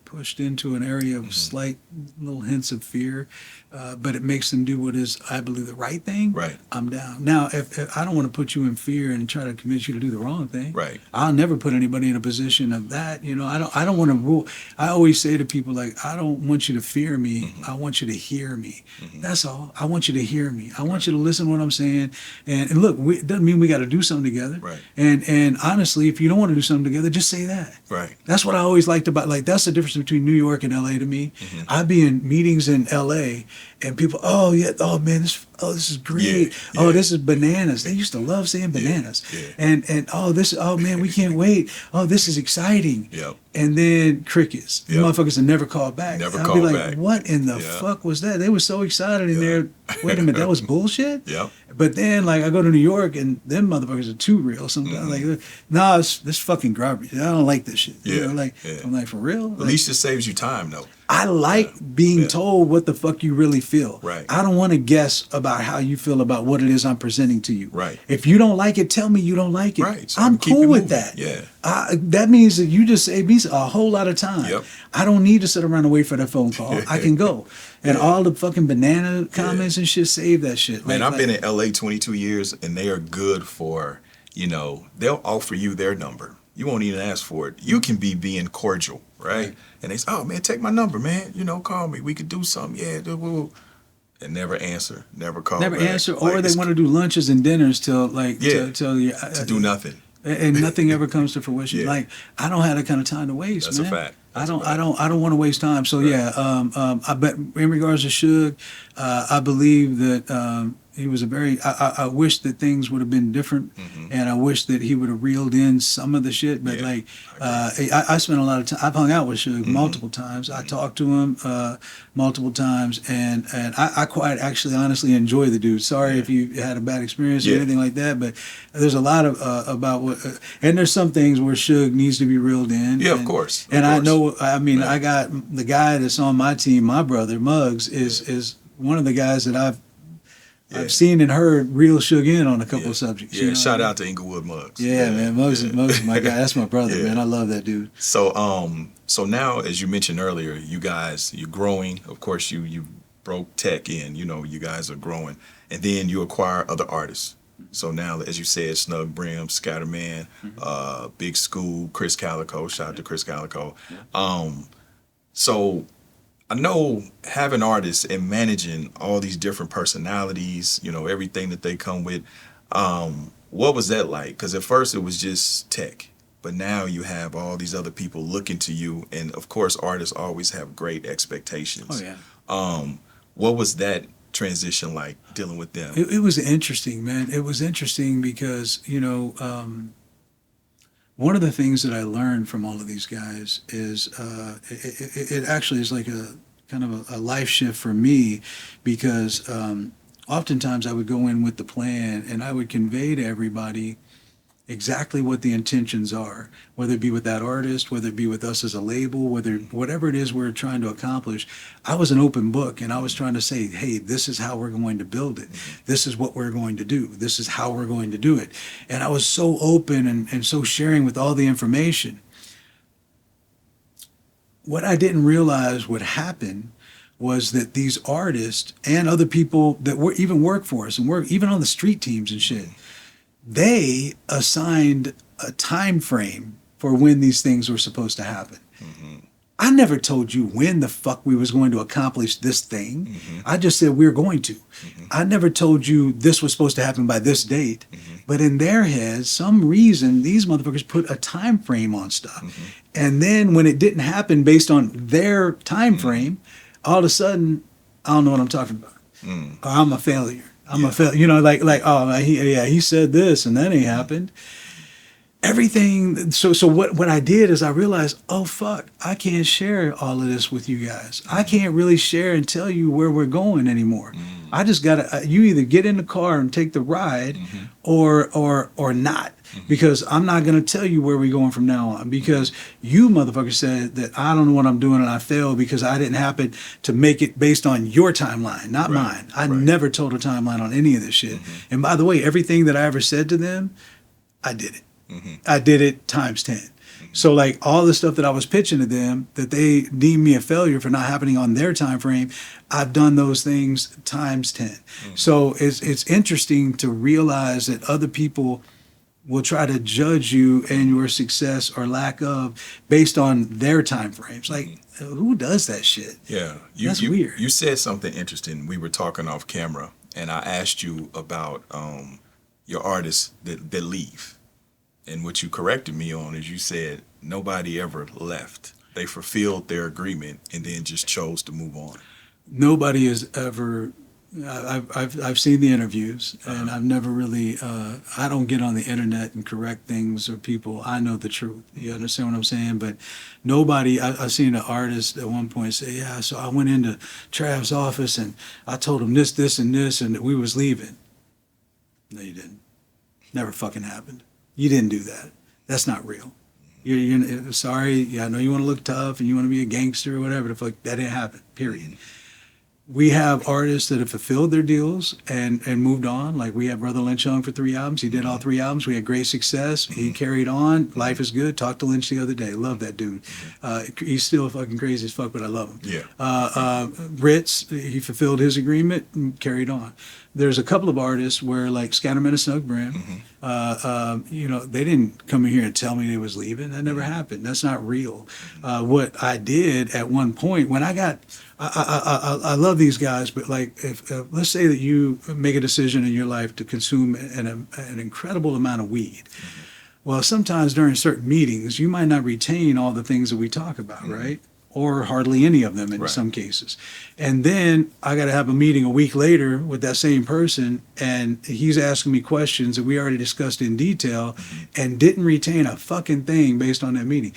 pushed into an area of slight little hints of fear, but it makes them do what is, I believe, the right thing, right, I'm down. Now, if I don't want to put you in fear and try to convince you to do the wrong thing, right, I'll never put anybody in a position of that. You know, I don't want to rule. I always say to people, like, I don't want you to fear me. I want you to hear me. That's all. I want you to hear me. I want you to listen to what I'm saying. And look, it doesn't mean we got to do something together. Right. And honestly, if you don't want to do something together, just say that. Right. That's what I always liked about, like, that's the difference between New York and LA to me. I'd be in meetings in LA and people, oh man, this is great. Yeah. Oh, this is bananas. They used to love saying bananas. Yeah. And oh man, we can't wait. Oh, this is exciting. Yep. And then crickets. Yep. Motherfuckers would never call back. Never I'd call be like, back. what in the fuck was that? They were so excited in there. Wait a minute, that was bullshit? Yep. But then, like, I go to New York and them motherfuckers are too real. Sometimes, like, nah, this fucking garbage. I don't like this shit. Yeah. You know, like, I'm like, for real? At least it saves you time, though. I like being told what the fuck you really feel. Right. I don't want to guess about how you feel about what it is I'm presenting to you. Right. If you don't like it, tell me you don't like it. Right. So I'm keep cool it with moving. that. Yeah. That means that you just saved me a whole lot of time. Yep. I don't need to sit around and wait for that phone call. I can go. And all the fucking banana comments and shit, save that shit. Man, I've been in LA 22 years, and they are good for, they'll offer you their number. You won't even ask for it. You can be being cordial, right? And they say, oh, man, take my number, man. Call me. We could do something. Yeah. And never answer. Never call Never back. answer. Or they want to do lunches and dinners till to do nothing. And nothing ever comes to fruition. Yeah. Like, I don't have that kind of time to waste. That's man. a fact. I don't want to waste time. So I bet in regards to Suge, I believe that he was a very. I wish that things would have been different, and I wish that he would have reeled in some of the shit. But I spent a lot of time. I've hung out with Suge multiple times. I talked to him multiple times, and I quite actually honestly enjoy the dude. Sorry if you had a bad experience or anything like that, but there's a lot of about what, and there's some things where Suge needs to be reeled in. Yeah, of course. I know. I mean, I got the guy that's on my team. My brother Muggs is one of the guys that I've seen and heard reel Suge in on a couple of subjects. Yeah, shout out to Inglewood Muggs. Yeah, man, Muggs is my guy. That's my brother, man. I love that dude. So now, as you mentioned earlier, you guys, you're growing. Of course, you broke Tech in. You guys are growing, and then you acquire other artists. So now, as you said, Snug Brim, Scatterman, Big School, Chris Calico. Shout out to Chris Calico. So I know having artists and managing all these different personalities, everything that they come with. What was that like? Because at first it was just Tech, but now you have all these other people looking to you, and of course, artists always have great expectations. Oh yeah. What was that transition like, dealing with them? It was interesting, man. It was interesting because one of the things that I learned from all of these guys is it actually is like a kind of a life shift for me, because oftentimes I would go in with the plan and I would convey to everybody exactly what the intentions are, whether it be with that artist, whether it be with us as a label, whatever it is we're trying to accomplish. I was an open book, and I was trying to say, hey, this is how we're going to build it. This is what we're going to do. This is how we're going to do it. And I was so open and so sharing with all the information. What I didn't realize would happen was that these artists and other people that even work for us and work even on the street teams and shit, they assigned a time frame for when these things were supposed to happen. I never told you when the fuck we was going to accomplish this thing. I just said we're going to. I never told you this was supposed to happen by this date. But in their heads, some reason, these motherfuckers put a time frame on stuff. And then when it didn't happen based on their time frame, all of a sudden, I don't know what I'm talking about. Or I'm a failure. I'm a failure. He said this and that ain't happened. Everything. So what I did is I realized, oh fuck, I can't share all of this with you guys. I can't really share and tell you where we're going anymore. I just gotta. You either get in the car and take the ride, or not. Because I'm not gonna tell you where we're going from now on. Because you motherfucker said that I don't know what I'm doing and I failed because I didn't happen to make it based on your timeline, not mine. I never told a timeline on any of this shit. And by the way, everything that I ever said to them, I did it. I did it times 10. So like all the stuff that I was pitching to them that they deemed me a failure for not happening on their time frame, I've done those things times 10. So it's interesting to realize that other people will try to judge you and your success or lack of based on their time frames. Like, who does that shit? Yeah. That's weird. You said something interesting. We were talking off camera, and I asked you about your artists that leave. And what you corrected me on is you said nobody ever left. They fulfilled their agreement and then just chose to move on. Nobody has ever. I've seen the interviews, and I've never really. I don't get on the internet and correct things or people. I know the truth. You understand what I'm saying? But nobody. I've seen an artist at one point say, "Yeah, so I went into Trav's office and I told him this, and this, and we was leaving." No, you didn't. Never fucking happened. You didn't do that. That's not real. You're sorry. Yeah, I know you want to look tough and you want to be a gangster or whatever. The fuck, that didn't happen. Period. We have artists that have fulfilled their deals and moved on. Like we have Brother Lynch Young for 3 albums. He did all 3 albums. We had great success. He carried on. Life is good. Talked to Lynch the other day. Love that dude. He's still fucking crazy as fuck, but I love him. Yeah. Ritz, he fulfilled his agreement and carried on. There's a couple of artists where like Scatterman and Snug Brim, they didn't come in here and tell me they was leaving. That never happened. That's not real. What I did at one point when I got, I love these guys, but like if let's say that you make a decision in your life to consume an incredible amount of weed. Well, sometimes during certain meetings, you might not retain all the things that we talk about, right? Or hardly any of them in some cases. And then I got to have a meeting a week later with that same person, and he's asking me questions that we already discussed in detail and didn't retain a fucking thing based on that meeting.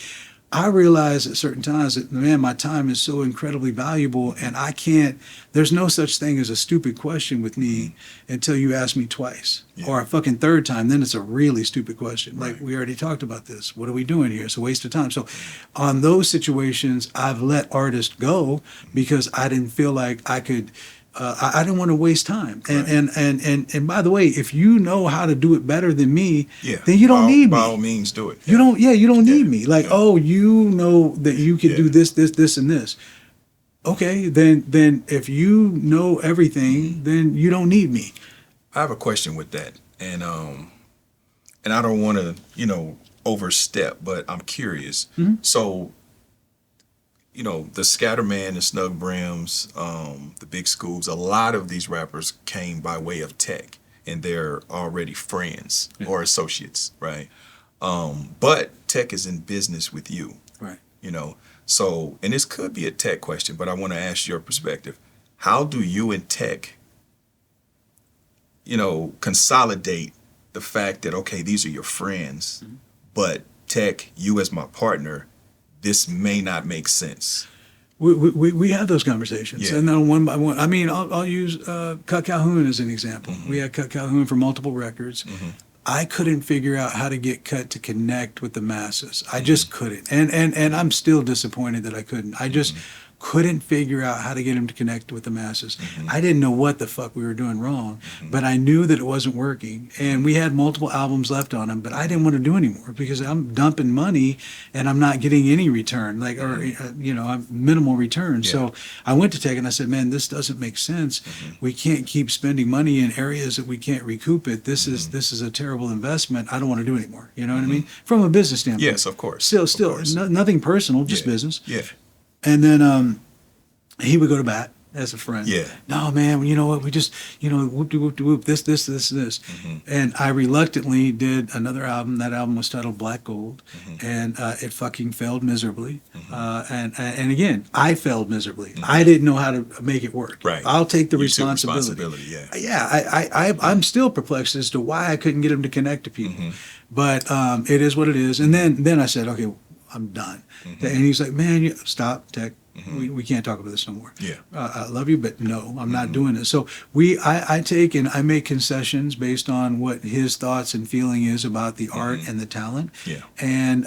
I realize at certain times that, man, my time is so incredibly valuable, and there's no such thing as a stupid question with me until you ask me twice or a fucking third time. Then it's a really stupid question. Like, we already talked about this. What are we doing here? It's a waste of time. So on those situations, I've let artists go because I didn't feel like I could, I didn't want to waste time. And by the way, if you know how to do it better than me, then you don't need me. By all means, do it. You don't need me. Like, oh, you know that you can do this, and this. Okay, then if you know everything, then you don't need me. I have a question with that, and I don't want to, overstep, but I'm curious. So, the Scatterman, the Snug Brims, the Big Schools, a lot of these rappers came by way of Tech, and they're already friends or associates, right? But Tech is in business with you, right? So, and this could be a Tech question, but I want to ask your perspective. How do you and Tech, consolidate the fact that, okay, these are your friends, but Tech, you as my partner, this may not make sense? We have those conversations, and then one by one. I mean, I'll use Cut Calhoun as an example. We had Cut Calhoun for multiple records. I couldn't figure out how to get Cut to connect with the masses. I just couldn't, and I'm still disappointed that I couldn't. I just couldn't figure out how to get him to connect with the masses. I didn't know what the fuck we were doing wrong, but I knew that it wasn't working. And we had multiple albums left on him, but I didn't want to do anymore because I'm dumping money and I'm not getting any return, I'm minimal return. So I went to Tech and I said, man, this doesn't make sense. We can't keep spending money in areas that we can't recoup it. This is a terrible investment. I don't want to do it anymore. You know what I mean? From a business standpoint. Yes, of course. Still, nothing personal, just business. Yeah. And then he would go to bat as a friend. Yeah. No, man, you know what? We just, whoop, this. And I reluctantly did another album. That album was titled Black Gold. And it fucking failed miserably. And again, I failed miserably. I didn't know how to make it work. Right. I'll take the You took responsibility. Yeah. I'm still perplexed as to why I couldn't get him to connect to people. But it is what it is. And then I said, okay, I'm done. And he's like, man, stop, Tech. We can't talk about this no more. Yeah. I love you, but no, I'm not doing it. So I take and I make concessions based on what his thoughts and feeling is about the art and the talent. Yeah. And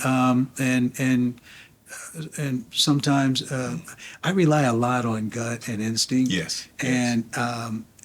sometimes I rely a lot on gut and instinct. Yes. And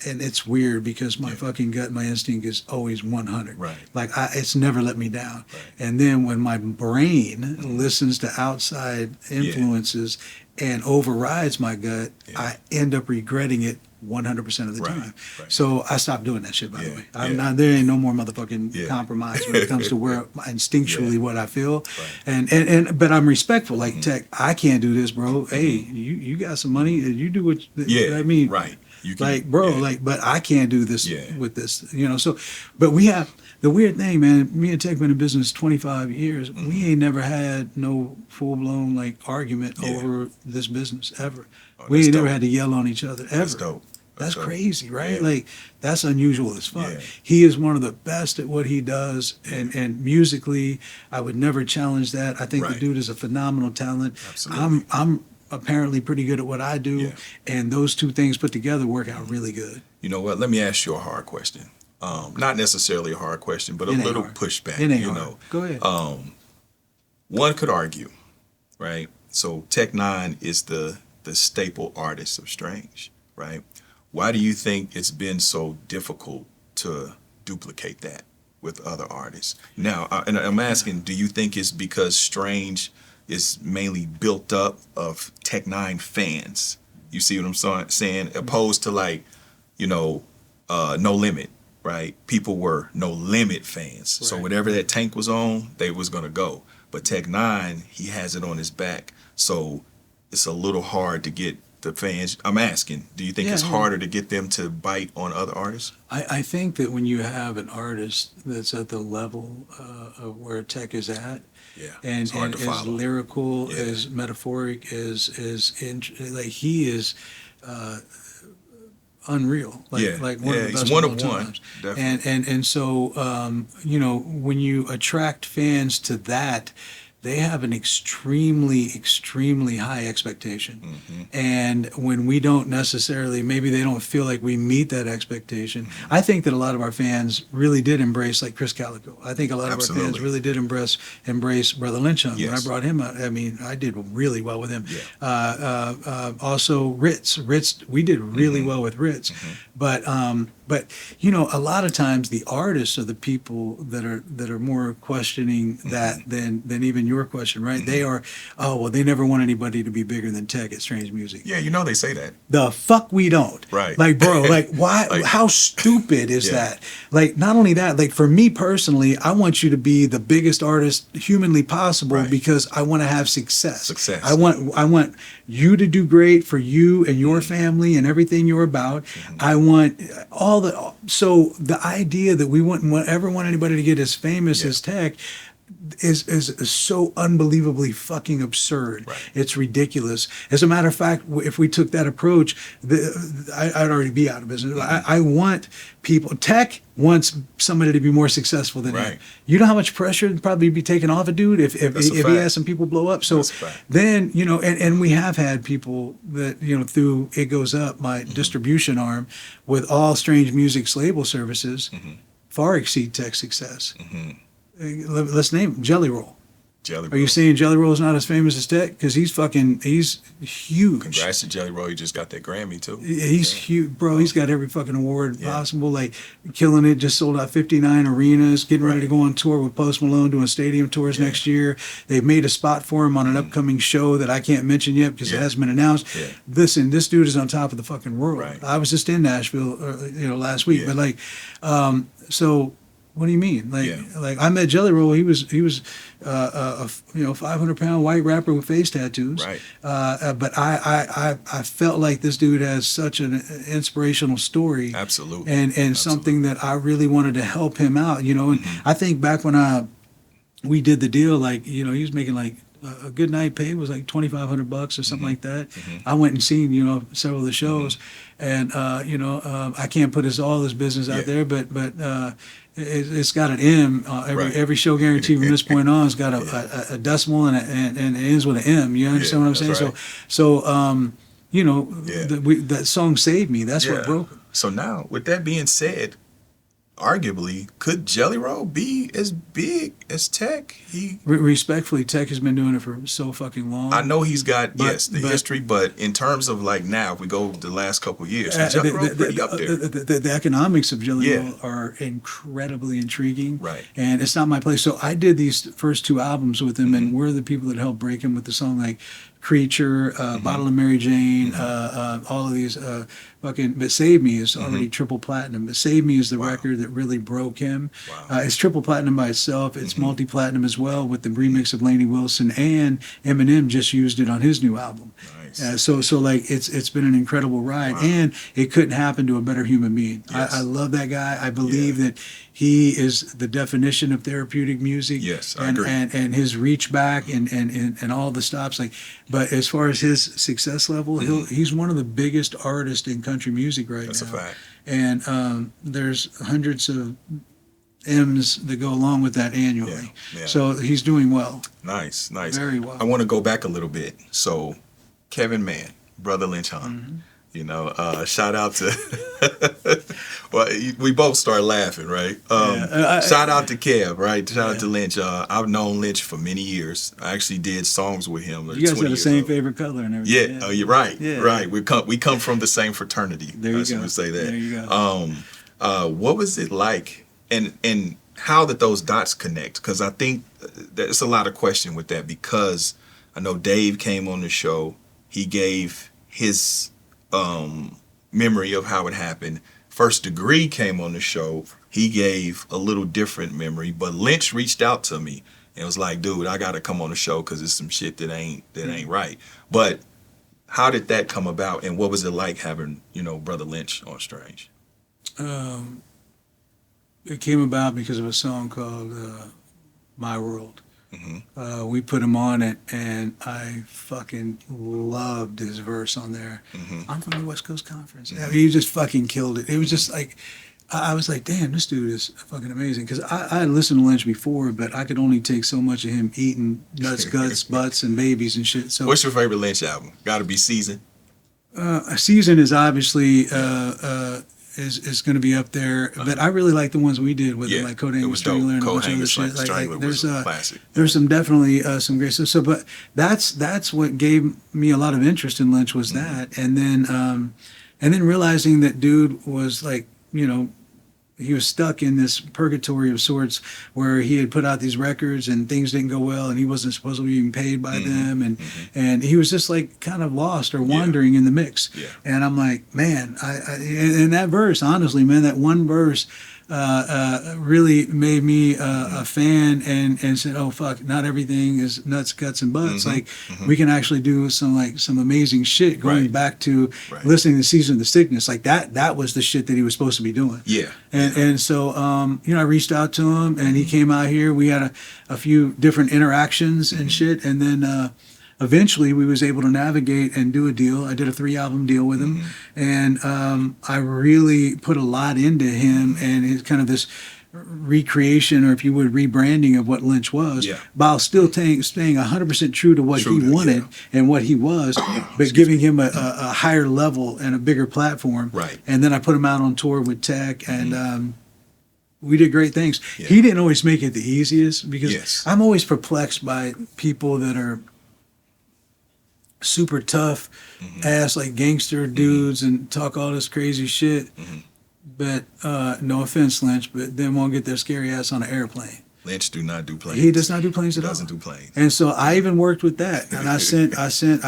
it's weird because my fucking gut, my instinct is always 100. Right. Like it's never let me down. Right. And then when my brain listens to outside influences and overrides my gut, I end up regretting it 100% of the time. Right. So I stopped doing that shit, by the way. There ain't no more motherfucking compromise when it comes to where instinctually what I feel. Right. But I'm respectful. Like, Tech, I can't do this, bro. Hey, you got some money. You do what I mean. Right. You can, like, bro, but I can't do this with this, So, but we have the weird thing, man. Me and Tech been in business 25 years. We ain't never had no full blown argument over this business ever. We ain't never had to yell on each other ever. That's dope. That's crazy, right? Like, that's unusual as fuck. Yeah. He is one of the best at what he does, and musically, I would never challenge that. I think the dude is a phenomenal talent. Absolutely. I'm apparently pretty good at what I do, and those two things put together work out really good. You know what? Let me ask you a hard question. Not necessarily a hard question, but a little pushback. It ain't hard. Go ahead. one could argue, right? So Tech N9ne is the staple artist of Strange, right? Why do you think it's been so difficult to duplicate that with other artists? Now, and I'm asking, do you think it's because Strange is mainly built up of Tech N9ne fans? You see what I'm saying? Opposed to like, No Limit, right? People were No Limit fans. Right. So whatever that tank was on, they was going to go. But Tech N9ne, he has it on his back. So it's a little hard to get the fans. I'm asking, do you think it's harder to get them to bite on other artists? I think that when you have an artist that's at the level of where Tech is at, and as lyrical, as metaphoric, like he is unreal. Like one of the best he's one of time. One. And so when you attract fans to that, they have an extremely, extremely high expectation. Mm-hmm. And when we don't necessarily, maybe they don't feel like we meet that expectation. Mm-hmm. I think that a lot of our fans really did embrace, like Chris Calico. I think a lot of our fans really did embrace Brother Lynchung. Yes. When I brought him out, I mean, I did really well with him. Yeah. Also, Ritz, we did really well with Ritz. Mm-hmm. But a lot of times the artists are the people that are more questioning that than even your question, right? Mm-hmm. They are, they never want anybody to be bigger than Tech at Strange Music. Yeah, they say that. The fuck we don't. Right. Like, bro, like why, how stupid is that? Like, not only that, like for me personally, I want you to be the biggest artist humanly possible because I want to have success. I want you to do great for you and your family and everything you're about. Mm-hmm. I want so the idea that we wouldn't ever want anybody to get as famous as Tech is so unbelievably fucking absurd. Right. It's ridiculous. As a matter of fact, if we took that approach, I'd already be out of business. Mm-hmm. I want people. Tech wants somebody to be more successful than him. You know how much pressure would probably be taken off a dude if he has some people blow up. So then, and we have had people that, through It Goes Up, my distribution arm, with all Strange Music's label services, far exceed Tech's success. Mm-hmm. Let's name him, Jelly Roll. Are you saying Jelly Roll is not as famous as Tech? Because he's huge. Congrats to Jelly Roll. He just got that Grammy, too. He's huge, bro. He's got every fucking award possible. Like, killing it. Just sold out 59 arenas. Getting ready to go on tour with Post Malone, doing stadium tours next year. They've made a spot for him on an upcoming show that I can't mention yet because it hasn't been announced. Listen, this dude is on top of the fucking world. Right. I was just in Nashville, last week. But, like, so... What do you mean? Like I met Jelly Roll. He was a 500-pound white rapper with face tattoos. Right. But I felt like this dude has such an inspirational story. Absolutely. And something that I really wanted to help him out. And I think back when we did the deal, like he was making like a good night pay was like $2,500 or something like that. Mm-hmm. I went and seen several of the shows, and I can't put all this business out there, but it's got an M. Every show guarantee from this point on has got a decimal and it ends with an M. You understand what I'm saying? Right. So that song saved me. That's what broke it. So now, with that being said, arguably, could Jelly Roll be as big as Tech? Respectfully, Tech has been doing it for so fucking long. I know he's got history, but in terms of like now, if we go the last couple of years, Jelly Roll pretty up there. The economics of Jelly Roll are incredibly intriguing, right? And it's not my place. So I did these first two albums with him, and we're the people that helped break him with the song like Creature, Bottle of Mary Jane, all of these fucking. But Save Me is already triple platinum. But Save Me is the record that really broke him. Wow. It's triple platinum by itself. It's multi-platinum as well with the remix of Lainey Wilson, and Eminem just used it on his new album. Nice. So like it's been an incredible ride, and it couldn't happen to a better human being. Yes. I love that guy. I believe that he is the definition of therapeutic music. Yes, I agree. And his reach back and all the stops. Like, but as far as his success level, he's one of the biggest artists in country music right now. That's a fact. And there's hundreds of M's that go along with that annually. Yeah. So he's doing well. Nice. Very well. I want to go back a little bit. So Kevin Mann, Brother Lynchung. Shout out to Well, we both start laughing, right? Shout out to Kev, right? Shout out to Lynch. I've known Lynch for many years. I actually did songs with him. You guys have the same favorite color and everything. Yeah, you're right. Yeah. Right. We come from the same fraternity. There you go. Say that. There you go. What was it like, and how did those dots connect? Because I think there's a lot of question with that, because I know Dave came on the show. He gave his memory of how it happened. First Degree came on the show. He gave a little different memory, but Lynch reached out to me and was like, dude, I got to come on the show because it's some shit that ain't right. But how did that come about, and what was it like having, Brother Lynch on Strange? It came about because of a song called My World. Mm-hmm. We put him on it, and I fucking loved his verse on there. Mm-hmm. I'm from the West Coast Conference. Mm-hmm. I mean, he just fucking killed it. It was just like, I was like, damn, this dude is fucking amazing. Because I had listened to Lynch before, but I could only take so much of him eating nuts, guts, butts, and babies and shit. So, what's your favorite Lynch album? Got to be Season. Season is obviously is going to be up there, but I really like the ones we did with him, like Coat Hanger Strangler and a bunch of other shit. Like there's some definitely some great stuff. So, but that's what gave me a lot of interest in Lynch was that, and then realizing that dude was like, he was stuck in this purgatory of sorts where he had put out these records and things didn't go well and he wasn't supposed to be being paid by them and he was just like kind of lost or wandering in the mix. Yeah. And I'm like, man, I in that verse, honestly, man, that one verse really made me a fan and said, oh fuck, not everything is nuts, guts, and butts. Like we can actually do some amazing shit going back to listening to Season of the Sickness. Like that was the shit that he was supposed to be doing. Yeah. And so I reached out to him and he came out here. We had a few different interactions and shit, and then eventually we was able to navigate and do a deal. I did a 3-album deal with him, and I really put a lot into him and his kind of this recreation, or if you would, rebranding of what Lynch was, while still staying 100% true to what he wanted and what he was, but giving him a higher level and a bigger platform. Right. And then I put him out on tour with Tech, and we did great things. Yeah. He didn't always make it the easiest, because I'm always perplexed by people that are super tough ass like gangster dudes and talk all this crazy shit, but no offense, Lynch, but then won't get their scary ass on an airplane. Lynch do not do planes. He does not do planes at all. Doesn't do planes. And so I even worked with that, and I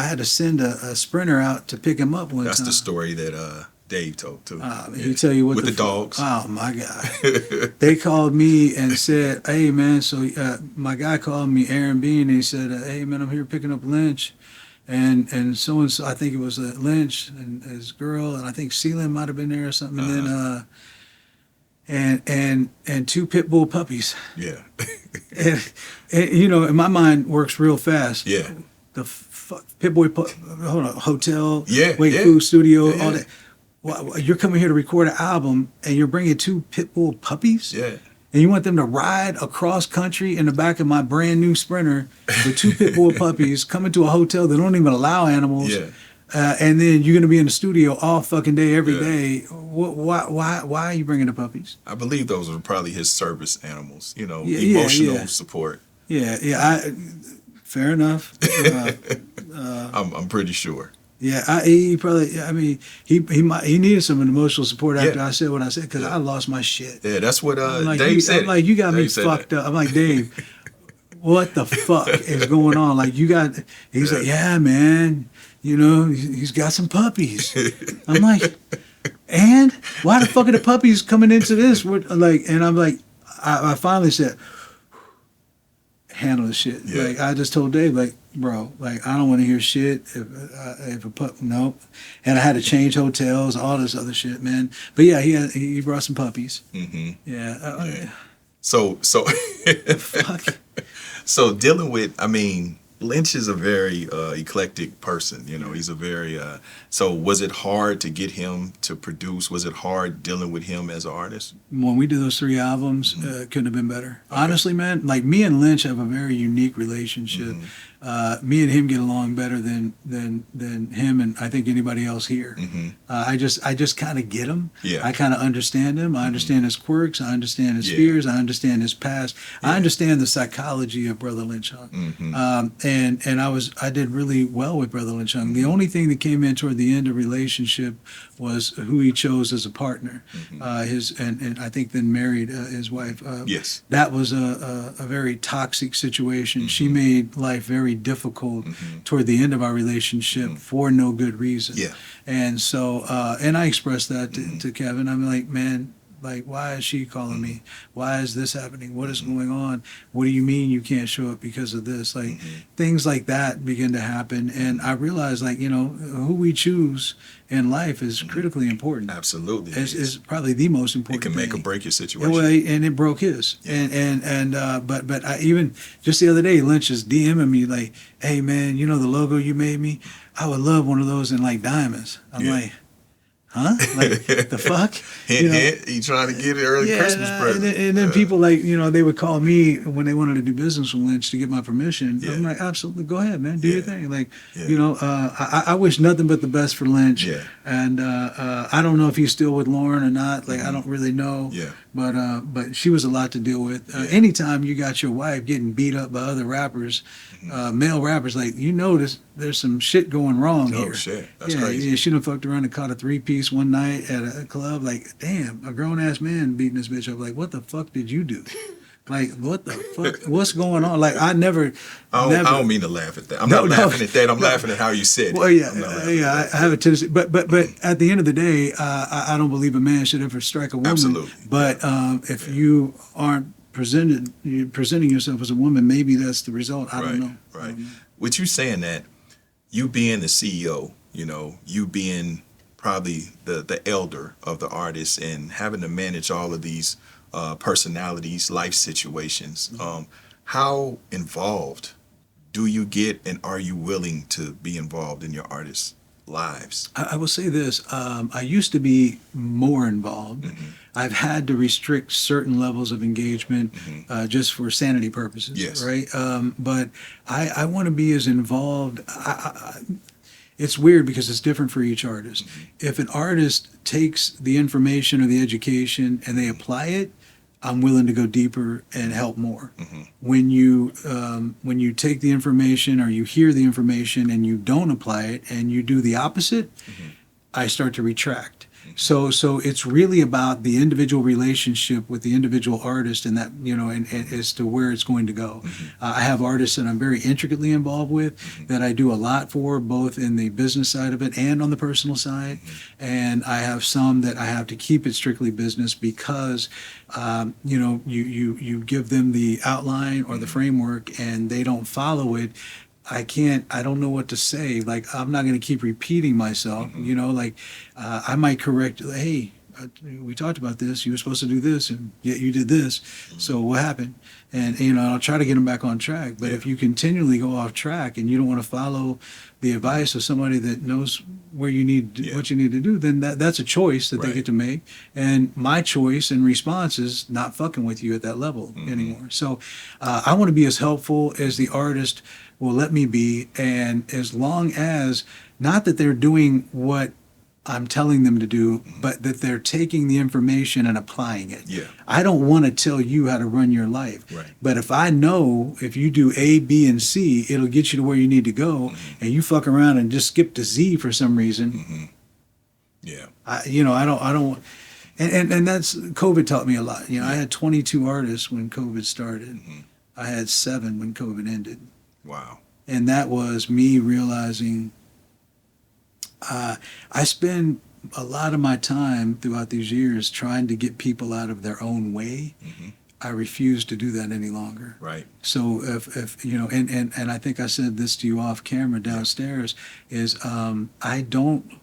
had to send a sprinter out to pick him up one time. That's the story that Dave told too. He tell you what with the dogs. Oh my God! They called me and said, "Hey man," so my guy called me, Aaron Bean, and he said, "Hey man, I'm here picking up Lynch." And so I think it was Lynch and his girl, and I think Sealand might have been there or something, and then and 2 pit bull puppies. Yeah. and in my mind works real fast. Yeah. The pit boy hotel. Yeah. Wait, food studio. Yeah. All that. Well, you're coming here to record an album, and you're bringing 2 pit bull puppies. Yeah. And you want them to ride across country in the back of my brand new Sprinter with 2 pit bull puppies coming to a hotel that don't even allow animals. Yeah. And then you're going to be in the studio all fucking day, every day. Why are you bringing the puppies? I believe those are probably his service animals, emotional support. Yeah. Fair enough. I'm pretty sure. Yeah, he probably. I mean, he needed some emotional support after I said what I said, because I lost my shit. Yeah, that's what Dave said. I'm like, you got me fucked up. I'm like, Dave, what the fuck is going on? Like, you got. He's like, yeah, man. He's got some puppies. I'm like, and why the fuck are the puppies coming into this? And I'm like, I finally said, handle the shit. Yeah. Like, I just told Dave, like, bro, like, I don't want to hear shit if a pup, nope. And I had to change hotels, all this other shit, man. But yeah, he brought some puppies. Yeah. So fuck. So dealing with, I mean, Lynch is a very eclectic person. He's a very. So was it hard to get him to produce? Was it hard dealing with him as an artist? When we did those 3 albums, couldn't have been better. Okay. Honestly, man, like me and Lynch have a very unique relationship. me and him get along better than him and I think anybody else here. I just kind of get him. Yeah. I kind of understand him. I understand his quirks. I understand his fears. I understand his past. I understand the psychology of Brother Lynch Hung. And I did really well with Brother Lynch Hung. The only thing that came in toward the end of relationship was who he chose as a partner. And I think then married his wife. Yes. That was a very toxic situation. She made life very difficult toward the end of our relationship for no good reason. Yeah. And so, and I expressed that to Kevin. I'm like, man, like, why is she calling me? Why is this happening? What is going on? What do you mean you can't show up because of this? Like, things like that begin to happen. And I realized, like, you know, who we choose in life is critically important. Absolutely. It's probably the most It important can make thing. or break your situation. Well, and it broke his. But I even just the other day, Lynch is DMing me like, "Hey man, you know the logo you made me? I would love one of those in like diamonds." I'm like, huh? Like the fuck? Hint, hint. You trying to get an early Christmas present. And then people like, you know, they would call me when they wanted to do business with Lynch to get my permission. Yeah. I'm like, absolutely, go ahead, man, do your thing. Like, you know, I wish nothing but the best for Lynch. Yeah. And I don't know if he's still with Lauren or not. Like, I don't really know. Yeah. But she was a lot to deal with. Anytime you got your wife getting beat up by other rappers, male rappers, like, you notice there's some shit going wrong here. Oh shit, that's crazy. Yeah, she done fucked around and caught a 3-piece one night at a club. Like, damn, a grown ass man beating this bitch up. Like, what the fuck did you do? Like, what the fuck? What's going on? Like, I don't mean to laugh at that. I'm not laughing at that. I'm laughing at how you said it. Well, I have a tendency, but at the end of the day, I don't believe a man should ever strike a woman. Absolutely. But if you aren't presenting yourself as a woman, maybe that's the result. I don't know. Right. With you saying that, you being the CEO, you know, you being probably the elder of the artist and having to manage all of these personalities, life situations, how involved do you get, and are you willing to be involved in your artists' lives? I will say this. I used to be more involved. I've had to restrict certain levels of engagement just for sanity purposes, Yes. right? But I want to be as involved. It's weird because it's different for each artist. If an artist takes the information or the education and they apply it, I'm willing to go deeper and help more. When you take the information or you hear the information and you don't apply it and you do the opposite, I start to retract. So it's really about the individual relationship with the individual artist and that, you know, and as to where it's going to go. I have artists that I'm very intricately involved with that I do a lot for, both in the business side of it and on the personal side. And I have some that I have to keep it strictly business because, you know, you give them the outline or the framework and they don't follow it. I don't know what to say. Like, I'm not going to keep repeating myself, you know, like, I might correct, hey, we talked about this, you were supposed to do this, and yet you did this. So what happened? And, you know, I'll try to get them back on track. But if you continually go off track and you don't want to follow the advice of somebody that knows where you need, what you need to do, then that's a choice that they get to make. And my choice and response is not fucking with you at that level anymore. So I want to be as helpful as the artist will let me be, and as long as, not that they're doing what I'm telling them to do, but that they're taking the information and applying it. Yeah. I don't want to tell you how to run your life. Right. But if I know if you do A, B, and C, it'll get you to where you need to go, and you fuck around and just skip to Z for some reason. Yeah. I don't. And that's, COVID taught me a lot. You know, I had 22 artists when COVID started. I had 7 when COVID ended. Wow. And that was me realizing I spend a lot of my time throughout these years trying to get people out of their own way. I refuse to do that any longer. Right. So if you know, and I think I said this to you off camera downstairs, is I don't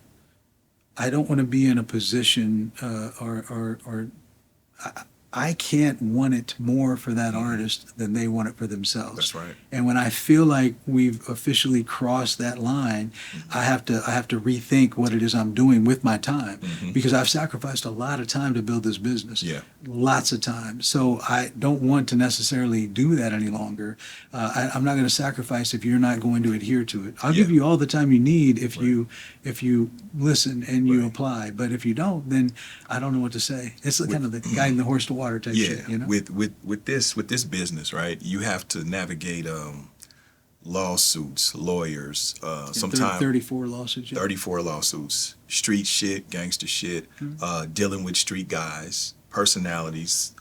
want to be in a position I can't want it more for that artist than they want it for themselves. That's right. And when I feel like we've officially crossed that line, I have to rethink what it is I'm doing with my time, because I've sacrificed a lot of time to build this business. Yeah. Lots of time. So I don't want to necessarily do that any longer. I'm not going to sacrifice if you're not going to adhere to it. I'll give you all the time you need if you listen and you apply. But if you don't, then I don't know what to say. It's kind of the guiding the horse to water type shit, you know? With this business, right? You have to navigate lawsuits, lawyers, sometimes 34 lawsuits. 34 lawsuits, street shit, gangster shit, dealing with street guys, personalities,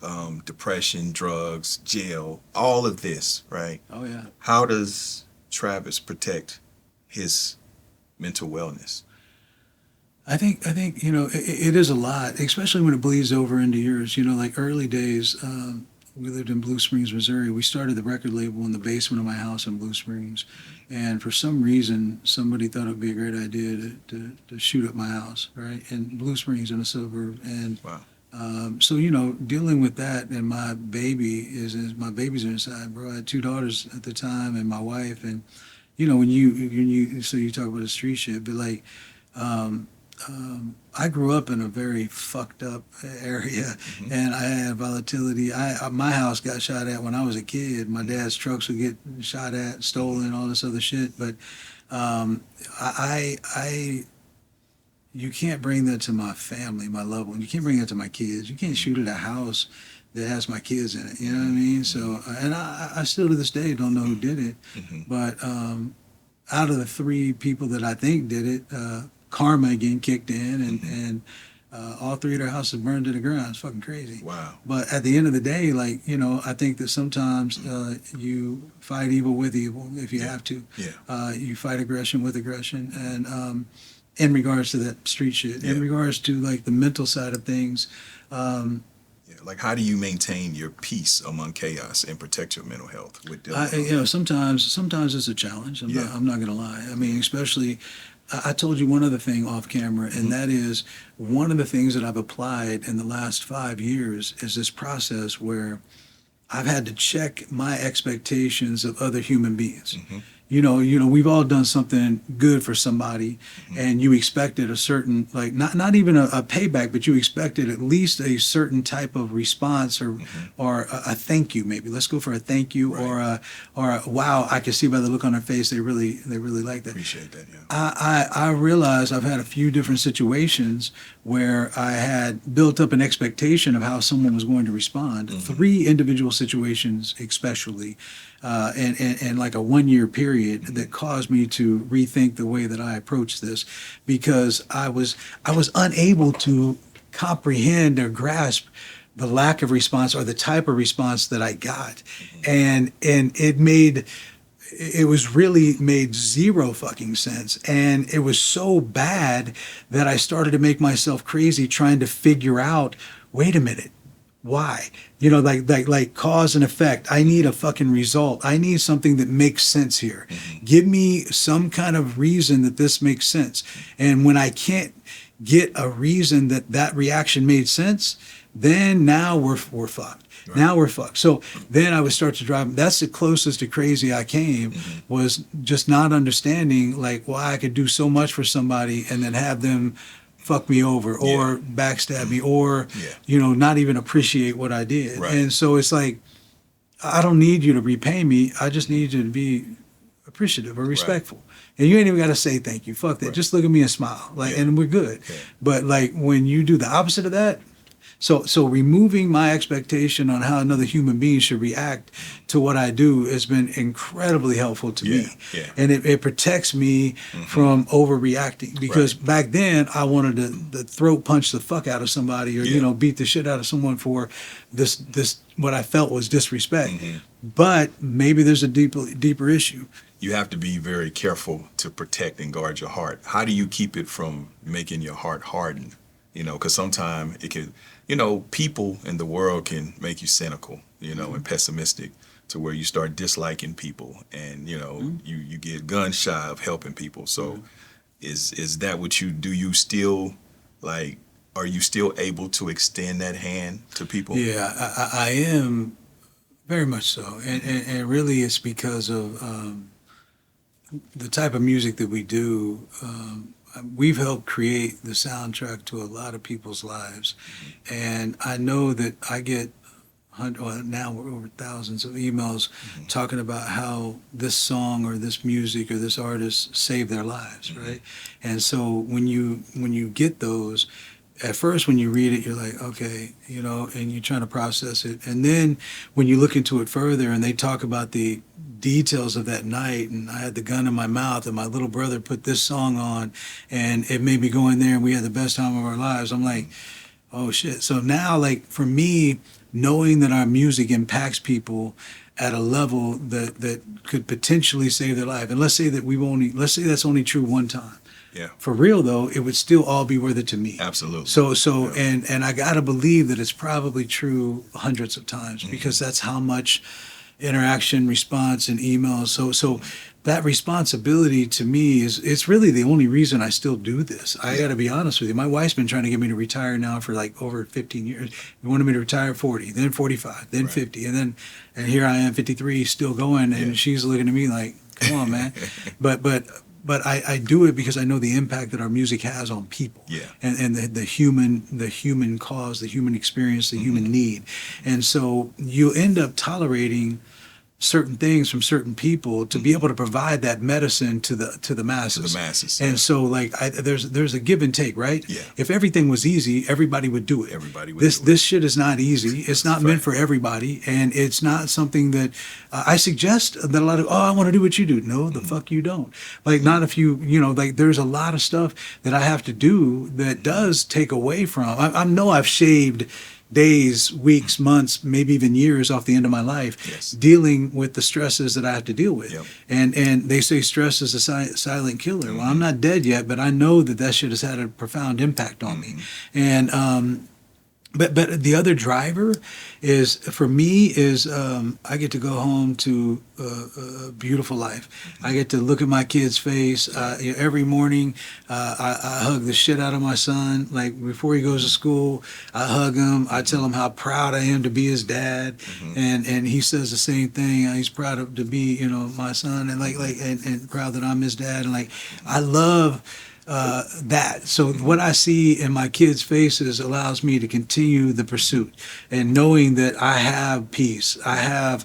depression, drugs, jail, all of this, right? Oh yeah. How does Travis protect his mental wellness? I think it is a lot, especially when it bleeds over into yours. Like early days, we lived in Blue Springs, Missouri. We started the record label in the basement of my house in Blue Springs, and for some reason, somebody thought it would be a great idea to shoot up my house, right, in Blue Springs in a suburb. And wow. so dealing with that, and my babies are inside, bro. I had 2 daughters at the time, and my wife, and when you so you talk about the street shit, but like. I grew up in a very fucked up area, and I had volatility. My house got shot at when I was a kid. My dad's trucks would get shot at, stolen, all this other shit. But you can't bring that to my family, my loved one. You can't bring that to my kids. You can't shoot at a house that has my kids in it. You know what I mean? So, and I still to this day don't know who did it. But out of the 3 people that I think did it, karma again kicked in, and all 3 of their houses burned to the ground. It's fucking crazy. Wow. But at the end of the day, like, I think that sometimes you fight evil with evil if you have to. Yeah. You fight aggression with aggression. And in regards to that street shit, in regards to like the mental side of things, like how do you maintain your peace among chaos and protect your mental health with sometimes it's a challenge. I'm not gonna lie. I mean, especially I told you one other thing off camera, and that is one of the things that I've applied in the last 5 years is this process where I've had to check my expectations of other human beings. We've all done something good for somebody, and you expected a certain, like, not even a payback, but you expected at least a certain type of response or a thank you, maybe. Let's go for a thank you, right. or a wow, I can see by the look on their face they really like that. Appreciate that, yeah. I realized I've had a few different situations where I had built up an expectation of how someone was going to respond. 3 individual situations especially, and like a 1-year period that caused me to rethink the way that I approach this, because I was unable to comprehend or grasp the lack of response or the type of response that I got, and it was really made zero fucking sense, and it was so bad that I started to make myself crazy trying to figure out, wait a minute, why? Like cause and effect. I need a fucking result. I need something that makes sense here. Give me some kind of reason that this makes sense. And when I can't get a reason that reaction made sense, then now we're fucked. Right. Now we're fucked. So then I would start to drive. That's the closest to crazy I came, was just not understanding like why I could do so much for somebody and then have them fuck me over or backstab me or, not even appreciate what I did. Right. And so it's like, I don't need you to repay me. I just need you to be appreciative or respectful. Right. And you ain't even got to say thank you. Fuck that. Right. Just look at me and smile. And we're good. Yeah. But like when you do the opposite of that, so removing my expectation on how another human being should react to what I do has been incredibly helpful to me. Yeah. And it protects me from overreacting, because back then I wanted to throat punch the fuck out of somebody or, beat the shit out of someone for this what I felt was disrespect. But maybe there's a deeper issue. You have to be very careful to protect and guard your heart. How do you keep it from making your heart harden? Because sometimes it can, people in the world can make you cynical, and pessimistic, to where you start disliking people and, you get gun shy of helping people. So is that what you do? You still are you still able to extend that hand to people? Yeah, I am very much so, and really it's because of the type of music that we do. We've helped create the soundtrack to a lot of people's lives, and I know that I get now we're over thousands of emails talking about how this song or this music or this artist saved their lives, right? And so when you get those, at first when you read it, you're like, okay, and you're trying to process it. And then when you look into it further and they talk about the details of that night, and I had the gun in my mouth and my little brother put this song on and it made me go in there and we had the best time of our lives, I'm like, oh shit. So now, like, for me, knowing that our music impacts people at a level that could potentially save their life, and let's say that's only true one time. Yeah. For real though, it would still all be worth it to me. Absolutely. So and I gotta believe that it's probably true hundreds of times because that's how much interaction, response, and emails. So that responsibility to me it's really the only reason I still do this. I gotta be honest with you. My wife's been trying to get me to retire now for like over 15 years. She wanted me to retire at 40, then 45, then 50, and here I am 53 still going, and she's looking at me like, come on, man. But I do it because I know the impact that our music has on people, and the human cause, the human experience, the human need, and so you end up tolerating certain things from certain people to be able to provide that medicine to the masses. To the masses. And so like there's a give and take, right? Yeah. If everything was easy, everybody would do it. Everybody would do it. This shit is not easy. It's not meant for everybody, and it's not something that I suggest that a lot of I want to do what you do. No, the fuck you don't. Like not if you like there's a lot of stuff that I have to do that does take away from. I know I've shaved days, weeks, months, maybe even years off the end of my life, dealing with the stresses that I have to deal with. Yep. And they say stress is a silent killer. Well, I'm not dead yet, but I know that shit has had a profound impact on me. And but the other driver is for me is I get to go home to a beautiful life. I get to look at my kid's face every morning. I hug the shit out of my son. Like before he goes to school, I hug him. I tell him how proud I am to be his dad, and he says the same thing. He's proud to be my son, and and proud that I'm his dad. And like I love that. So what I see in my kids' faces allows me to continue the pursuit, and knowing that I have peace, I have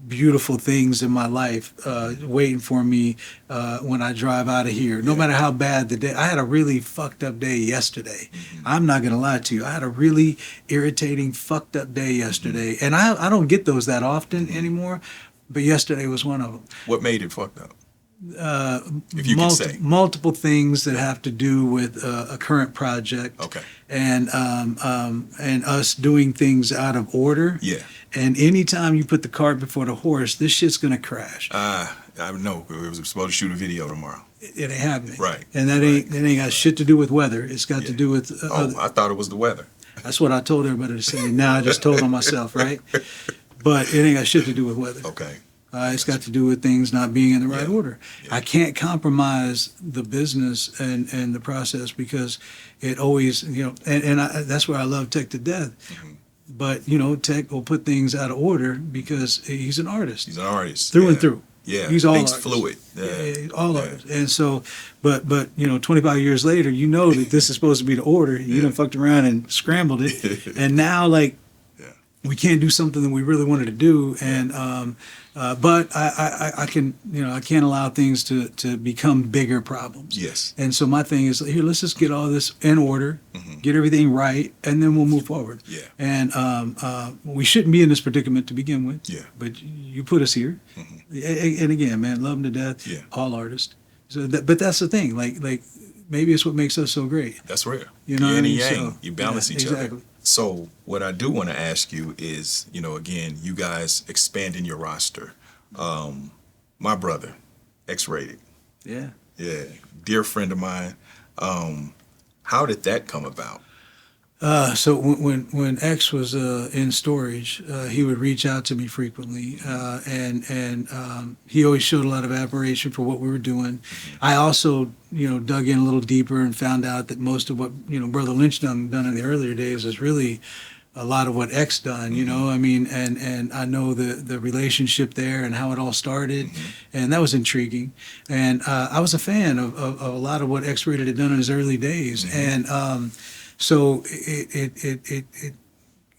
beautiful things in my life waiting for me when I drive out of here. No matter how bad the day. I had a really fucked up day yesterday. I'm not gonna lie to you. I had a really irritating, fucked up day yesterday, and I don't get those that often anymore. But yesterday was one of them. What made it fucked up? If you can say. Multiple things that have to do with a current project, and us doing things out of order. Yeah. And anytime you put the cart before the horse, this shit's gonna crash. I know. We were supposed to shoot a video tomorrow. It ain't happening. Right. And that ain't got shit to do with weather. It's got to do with. I thought it was the weather. That's what I told everybody to say. Now I just told on myself, right? But it ain't got shit to do with weather. Okay. It's got to do with things not being in the right order. Yeah. I can't compromise the business and the process because it always, that's where I love Tech to death. But, Tech will put things out of order because he's an artist. He's an artist. Through and through. Yeah. He's all Things artist. Fluid. Yeah, all artists. And so, but 25 years later, that this is supposed to be the order. You done fucked around and scrambled it. And now, we can't do something that we really wanted to do, and but I can't allow things to become bigger problems. Yes. And so my thing is here. Let's just get all this in order, get everything right, and then we'll move forward. Yeah. And we shouldn't be in this predicament to begin with. Yeah. But you put us here, and again, man, love them to death. Yeah. All artists. So, but that's the thing. Like maybe it's what makes us so great. That's rare. Yin and yang. You balance each exactly. other. So what I do want to ask you is, again, you guys expanding your roster. My brother, X-Rated. Yeah. Yeah. Dear friend of mine. How did that come about? So when X was in storage, he would reach out to me frequently, and he always showed a lot of admiration for what we were doing. I also, dug in a little deeper and found out that most of what Brother Lynch done in the earlier days is really a lot of what X done. I mean, and I know the relationship there and how it all started, and that was intriguing. And I was a fan of a lot of what X Rated had done in his early days, and. So it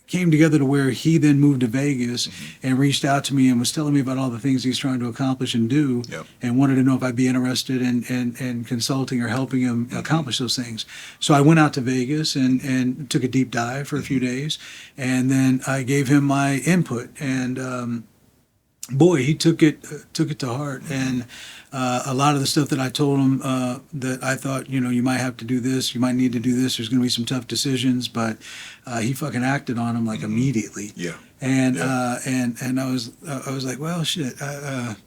came together to where he then moved to Vegas and reached out to me and was telling me about all the things he's trying to accomplish and do, and wanted to know if I'd be interested in consulting or helping him accomplish those things. So I went out to Vegas and took a deep dive for a few days, and then I gave him my input, and boy, he took it to heart. And a lot of the stuff that I told him that I thought, you might have to do this, you might need to do this, there's going to be some tough decisions, but he fucking acted on them like immediately. Yeah. And and I was like, well, shit,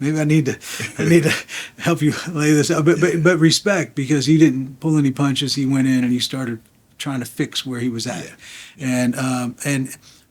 maybe I need to help you lay this out, but respect, because he didn't pull any punches. He went in and he started trying to fix where he was at, and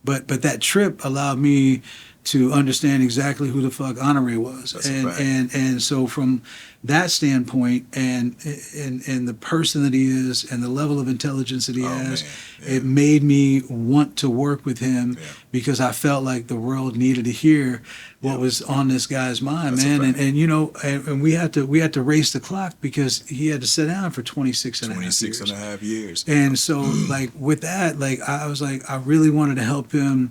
but that trip allowed me to understand exactly who the fuck Honore was. That's and so from that standpoint and the person that he is and the level of intelligence that he has, it made me want to work with him because I felt like the world needed to hear what was on this guy's mind, That's man. And we had to race the clock because he had to sit down for 26 and a half years. And so like with that, like I was like, I really wanted to help him.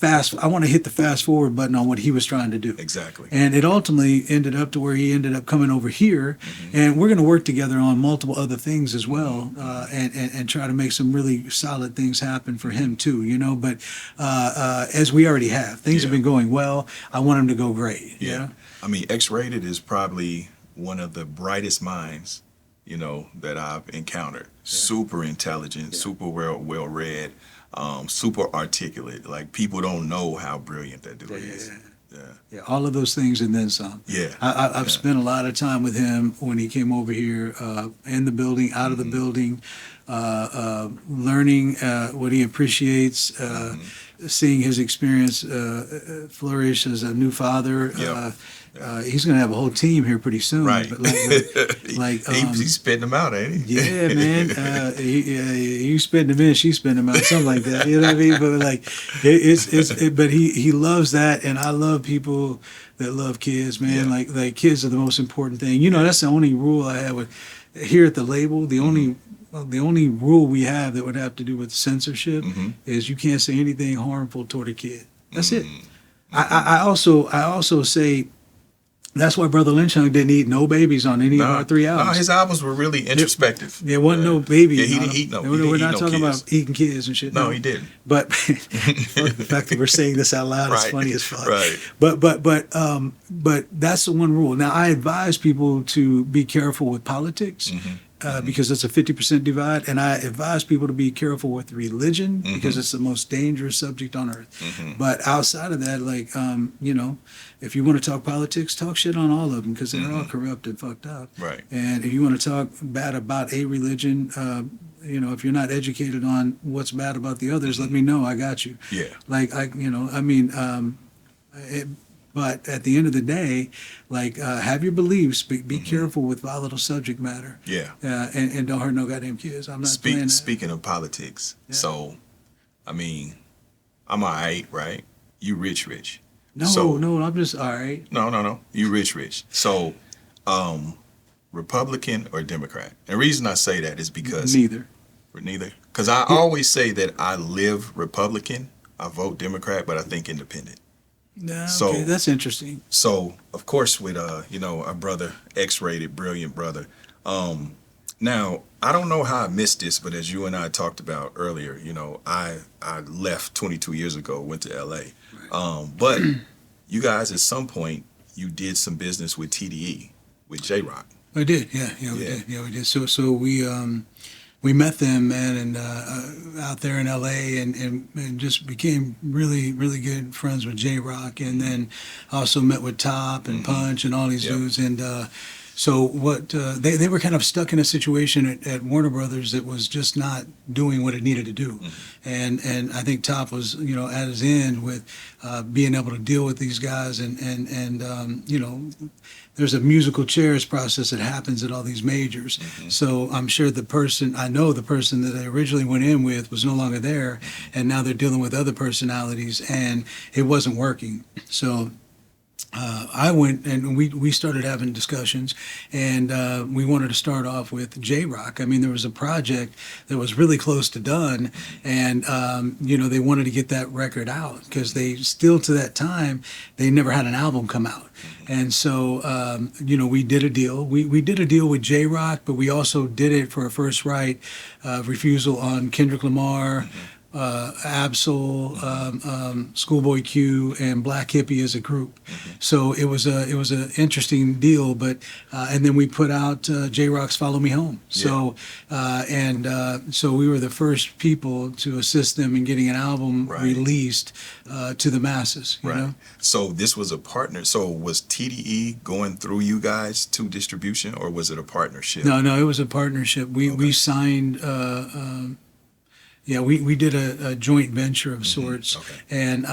I want to hit the fast forward button on what he was trying to do. Exactly. And it ultimately ended up to where he ended up coming over here, and we're going to work together on multiple other things as well, and try to make some really solid things happen for him too, But as we already have, things have been going well. I want him to go great. Yeah. I mean, X Rated is probably one of the brightest minds, that I've encountered. Super intelligent, super well read. Super articulate. Like, people don't know how brilliant that dude is. Yeah, all of those things and then some. Yeah. I've spent a lot of time with him when he came over here, in the building, out of the building, learning what he appreciates, seeing his experience flourish as a new father. He's going to have a whole team here pretty soon. Right. But he's spitting them out, ain't he? Yeah, man. You spitting them in, she spitting them out, something like that. You know what I mean? But like, but he loves that, and I love people that love kids, man. Like kids are the most important thing. That's the only rule I have with here at the label. The only rule we have that would have to do with censorship is you can't say anything harmful toward a kid. That's it. I also say. That's why Brother Lynch didn't eat no babies on any of our 3 albums. No, his albums were really introspective. There wasn't no babies. Yeah, he didn't eat no. We're not talking about eating kids and shit. No, he didn't. But the fact that we're saying this out loud is funny as fuck. Right. But that's the one rule. Now I advise people to be careful with politics. Because it's a 50% divide, and I advise people to be careful with religion because it's the most dangerous subject on earth. But outside of that, like, if you want to talk politics, talk shit on all of them because they're all corrupt and fucked up. Right. And if you want to talk bad about a religion, if you're not educated on what's bad about the others, let me know. I got you. Yeah. Like, but at the end of the day, like, have your beliefs, be careful with volatile subject matter. Yeah. And don't hurt no goddamn kids. I'm not playing that. Speaking of politics, so, I mean, I'm all right, right? You rich. No, I'm just all right. No. You rich. So, Republican or Democrat? And the reason I say that is because... Neither. Because I always say that I live Republican, I vote Democrat, but I think independent. Yeah, okay, that's interesting. So, of course, with our brother, X-Rated, brilliant brother. Now, I don't know how I missed this, but as you and I talked about earlier, I left 22 years ago, went to LA. Right. But you guys, at some point, you did some business with TDE, with J-Rock. I did, yeah, we did. So we met them, man, and out there in LA, and just became really, really good friends with J-Rock, and then also met with Top and Punch and all these dudes, and So what they were kind of stuck in a situation at Warner Brothers that was just not doing what it needed to do, and I think Top was at his end with being able to deal with these guys and there's a musical chairs process that happens at all these majors. So I'm sure the person that I originally went in with was no longer there, and now they're dealing with other personalities, and it wasn't working. So I went and we started having discussions, and we wanted to start off with J-Rock. I mean, there was a project that was really close to done, and they wanted to get that record out because they still, to that time, they never had an album come out. And so, we did a deal. We did a deal with J-Rock, but we also did it for a first right refusal on Kendrick Lamar, Absol, Schoolboy Q, and Black Hippie as a group. So it was an interesting deal. But and then we put out J-Rock's "Follow Me Home." So so we were the first people to assist them in getting an album released to the masses. You know? So this was a partner. So was TDE going through you guys to distribution, or was it a partnership? No, it was a partnership. We signed. We did a joint venture of sorts, and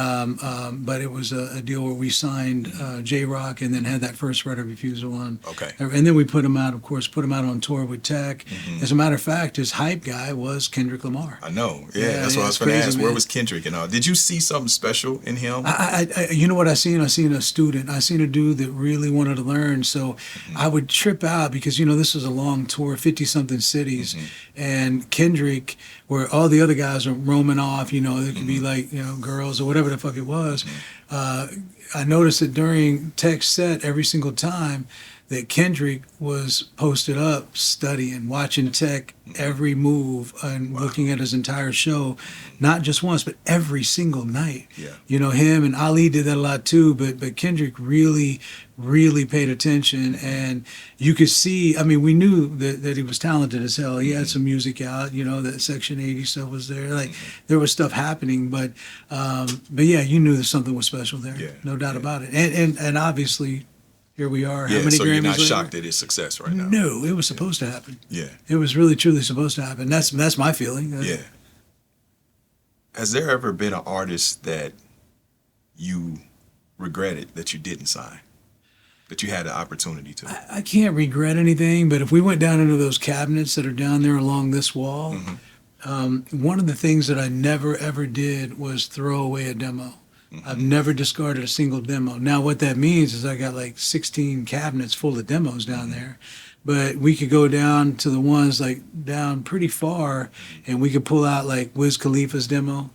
but it was a deal where we signed J-Rock and then had that first right of refusal on. And then we put him out on tour with Tech. As a matter of fact, his hype guy was Kendrick Lamar. I know. That's what I was going to ask. Man. Where was Kendrick and all? Did you see something special in him? I you know what I seen? I seen a student. I seen a dude that really wanted to learn. So I would trip out because this was a long tour, 50-something cities, and Kendrick, where all the other guys are roaming off, it could be like, girls or whatever the fuck it was. I noticed that during Tech's set, every single time that Kendrick was posted up studying, watching Tech every move and looking at his entire show, not just once, but every single night. Him and Ali did that a lot too, but Kendrick really paid attention, and you could see, I mean, we knew that he was talented as hell. He had some music out, that Section 80 stuff was there. Like, there was stuff happening, but yeah, you knew that something was special there. No doubt about it. And obviously, here we are. How many so Grammys you're not later? shocked at his success right now? No, it was supposed to happen. Yeah. It was really, truly supposed to happen. That's my feeling. Yeah. Has there ever been an artist that you regretted that you didn't sign, that you had the opportunity to? I can't regret anything, but if we went down into those cabinets that are down there along this wall, one of the things that I never, ever did was throw away a demo. I've never discarded a single demo. Now, what that means is I got like 16 cabinets full of demos down there. But we could go down to the ones like down pretty far, and we could pull out like Wiz Khalifa's demo.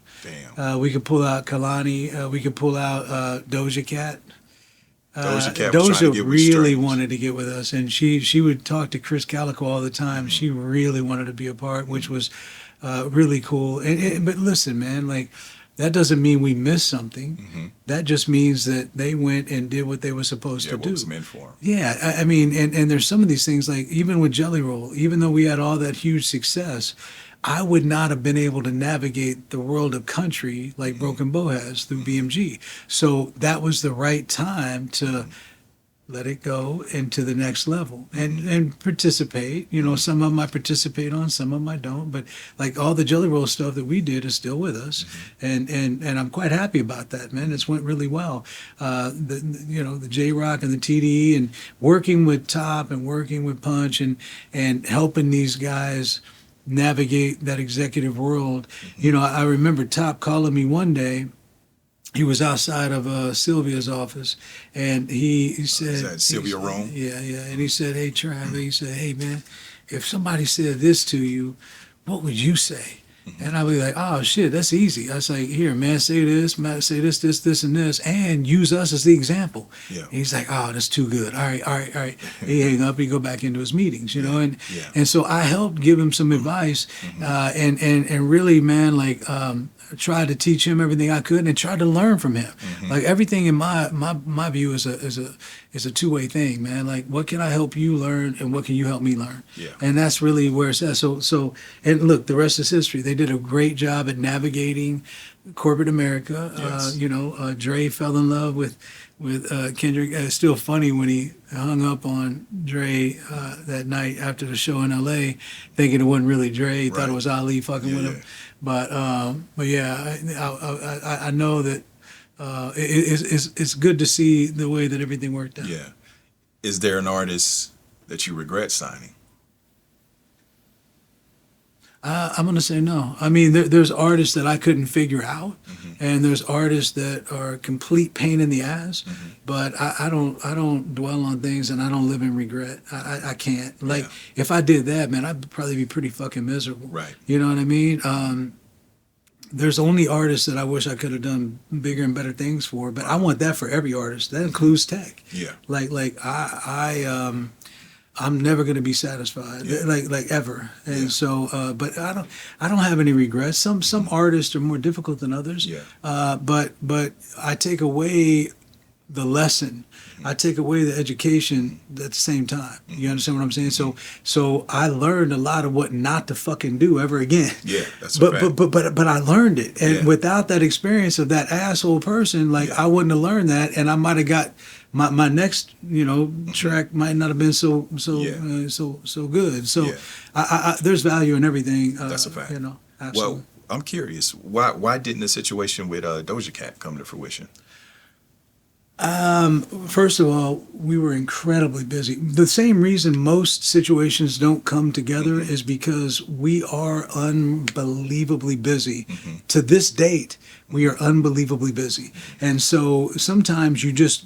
Damn. We could pull out Kalani. We could pull out Doja Cat. Doja really wanted to get with us, and she would talk to Chris Calico all the time. She really wanted to be a part, which was really cool. But listen, man, like, that doesn't mean we missed something. That just means that they went and did what they were supposed to do. What was meant for them. Yeah, I mean, and there's some of these things, like even with Jelly Roll, even though we had all that huge success, I would not have been able to navigate the world of country like Broken Bow has through BMG. So that was the right time to let it go into the next level and participate. Some of them I participate on, some of them I don't. But like all the Jelly Roll stuff that we did is still with us, and I'm quite happy about that, man. It's went really well. The J-Rock and the TDE, and working with Top and working with Punch and helping these guys navigate that executive world. I remember Top calling me one day. He was outside of Sylvia's office, and he said... Is that Sylvia Rome? Yeah. And he said, hey, Trav, he said, hey, man, if somebody said this to you, what would you say? And I'd be like, oh, shit, that's easy. I was like, here, man, say this, and this, and use us as the example. Yeah. And he's like, oh, that's too good. All right. He hang up, he go back into his meetings, and so I helped give him some advice, and really, man, like, tried to teach him everything I could and tried to learn from him. Like, everything in my view is it's a two-way thing, man. Like, what can I help you learn, and what can you help me learn? Yeah. And that's really where it's at. So, and look, the rest is history. They did a great job at navigating corporate America. Yes. Dre fell in love with Kendrick. It's still funny when he hung up on Dre that night after the show in L.A., thinking it wasn't really Dre. He thought it was Ali fucking with him. But yeah, I know that it's good to see the way that everything worked out. Yeah. Is there an artist that you regret signing? I'm going to say no. I mean, there's artists that I couldn't figure out, and there's artists that are a complete pain in the ass. But I don't dwell on things, and I don't live in regret. I can't. Like, if I did that, man, I'd probably be pretty fucking miserable. Right. You know what I mean? There's only artists that I wish I could have done bigger and better things for, but I want that for every artist. That includes Tech. Yeah. Like I'm never going to be satisfied, like ever. And so, but I don't have any regrets. Some artists are more difficult than others. Yeah. But I take away the lesson. I take away the education at the same time. You understand what I'm saying? So I learned a lot of what not to fucking do ever again. Yeah, that's a fact. But I learned it, and without that experience of that asshole person, I wouldn't have learned that, and I might have got my next track might not have been so good. So I there's value in everything. That's a fact. Absolutely. Well, I'm curious. Why didn't the situation with Doja Cat come to fruition? First of all, we were incredibly busy. The same reason most situations don't come together is because we are unbelievably busy. To this date, we are unbelievably busy. And so sometimes you just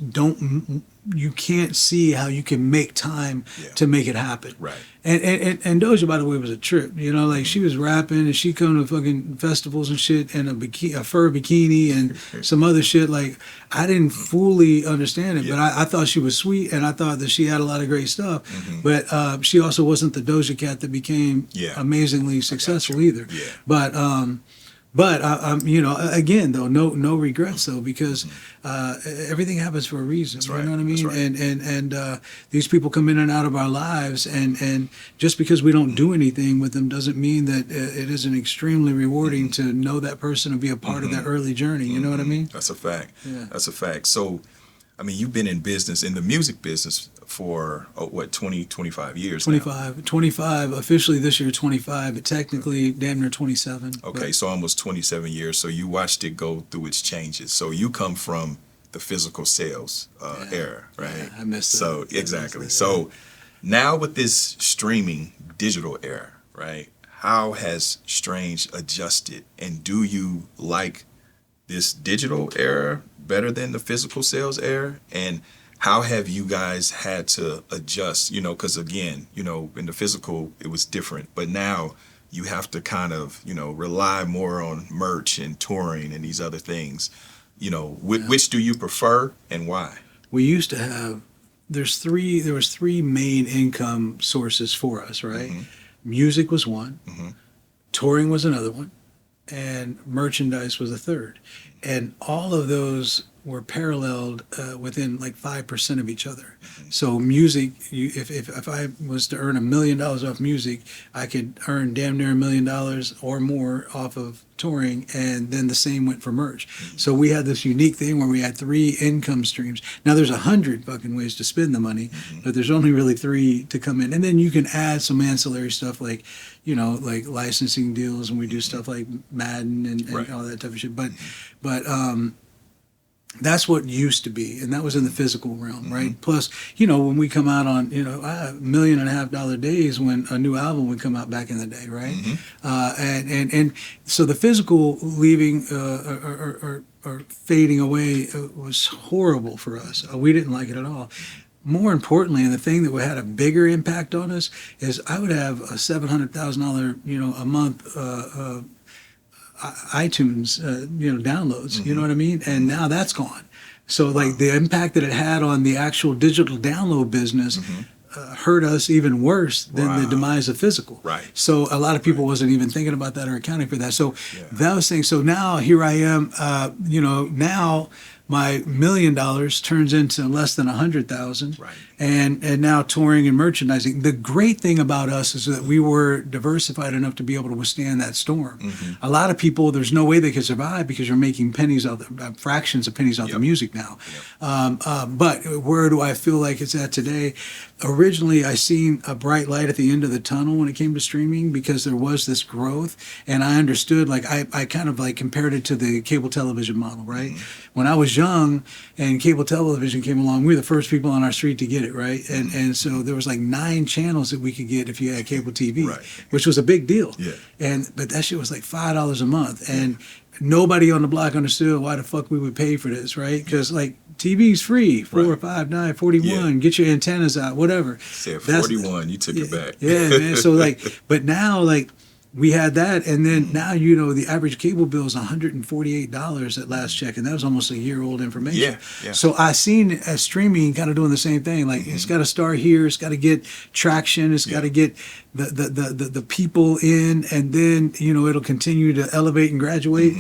you can't see how you can make time to make it happen. Right. And Doja, by the way, was a trip. Like, she was rapping and she come to fucking festivals and shit in a fur bikini and some other shit. Like, I didn't fully understand it, but I thought she was sweet, and I thought that she had a lot of great stuff. But she also wasn't the Doja Cat that became amazingly successful either. Yeah. But again, though, no regrets though, because everything happens for a reason. That's right. You know what I mean? That's right. And these people come in and out of our lives, and just because we don't do anything with them doesn't mean that it isn't extremely rewarding to know that person and be a part of that early journey. You know what I mean? That's a fact. Yeah. That's a fact. So, I mean, you've been in the music business for 20, 25 years 25, officially this year 25, but technically damn near 27. Okay, so almost 27 years. So you watched it go through its changes. So you come from the physical sales era, right? Yeah, I missed it. So exactly. So now with this streaming digital era, right? How has Strange adjusted, and do you like this digital era better than the physical sales era? And how have you guys had to adjust? Because again, in the physical it was different, but now you have to kind of rely more on merch and touring and these other things. Which do you prefer and why? We used to have there was three main income sources for us, right? Music was one, touring was another one, and merchandise was a third. And all of those were paralleled within like 5% of each other. So music, if I was to earn $1 million off music, I could earn damn near $1 million or more off of touring, and then the same went for merch. So we had this unique thing where we had 3 income streams. Now there's 100 fucking ways to spend the money, but there's only really 3 to come in. And then you can add some ancillary stuff like, like licensing deals, and we do stuff like Madden and all that type of shit. But that's what used to be, and that was in the physical realm, right? Plus, when we come out on, $1.5 million days when a new album would come out back in the day, right? And so the physical leaving or fading away was horrible for us. We didn't like it at all. More importantly, and the thing that had a bigger impact on us is I would have a $700,000, a month iTunes, downloads, you know what I mean? And now that's gone. So like the impact that it had on the actual digital download business hurt us even worse than the demise of physical. Right. So a lot of people wasn't even thinking about that or accounting for that. So that was saying, so now here I am, now my $1 million turns into less than 100,000. Right. And now touring and merchandising. The great thing about us is that we were diversified enough to be able to withstand that storm. A lot of people, there's no way they could survive because you're making pennies out fractions of pennies out the music now. But where do I feel like it's at today? Originally, I seen a bright light at the end of the tunnel when it came to streaming because there was this growth, and I understood. Like I kind of like compared it to the cable television model, right? When I was young and cable television came along, we were the first people on our street to get it, right? And so there was like 9 channels that we could get if you had cable TV, which was a big deal. But that shit was like $5 a month, and nobody on the block understood why the fuck we would pay for this, right? Because like TV's free, 4, 5, 9, 41. Get your antennas out, whatever. Said 41, you took it back. Yeah, man. So like, but now like we had that, and then now the average cable bill is $148 at last check, and that was almost a year old information. Yeah. So I seen streaming kind of doing the same thing. Like it's got to start here. It's got to get traction. It's got to get the people in, and then it'll continue to elevate and graduate.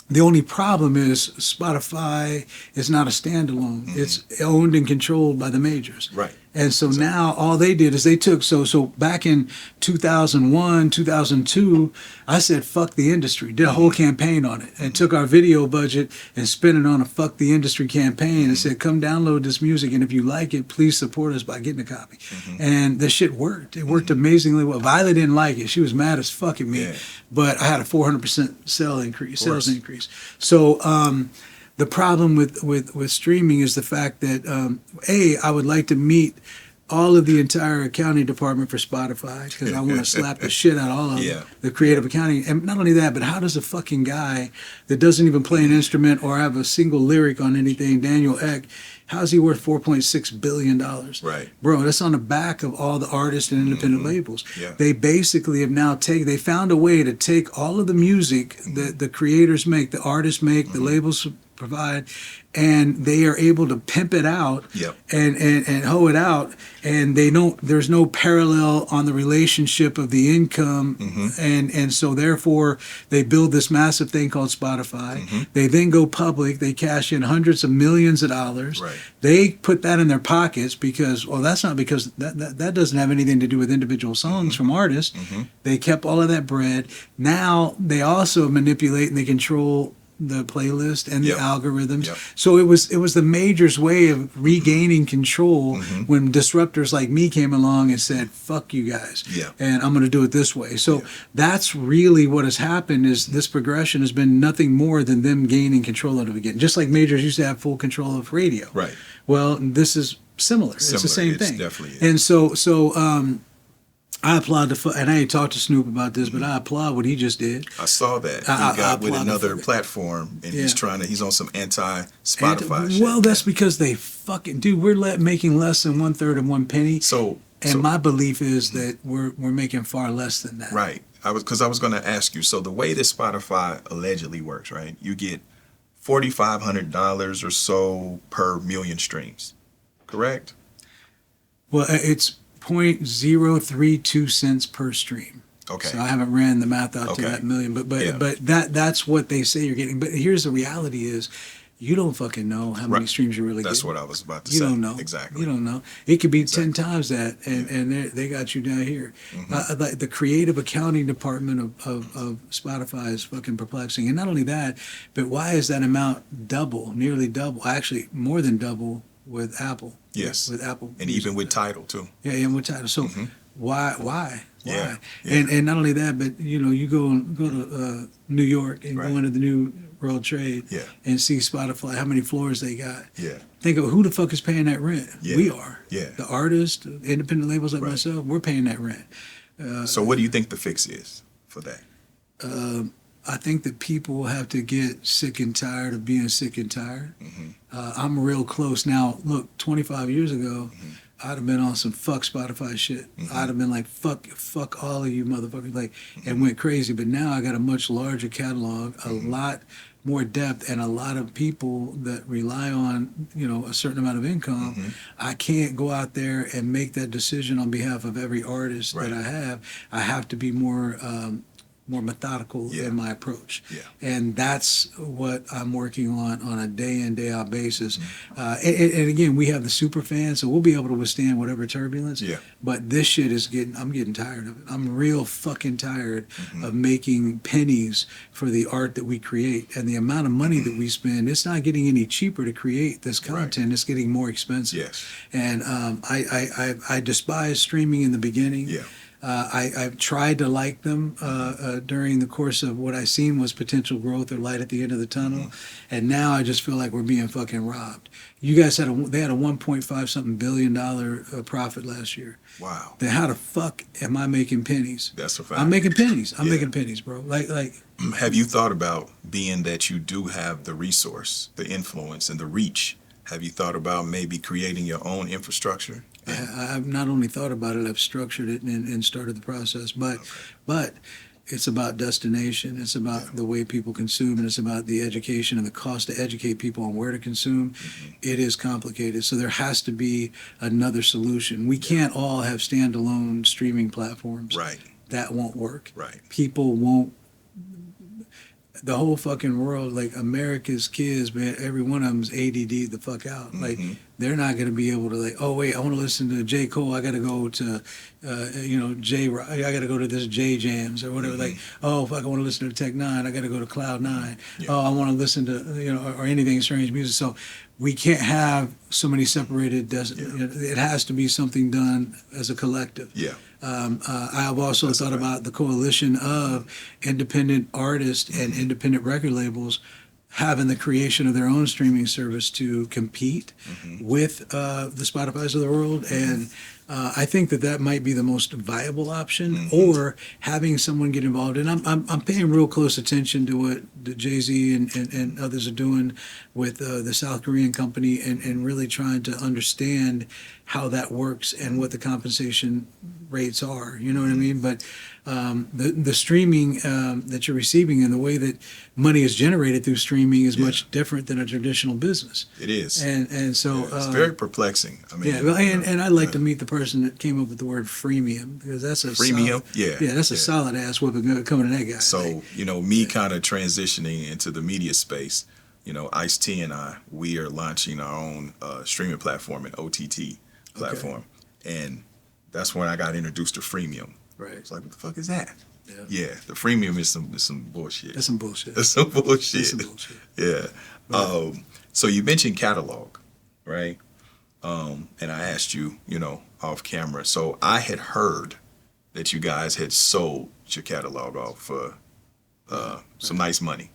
The only problem is Spotify is not a standalone. It's owned and controlled by the majors. Right. And so now all they did is they took, so back in 2001, 2002, I said, fuck the industry, did a whole campaign on it, and took our video budget and spent it on a fuck the industry campaign and said, come download this music, and if you like it, please support us by getting a copy. And the shit worked. It worked amazingly well. Violet didn't like it. She was mad as fuck at me, but I had a 400% sales increase. So, the problem with streaming is the fact that, I would like to meet all of the entire accounting department for Spotify because I want to slap the shit out of all of them, the creative accounting. And not only that, but how does a fucking guy that doesn't even play an instrument or have a single lyric on anything, Daniel Ek, how's he worth $4.6 billion? Right. Bro, that's on the back of all the artists and independent labels. Yeah. They basically have now they found a way to take all of the music that the creators make, the artists make, the labels provide, and they are able to pimp it out and hoe it out, and there's no parallel on the relationship of the income, and so therefore they build this massive thing called Spotify. They then go public, they cash in hundreds of millions of dollars. They put that in their pockets because that's not because that doesn't have anything to do with individual songs from artists. They kept all of that bread. Now they also manipulate and they control the playlist and the algorithms. So it was the major's way of regaining control when disruptors like me came along and said, fuck you guys, and I'm going to do it this way. So that's really what has happened, is this progression has been nothing more than them gaining control of it again. Just like majors used to have full control of radio. Right. Well, this is similar. It's the same thing. Definitely is. And so I applaud and I ain't talked to Snoop about this, but I applaud what he just did. I saw that. He got with another platform, and he's on some anti-Spotify shit. Well, that's because they fucking, dude, we're making less than 1/3 of one penny. And my belief is that we're making far less than that. Right. I was going to ask you, so the way that Spotify allegedly works, right? You get $4,500 or so per million streams, correct? Well, it's 0.032 cents per stream. Okay. So I haven't ran the math out to that million, but that's what they say you're getting. But here's the reality is, you don't fucking know how many streams you're really getting. That's what I was about to say. You don't know. Exactly. You don't know. It could be 10 times that, and they got you down here. Like the creative accounting department of Spotify is fucking perplexing. And not only that, but why is that amount nearly double, actually more than double with Apple? Yes. With Apple. And even with Tidal, too. Yeah, and with Tidal. So why? Yeah. And not only that, but you go to New York and go into the new World Trade and see Spotify, how many floors they got. Yeah. Think of who the fuck is paying that rent. We are. Yeah. The artists, independent labels like myself, we're paying that rent. So what do you think the fix is for that? I think that people have to get sick and tired of being sick and tired. I'm real close. Now, look, 25 years ago, I'd have been on some fuck Spotify shit. I'd have been like, fuck all of you motherfuckers, and went crazy. But now I got a much larger catalog, a lot more depth, and a lot of people that rely on, a certain amount of income. I can't go out there and make that decision on behalf of every artist that I have. I have to be more more methodical Yeah. in my approach. Yeah. And that's what I'm working on a day in, day out basis. Mm-hmm. And again, we have the super fans, so we'll be able to withstand whatever turbulence. Yeah. But this shit is I'm getting tired of it. I'm real fucking tired Mm-hmm. of making pennies for the art that we create. And the amount of money that we spend, it's not getting any cheaper to create this content. It's getting more expensive. Yes. And I despised streaming in the beginning. Yeah. I've tried to like them during the course of what I seen was potential growth or light at the end of the tunnel, and now I just feel like we're being fucking robbed. You guys had they had a 1.5 something billion dollar profit last year. Wow. Then how the fuck am I making pennies? That's a fact. I'm making pennies. I'm Yeah. making pennies, bro. Like. Have you thought about, being that you do have the resource, the influence, and the reach, have you thought about maybe creating your own infrastructure? I've not only thought about it, I've structured it and started the process. But it's about destination. It's about the way people consume, and it's about the education and the cost to educate people on where to consume. It is complicated. So there has to be another solution. We can't all have standalone streaming platforms. Right. That won't work. Right. People won't. The whole fucking world, like America's kids, man, every one of them's ADD the fuck out. Like, they're not going to be able to, like, oh, wait, I want to listen to J. Cole. I got to go to, I got to go to this J Jams or whatever. Like, oh, fuck, I want to listen to Tech N9ne. I got to go to Cloud9. Yeah. Oh, I want to listen to, or anything strange music. So we can't have so many separated, it has to be something done as a collective. Yeah. I have also thought about the coalition of independent artists and independent record labels having the creation of their own streaming service to compete with the Spotify's of the world. And I think that might be the most viable option, or having someone get involved. And I'm paying real close attention to what the Jay-Z and others are doing with the South Korean company, and really trying to understand how that works and what the compensation rates are. You know what I mean? But the streaming that you're receiving and the way that money is generated through streaming is much different than a traditional business. It is. And so it's very perplexing. I mean, and I'd like to meet the person that came up with the word freemium, because that's a freemium. that's a solid ass whooping coming to that guy. So, me kind of transitioning into the media space, Ice-T and we are launching our own streaming platform, an OTT platform. And that's when I got introduced to freemium. Right. It's like, what the fuck is that? Yeah. The freemium is some bullshit. That's some bullshit. That's some bullshit. That's some bullshit. Yeah. Right. So you mentioned catalog, right? And I asked you, off camera. So I had heard that you guys had sold your catalog off for some nice money,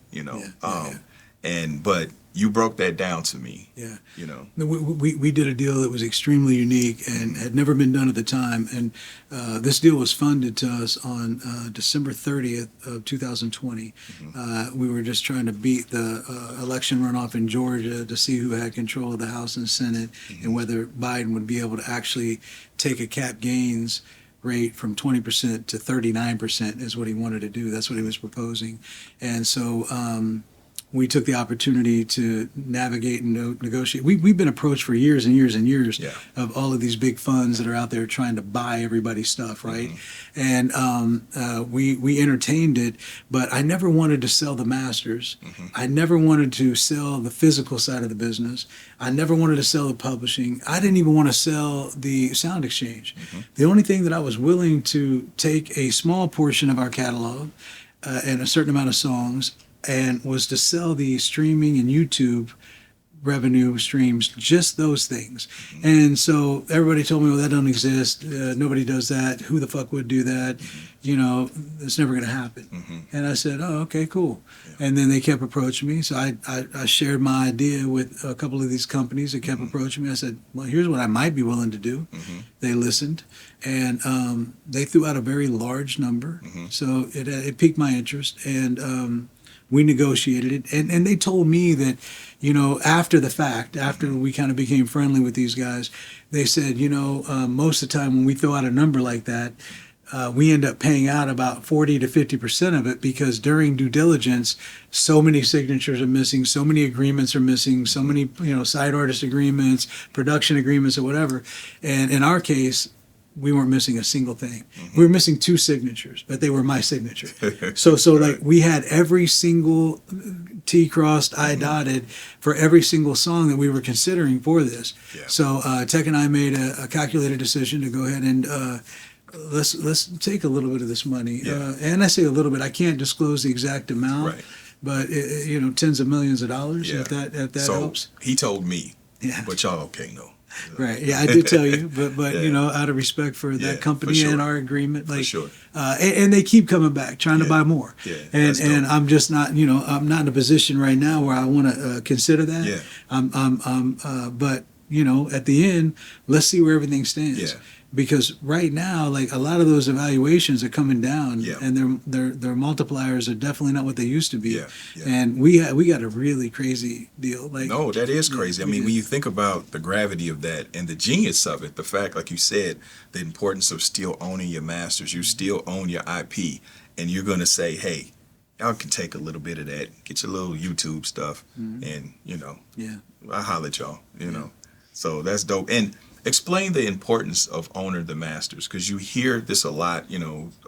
but you broke that down to me. Yeah. No, we did a deal that was extremely unique and had never been done at the time. And this deal was funded to us on December 30th of 2020. We were just trying to beat the election runoff in Georgia to see who had control of the House and Senate, and whether Biden would be able to actually take a cap gains rate from 20% to 39% is what he wanted to do. That's what he was proposing. And so we took the opportunity to navigate and negotiate. We've been approached for years and years and years of all of these big funds that are out there trying to buy everybody's stuff, right? And we entertained it, but I never wanted to sell the masters. I never wanted to sell the physical side of the business. I never wanted to sell the publishing. I didn't even want to sell the sound exchange. The only thing that I was willing to take a small portion of our catalog and a certain amount of songs, and was to sell the streaming and YouTube revenue streams, just those things. And so everybody told me, well, that don't exist. Nobody does that. Who the fuck would do that? It's never going to happen. And I said, oh, okay, cool. And then they kept approaching me. So I shared my idea with a couple of these companies that kept approaching me. I said, well, here's what I might be willing to do. They listened, and they threw out a very large number. So it piqued my interest. And we negotiated it, and they told me that, after the fact, after we kind of became friendly with these guys, they said, most of the time when we throw out a number like that, we end up paying out about 40 to 50% of it, because during due diligence, so many signatures are missing, so many agreements are missing, so many, side artist agreements, production agreements, or whatever. And in our case, we weren't missing a single thing. We were missing 2 signatures, but they were my signature. So Right. like we had every single T crossed, I dotted for every single song that we were considering for this. Yeah. So Tech and I made a calculated decision to go ahead and let's take a little bit of this money. Yeah. And I say a little bit. I can't disclose the exact amount, Right. but tens of millions of dollars if that So helps. he told me, Yeah. but y'all okay, no. Right. Yeah, I did tell you, but Yeah. out of respect for Yeah, that company for sure. and our agreement, like, sure. and they keep coming back trying to Yeah. buy more. Yeah, And that's dope. and I'm just not, I'm not in a position right now where I want to consider that. Yeah. But at the end, let's see where everything stands. Yeah. Because right now, like a lot of those evaluations are coming down, Yeah. and their multipliers are definitely not what they used to be. Yeah, yeah. And we got a really crazy deal. Like, No, that is crazy. I we mean, did. when you think about the gravity of that and the genius of it, the fact, like you said, the importance of still owning your masters, you still own your IP, and you're going to say, hey, y'all can take a little bit of that, get your little YouTube stuff, and, yeah. I holler at y'all, So that's dope. And explain the importance of owning the masters, because you hear this a lot,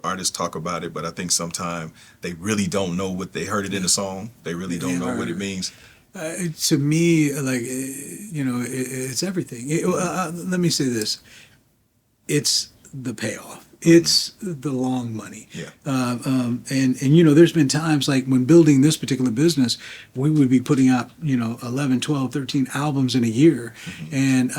artists talk about it, but I think sometimes they really don't know what they heard it in a song. They really don't know what it means. To me, like, it's everything. Let me say this. It's the payoff. It's the long money. Yeah. And there's been times like when building this particular business, we would be putting out, 11, 12, 13 albums in a year. And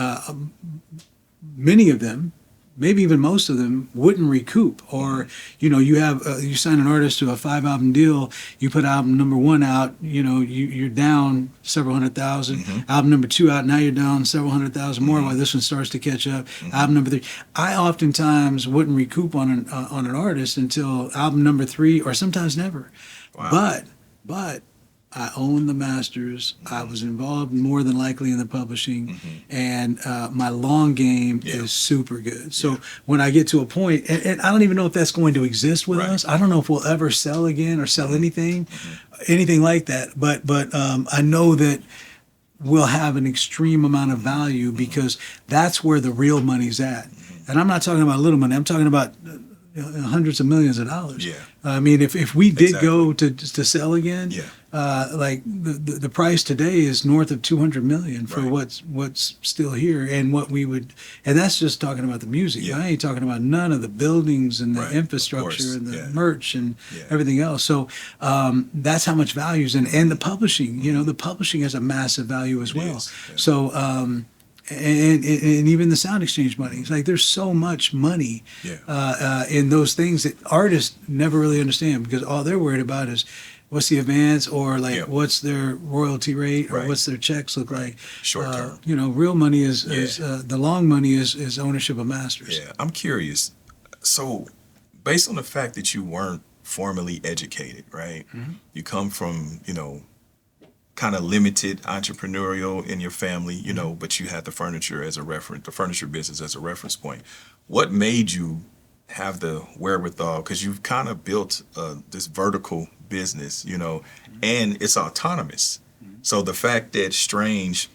many of them, maybe even most of them, wouldn't recoup. Or you sign an artist to a 5-album deal, you put album number 1 out, you're down several hundred thousand. Album number 2 out, now you're down several hundred thousand more while this one starts to catch up. Album number 3, I oftentimes wouldn't recoup on an artist until album number 3, or sometimes never. Wow. But I own the masters. I was involved more than likely in the publishing, and my long game is super good. So when I get to a point, and I don't even know if that's going to exist with us. I don't know if we'll ever sell again or sell anything like that. But I know that we'll have an extreme amount of value because that's where the real money's at. And I'm not talking about little money. I'm talking about hundreds of millions of dollars. Yeah. I mean, if we did go to sell again, Yeah. like the price today is north of 200 million for Right. what's still here, and what we would, and that's just talking about the music. Yeah. I ain't talking about none of the buildings and the Right, of infrastructure course. and the Yeah. merch and Yeah. everything else. So that's how much value is in, and the publishing. The publishing has a massive value as well. is, yeah. So. And even the sound exchange money. It's like there's so much money in those things that artists never really understand, because all they're worried about is what's the advance, or like what's their royalty rate, or Right. what's their checks look like. Short term. Real money is the long money is ownership of masters. Yeah, I'm curious. So, based on the fact that you weren't formally educated, right? You come from, kind of limited entrepreneurial in your family, but you had the furniture as a reference, the furniture business as a reference point. What made you have the wherewithal? Because you've kind of built this vertical business, and it's autonomous. So the fact that Strange,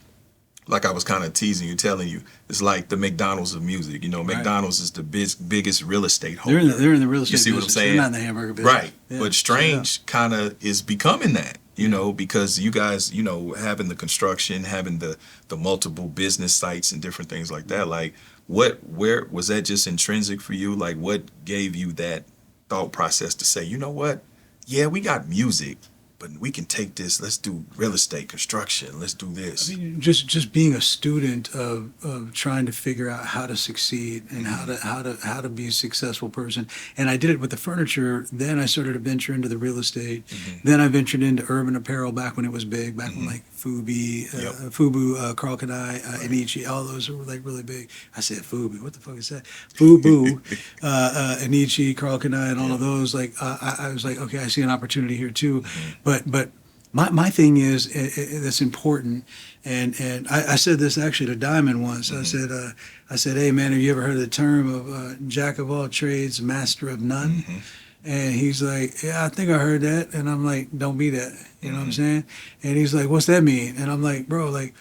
like I was kind of teasing you, telling you, it's like the McDonald's of music. McDonald's is the biggest real estate holder. They're in the real estate You see what I'm business. saying? They're not in the hamburger business. Right. But Strange kind of is becoming that, because you guys, having the construction, having the multiple business sites and different things like that. Like, where was that just intrinsic for you? Like, what gave you that thought process to say, you know what? Yeah, we got music, but we can take this. Let's do real estate, construction. Let's do this. I mean, just being a student of trying to figure out how to succeed and how to be a successful person. And I did it with the furniture. Then I started to venture into the real estate. Then I ventured into urban apparel back when it was big, back when like Fubu, Carl Kanai, Anichi, all those were like really big. I said Fubu, what the fuck is that? Fubu, Anichi, Carl Kanai, and all of those. Like I was like, okay, I see an opportunity here too. But my thing is that's important, and I said this actually to Diamond once. I said, hey man, have you ever heard of the term of jack of all trades, master of none? And he's like, yeah, I think I heard that. And I'm like, don't be that. You know what I'm saying? And he's like, what's that mean? And I'm like, bro, like,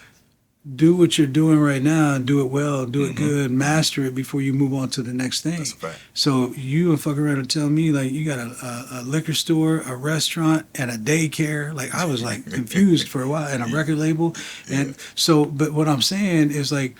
do what you're doing right now and do it well, do it good, master it before you move on to the next thing. That's a fact. So you and fuck around and tell me like you got a liquor store, a restaurant, and a daycare. Like I was like confused for a while, and a record label. And so, but what I'm saying is like,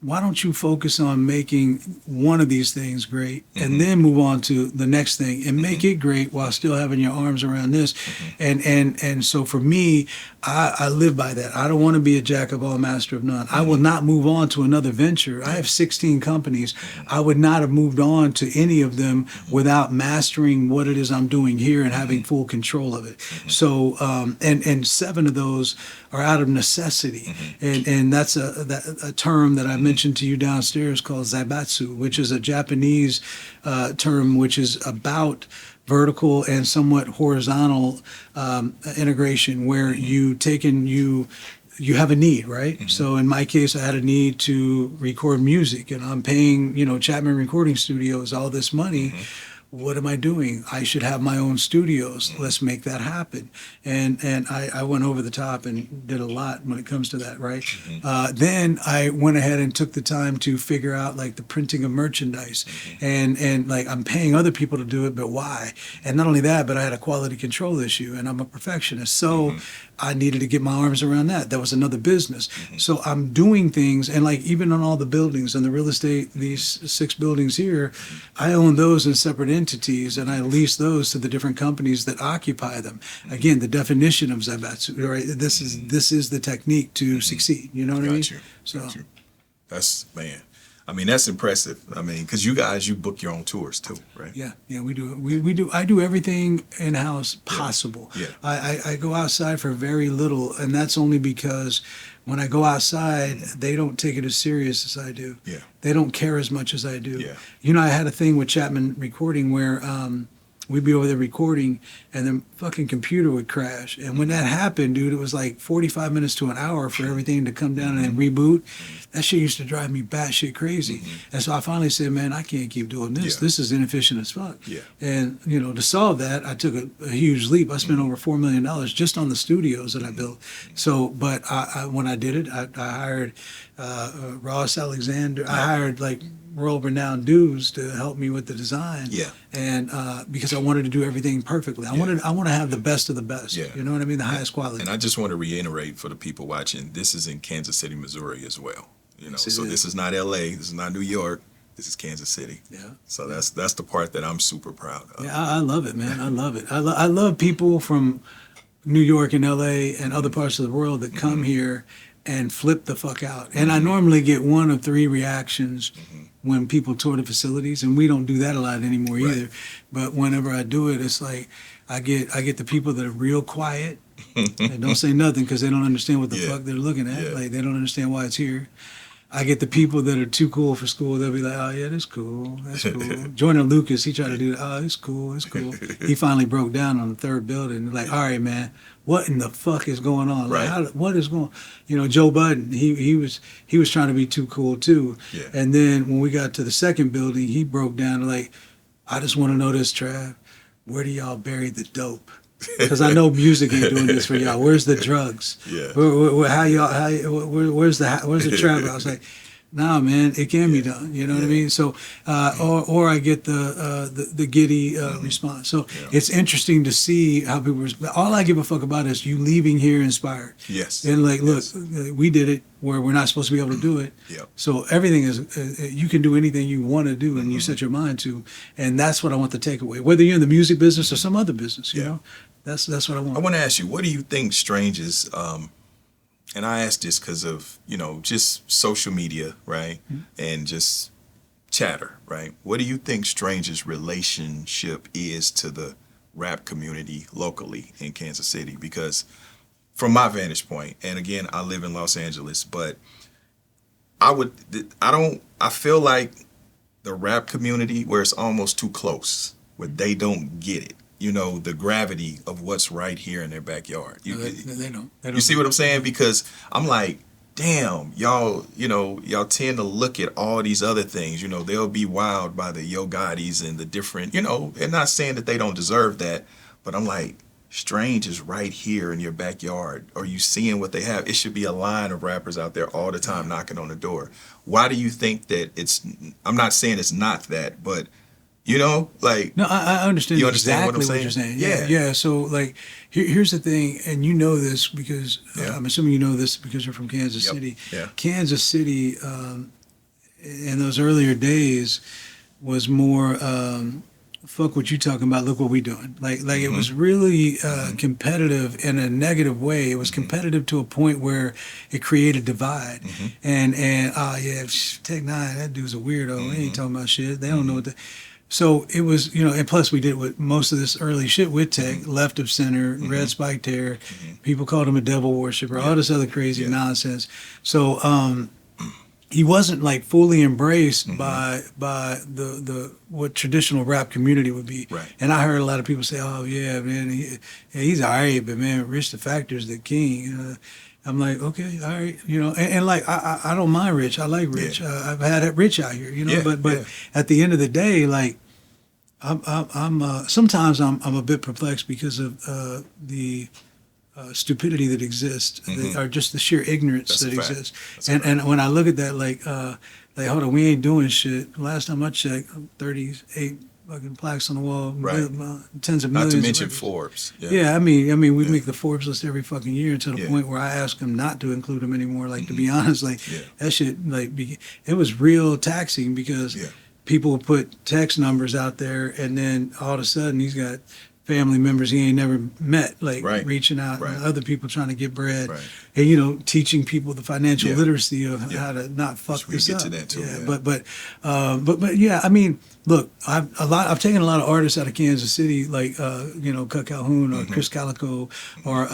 why don't you focus on making one of these things great and then move on to the next thing and make it great while still having your arms around this. And so for me, I live by that. I don't want to be a jack of all, master of none. I will not move on to another venture. I have 16 companies. I would not have moved on to any of them without mastering what it is I'm doing here and having full control of it. So, and 7 of those are out of necessity. And that's a term that I mentioned to you downstairs called zaibatsu, which is a Japanese term which is about vertical and somewhat horizontal integration, where you have a need, right? So in my case, I had a need to record music, and I'm paying, Chapman Recording Studios all this money. What am I doing? I should have my own studios. Let's make that happen. And I went over the top and did a lot when it comes to that, right? Then I went ahead and took the time to figure out like the printing of merchandise. And like I'm paying other people to do it, but why? And not only that, but I had a quality control issue, and I'm a perfectionist. So I needed to get my arms around that. That was another business. So I'm doing things, and like even on all the buildings and the real estate, these 6 buildings here, I own those in separate entities, and I lease those to the different companies that occupy them. Again, the definition of zaibatsu, right? This is the technique to succeed. You know what I mean? Got you. That's, man. I mean, that's impressive. I mean, because you book your own tours too, right? Yeah, we do. We do. I do everything in-house possible. Yeah. I go outside for very little, and that's only because when I go outside, they don't take it as serious as I do. Yeah. They don't care as much as I do. Yeah. I had a thing with Chapman Recording where we'd be over there recording, and the fucking computer would crash. And when that happened, dude, it was like 45 minutes to an hour for everything to come down and then reboot. That shit used to drive me batshit crazy. And so I finally said, man, I can't keep doing this. Yeah. This is inefficient as fuck. Yeah. And, to solve that, I took a huge leap. I spent over $4 million just on the studios that I built. So, but when I did it, I hired Ross Alexander. I hired like world-renowned dudes to help me with the design. Yeah. And because I wanted to do everything perfectly. I want to have the best of the best. Yeah. You know what I mean? The highest quality. And I just want to reiterate for the people watching, this is in Kansas City, Missouri as well. So this is not LA, this is not New York, this is Kansas City. Yeah. So that's the part that I'm super proud of. Yeah, I love it, man. I love it. I love people from New York and LA and other parts of the world that come here and flip the fuck out. And I normally get 1 of 3 reactions when people tour the facilities, and we don't do that a lot anymore either. But whenever I do it, it's like I get the people that are real quiet and don't say nothing because they don't understand what the fuck they're looking at. Like they don't understand why it's here. I get the people that are too cool for school. They'll be like, oh, yeah, that's cool. That's cool. Joyner Lucas, he tried to do that. Oh, it's cool. It's cool. He finally broke down on the 3rd building. Like, all right, man, what in the fuck is going on? Like, what is going on? Joe Budden, he was trying to be too cool, too. Yeah. And then when we got to the 2nd building, he broke down like, I just want to know this, Trav. Where do y'all bury the dope? Because I know music ain't doing this for y'all. Where's the drugs? Yeah. Where's the trap? I was like, nah, man, it can be done. You know what I mean? So, or I get the giddy response. So it's interesting to see how people respond. All I give a fuck about is you leaving here inspired. Yes. And like, look, we did it where we're not supposed to be able to do it. Yep. So everything is, you can do anything you want to do and you set your mind to. And that's what I want to take away. Whether you're in the music business or some other business, you know, that's what I want. I want to ask you, what do you think Strange is, and I ask this because of, just social media, right? And just chatter, right? What do you think Strange's relationship is to the rap community locally in Kansas City? Because from my vantage point, and again, I live in Los Angeles, but I feel like the rap community where it's almost too close, where they don't get it. The gravity of what's right here in their backyard. They don't. You see what I'm saying? Because I'm like, damn, y'all tend to look at all these other things. They'll be wowed by the Yo Gottis and the different, and not saying that they don't deserve that, but I'm like, Strange is right here in your backyard. Are you seeing what they have? It should be a line of rappers out there all the time knocking on the door. Why do you think that I'm not saying it's not that, but like. No, I understand. You understand exactly what I'm saying? Yeah. Yeah. So like, here's the thing, and you know this because I'm assuming you know this because you're from Kansas City. Yeah. Kansas City, in those earlier days, was more. Fuck what you talking about, look what we doing. Like it was really competitive in a negative way. It was competitive to a point where it created divide. And Tech N9ne, that dude's a weirdo. He ain't talking about shit. They don't know what so it was, and plus we did with most of this early shit with Tech, left of center, red spiked hair. People called him a devil worshiper, all this other crazy nonsense. So he wasn't like fully embraced by the what traditional rap community would be. Right. And I heard a lot of people say, "Oh yeah, man, he's all right, but man, Rich the Factor's the king." I'm like, okay, all right, and like I don't mind Rich. I like Rich. I've had Rich out here, but at the end of the day, like I'm sometimes I'm a bit perplexed because of the stupidity that exists, or just the sheer ignorance that exists. And when I look at that, like hold on, we ain't doing shit. Last time I checked, 38 fucking plaques on the wall, tens of millions. Not to mention Forbes. Yeah, I mean, we make the Forbes list every fucking year to the point where I ask them not to include them anymore. Like to be honest, like that shit, it was real taxing because people would put text numbers out there, and then all of a sudden he's got family members he ain't never met, like reaching out, and other people trying to get bread, and teaching people the financial literacy of how to not fuck this up. To that too, but yeah, I mean, look, I've taken a lot of artists out of Kansas City, like Cut Calhoun or Chris Calico or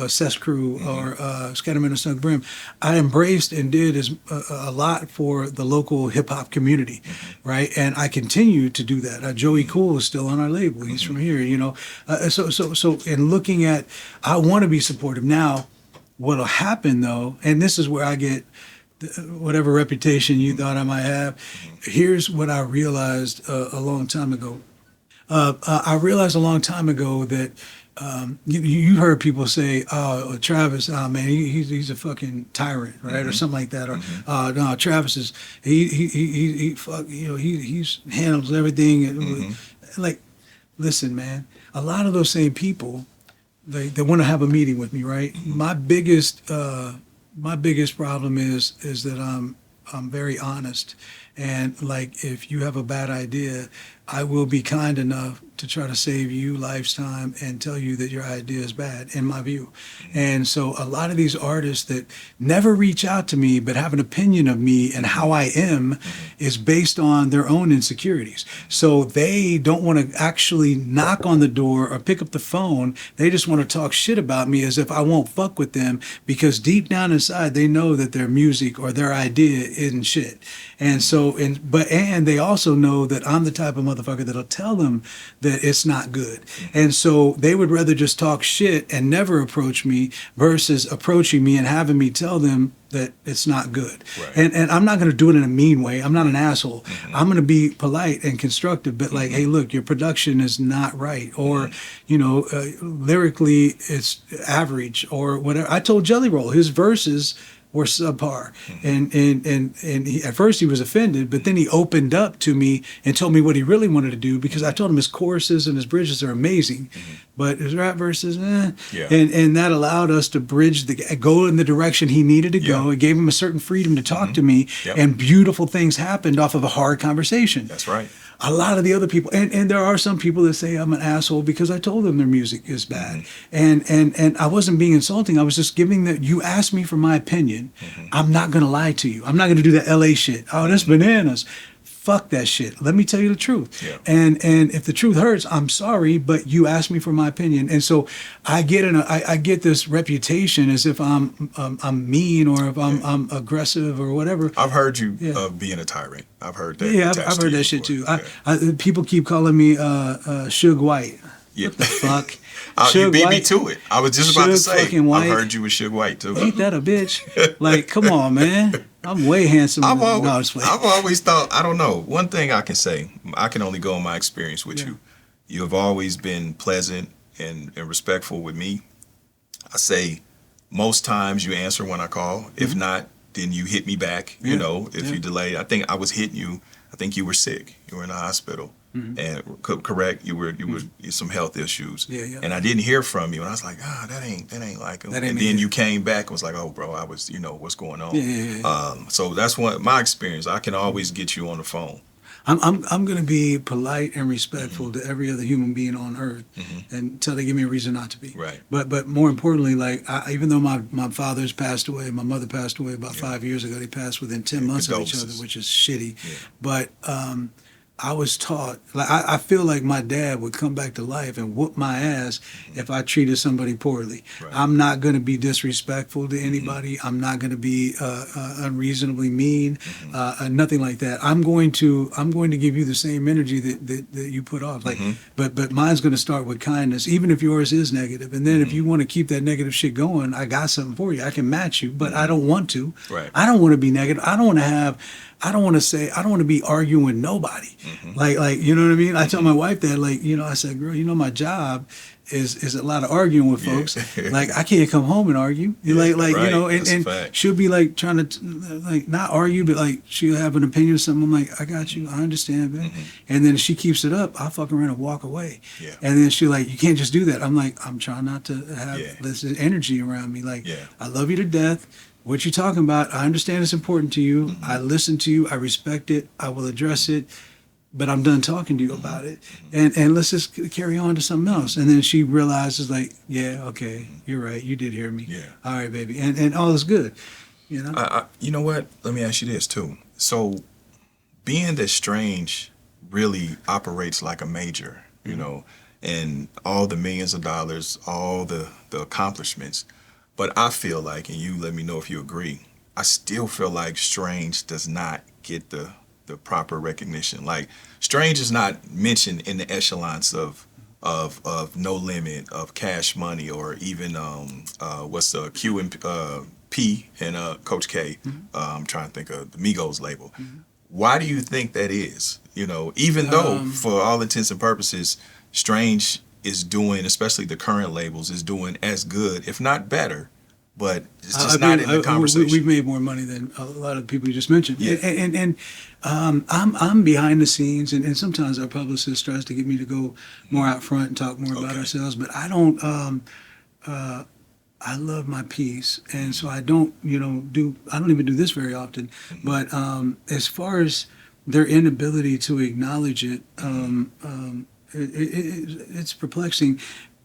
Cess Crew or Scatterman and Snug Brim. I embraced and did a lot for the local hip hop community, right? And I continue to do that. Joey Cool is still on our label. He's from here, so in looking at, I want to be supportive. Now, what'll happen though, and this is where I get whatever reputation you thought I might have. Here's what I realized a long time ago. I realized a long time ago that you heard people say, "Oh, Travis, man, he's a fucking tyrant," right, or something like that, or no, Travis is he handles everything. Like, listen, man, a lot of those same people, they want to have a meeting with me, right? My biggest problem is that I'm very honest, and like if you have a bad idea, I will be kind enough to try to save you life's time and tell you that your idea is bad, in my view. And so a lot of these artists that never reach out to me but have an opinion of me and how I am is based on their own insecurities. So they don't want to actually knock on the door or pick up the phone. They just want to talk shit about me as if I won't fuck with them, because deep down inside they know that their music or their idea isn't shit. And so, and they also know that I'm the type of motherfucker that'll tell them that it's not good. And so they would rather just talk shit and never approach me versus approaching me and having me tell them that it's not good. Right. And I'm not going to do it in a mean way. I'm not an asshole. I'm going to be polite and constructive, but like, hey, look, your production is not right. Or, lyrically it's average or whatever. I told Jelly Roll his verses were subpar. And he, at first he was offended, but then he opened up to me and told me what he really wanted to do, because I told him his choruses and his bridges are amazing, but his rap verses, and that allowed us to go in the direction he needed to go. It gave him a certain freedom to talk to me, and beautiful things happened off of a hard conversation. That's right. A lot of the other people, and there are some people that say I'm an asshole because I told them their music is bad, and I wasn't being insulting. I was just giving that. You asked me for my opinion. I'm not gonna lie to you. I'm not gonna do that LA shit. Oh, that's bananas. Fuck that shit. Let me tell you the truth. Yeah. And if the truth hurts, I'm sorry, but you asked me for my opinion. And so I get this reputation as if I'm mean or if I'm aggressive or whatever. I've heard you being a tyrant. I've heard that. Yeah, I've heard that shit too. People keep calling me Suge White. Yeah. What the fuck? You beat me to it. I was just about to say, I've heard you with Suge White too. Ain't that a bitch? Like, come on, man. I'm way handsome. I've always thought, I don't know. One thing I can say, I can only go on my experience with you. You have always been pleasant, and respectful with me, I say most times you answer when I call. If not, then you hit me back. You know, if you delay. I think I was hitting you. I think you were sick. You were in the hospital. And correct, you were some health issues. And I didn't hear from you, and I was like, that ain't like him. And then you came back and was like, oh, bro, I was, what's going on? So that's my experience. I can always get you on the phone. I'm going to be polite and respectful to every other human being on earth until they give me a reason not to be. Right. But more importantly, like even though my father's passed away, my mother passed away about 5 years ago. They passed within 10 months of each other, which is shitty. But I was taught, like I feel like my dad would come back to life and whoop my ass if I treated somebody poorly. Right. I'm not going to be disrespectful to anybody. I'm not going to be unreasonably mean. Nothing like that. I'm going to give you the same energy that you put off. Like, but mine's going to start with kindness, even if yours is negative. And then if you want to keep that negative shit going, I got something for you. I can match you, but I don't want to. Right. I don't want to be negative. I don't want to be arguing with nobody. Like, you know what I mean? I tell my wife that, like, I said, girl, my job is a lot of arguing with folks. Like, I can't come home and argue. Like, right. And she'll be like trying to like not argue, but like she'll have an opinion or something. I'm like, I got you. I understand, man. And then if she keeps it up, I'll fuck around and walk away. And then she's like, you can't just do that. I'm like, I'm trying not to have this energy around me. Like, I love you to death. What you're talking about, I understand it's important to you. I listen to you. I respect it. I will address it. But I'm done talking to you about it. And let's just carry on to something else. And then she realizes, like, okay, you're right. You did hear me. All right, baby. And all is good. You know what? Let me ask you this, too. So being that Strange really operates like a major, and all the millions of dollars, all the accomplishments, but I feel like, and you let me know if you agree, I still feel like Strange does not get the proper recognition. Like, Strange is not mentioned in the echelons of No Limit, of Cash Money, or even what's the Q and P and Coach K. I'm trying to think of the Migos label. Why do you think that is? Even though for all intents and purposes, Strange is doing, especially the current labels, is doing as good, if not better, but it's just not in the conversation. We've made more money than a lot of the people you just mentioned. And I'm behind the scenes, and sometimes our publicist tries to get me to go more out front and talk more about ourselves, but I don't. I love my piece, and so I don't, I don't even do this very often. But as far as their inability to acknowledge it, it's perplexing.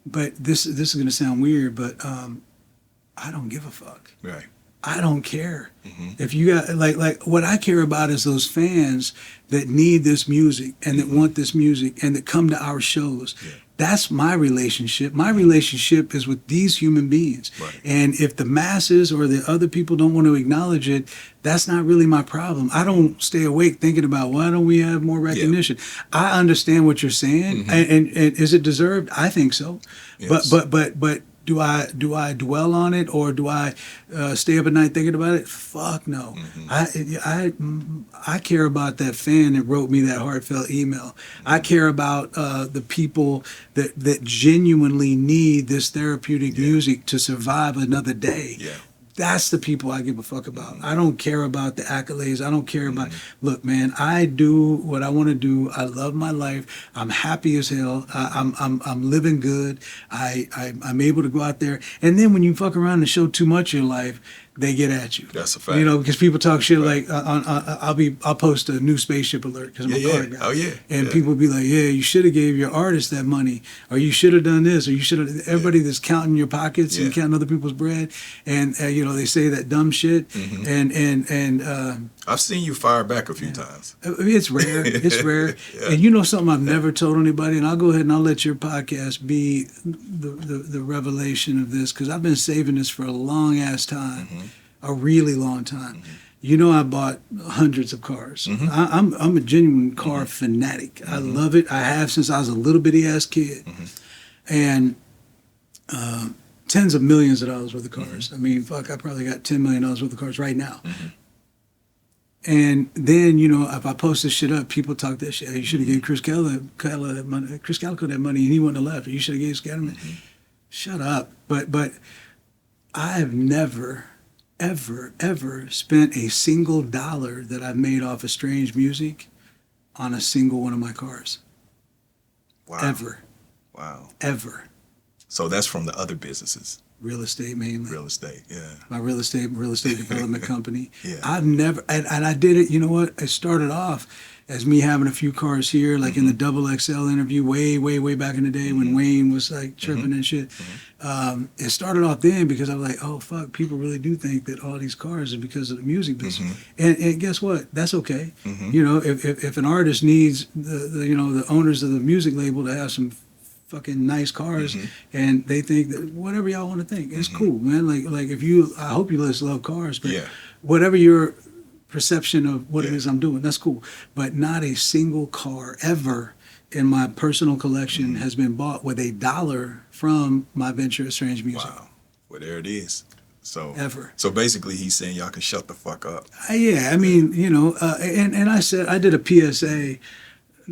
But this is going to sound weird, but I don't give a fuck. Right. I don't care. If you got like what I care about is those fans that need this music and that want this music and that come to our shows. That's my relationship. My relationship is with these human beings. Right. And if the masses or the other people don't want to acknowledge it, that's not really my problem. I don't stay awake thinking about why don't we have more recognition. I understand what you're saying, and is it deserved? I think so. Yes. But do I dwell on it, or do I stay up at night thinking about it? Fuck no. I care about that fan that wrote me that heartfelt email. I care about the people that genuinely need this therapeutic music to survive another day. That's the people I give a fuck about. I don't care about the accolades. I don't care about. Look, man, I do what I want to do. I love my life. I'm happy as hell. I'm living good. I'm able to go out there. And then when you fuck around and show too much of your life, they get at you. That's a fact. Because people talk shit like I'll post a new spaceship alert because I'm a car guy. Oh yeah. And people be like, you should have gave your artist that money, or you should have done this, or you should have. Everybody that's counting your pockets and counting other people's bread, and they say that dumb shit, and I've seen you fire back a few times. It's rare. It's rare. And something I've never told anybody, and I'll go ahead and I'll let your podcast be the revelation of this, because I've been saving this for a long ass time. A really long time. I bought hundreds of cars. I'm a genuine car fanatic. I love it. I have since I was a little bitty ass kid. And tens of millions of dollars worth of cars. I mean, fuck, I probably got $10 million worth of cars right now. And then, you know, if I post this shit up, people talk that shit. Hey, you should have gave Chris Calico that money. Chris Calico that money, and he wouldn't have left. You should have gave Scatterman. Shut up. But I have never, ever spent a single dollar that I've made off of Strange Music on a single one of my cars. Wow. Ever. Wow. Ever. So that's from the other businesses. Real estate mainly. Real estate, yeah. My real estate development company. Yeah. I've never, and I did it, you know what? It started off as me having a few cars here, like in the Double XL interview way back in the day when Wayne was like tripping and shit. It started off then because I was like, oh fuck, people really do think that all these cars are because of the music business. And guess what? That's okay. You know, if an artist needs the you know, the owners of the music label to have some fucking nice cars and they think that whatever y'all want to think, it's cool, man. Like if you, I hope you just love cars, but whatever your perception of what it is I'm doing, that's cool. But not a single car ever in my personal collection has been bought with $1 from my venture at Strange Music. Wow. Well, there it is. So Ever. So basically, he's saying y'all can shut the fuck up. Yeah, I mean, you know, and I said, I did a PSA,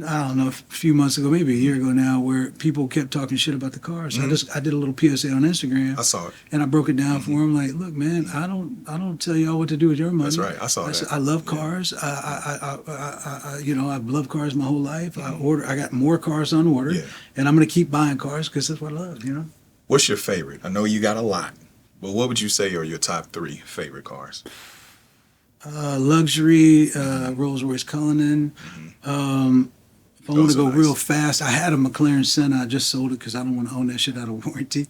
I don't know, a few months ago, maybe a year ago now, where people kept talking shit about the cars. So I did a little PSA on Instagram. I saw it. And I broke it down for them. Like, look, man, I don't tell y'all what to do with your money. That's right. I saw that. I love cars. I you know, I've loved cars my whole life. I got more cars on order, and I'm gonna keep buying cars because that's what I love. You know. What's your favorite? I know you got a lot, but what would you say are your top 3 favorite cars? Luxury, Rolls Royce Cullinan. If I want to go real fast, I had a McLaren Senna. I just sold it because I don't want to own that shit out of warranty.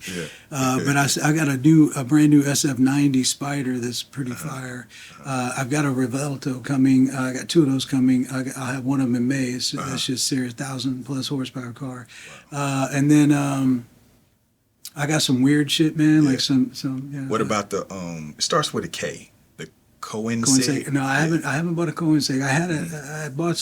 But I got a brand new SF90 Spider that's pretty fire. I've got a Revolt coming. I got 2 of those coming. I'll have one of them in May. That's just serious 1,000+ horsepower car. And then I got some weird shit, man. Like some. What about the? It starts with a K. Coinsig. No, I haven't bought a Coinsig. I bought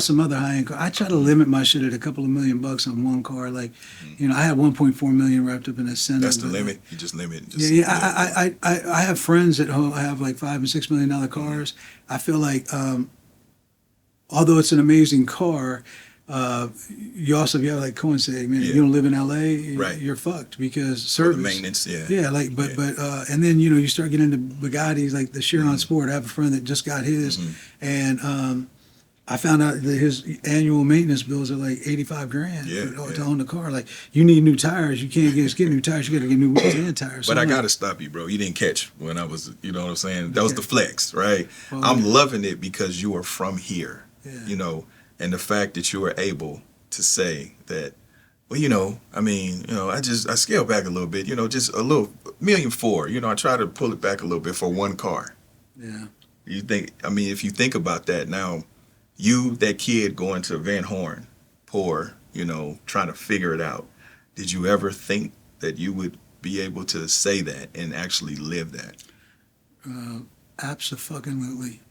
some other high end car. I try to limit my shit at a couple of $1 million on one car. Like, you know, I had 1.4 million wrapped up in a Senna. That's the limit. You just limit. I have friends at home. I have like $5 and $6 million cars. I feel like, although it's an amazing car, you also, if you have like Coinsig, man, you don't live in LA, you're fucked because service. The maintenance, but and then, you know, you start getting into Bugattis, like the Chiron Sport. I have a friend that just got his, and I found out that his annual maintenance bills are like $85,000 to own the car. Like, you need new tires. You can't just get new tires. You got to get new wheels and tires. But I got to stop you, bro. You didn't catch when I was, you know what I'm saying? That was the flex, right? Well, I'm loving it because you are from here, you know. And the fact that you were able to say that, well, you know, I mean, you know, I scaled back a little bit, you know, just a little, $1.4 million, you know, I try to pull it back a little bit for one car. Yeah. You think, I mean, if you think about that now, you, that kid going to Van Horn, poor, you know, trying to figure it out, did you ever think that you would be able to say that and actually live that? Abso-fucking-lutely.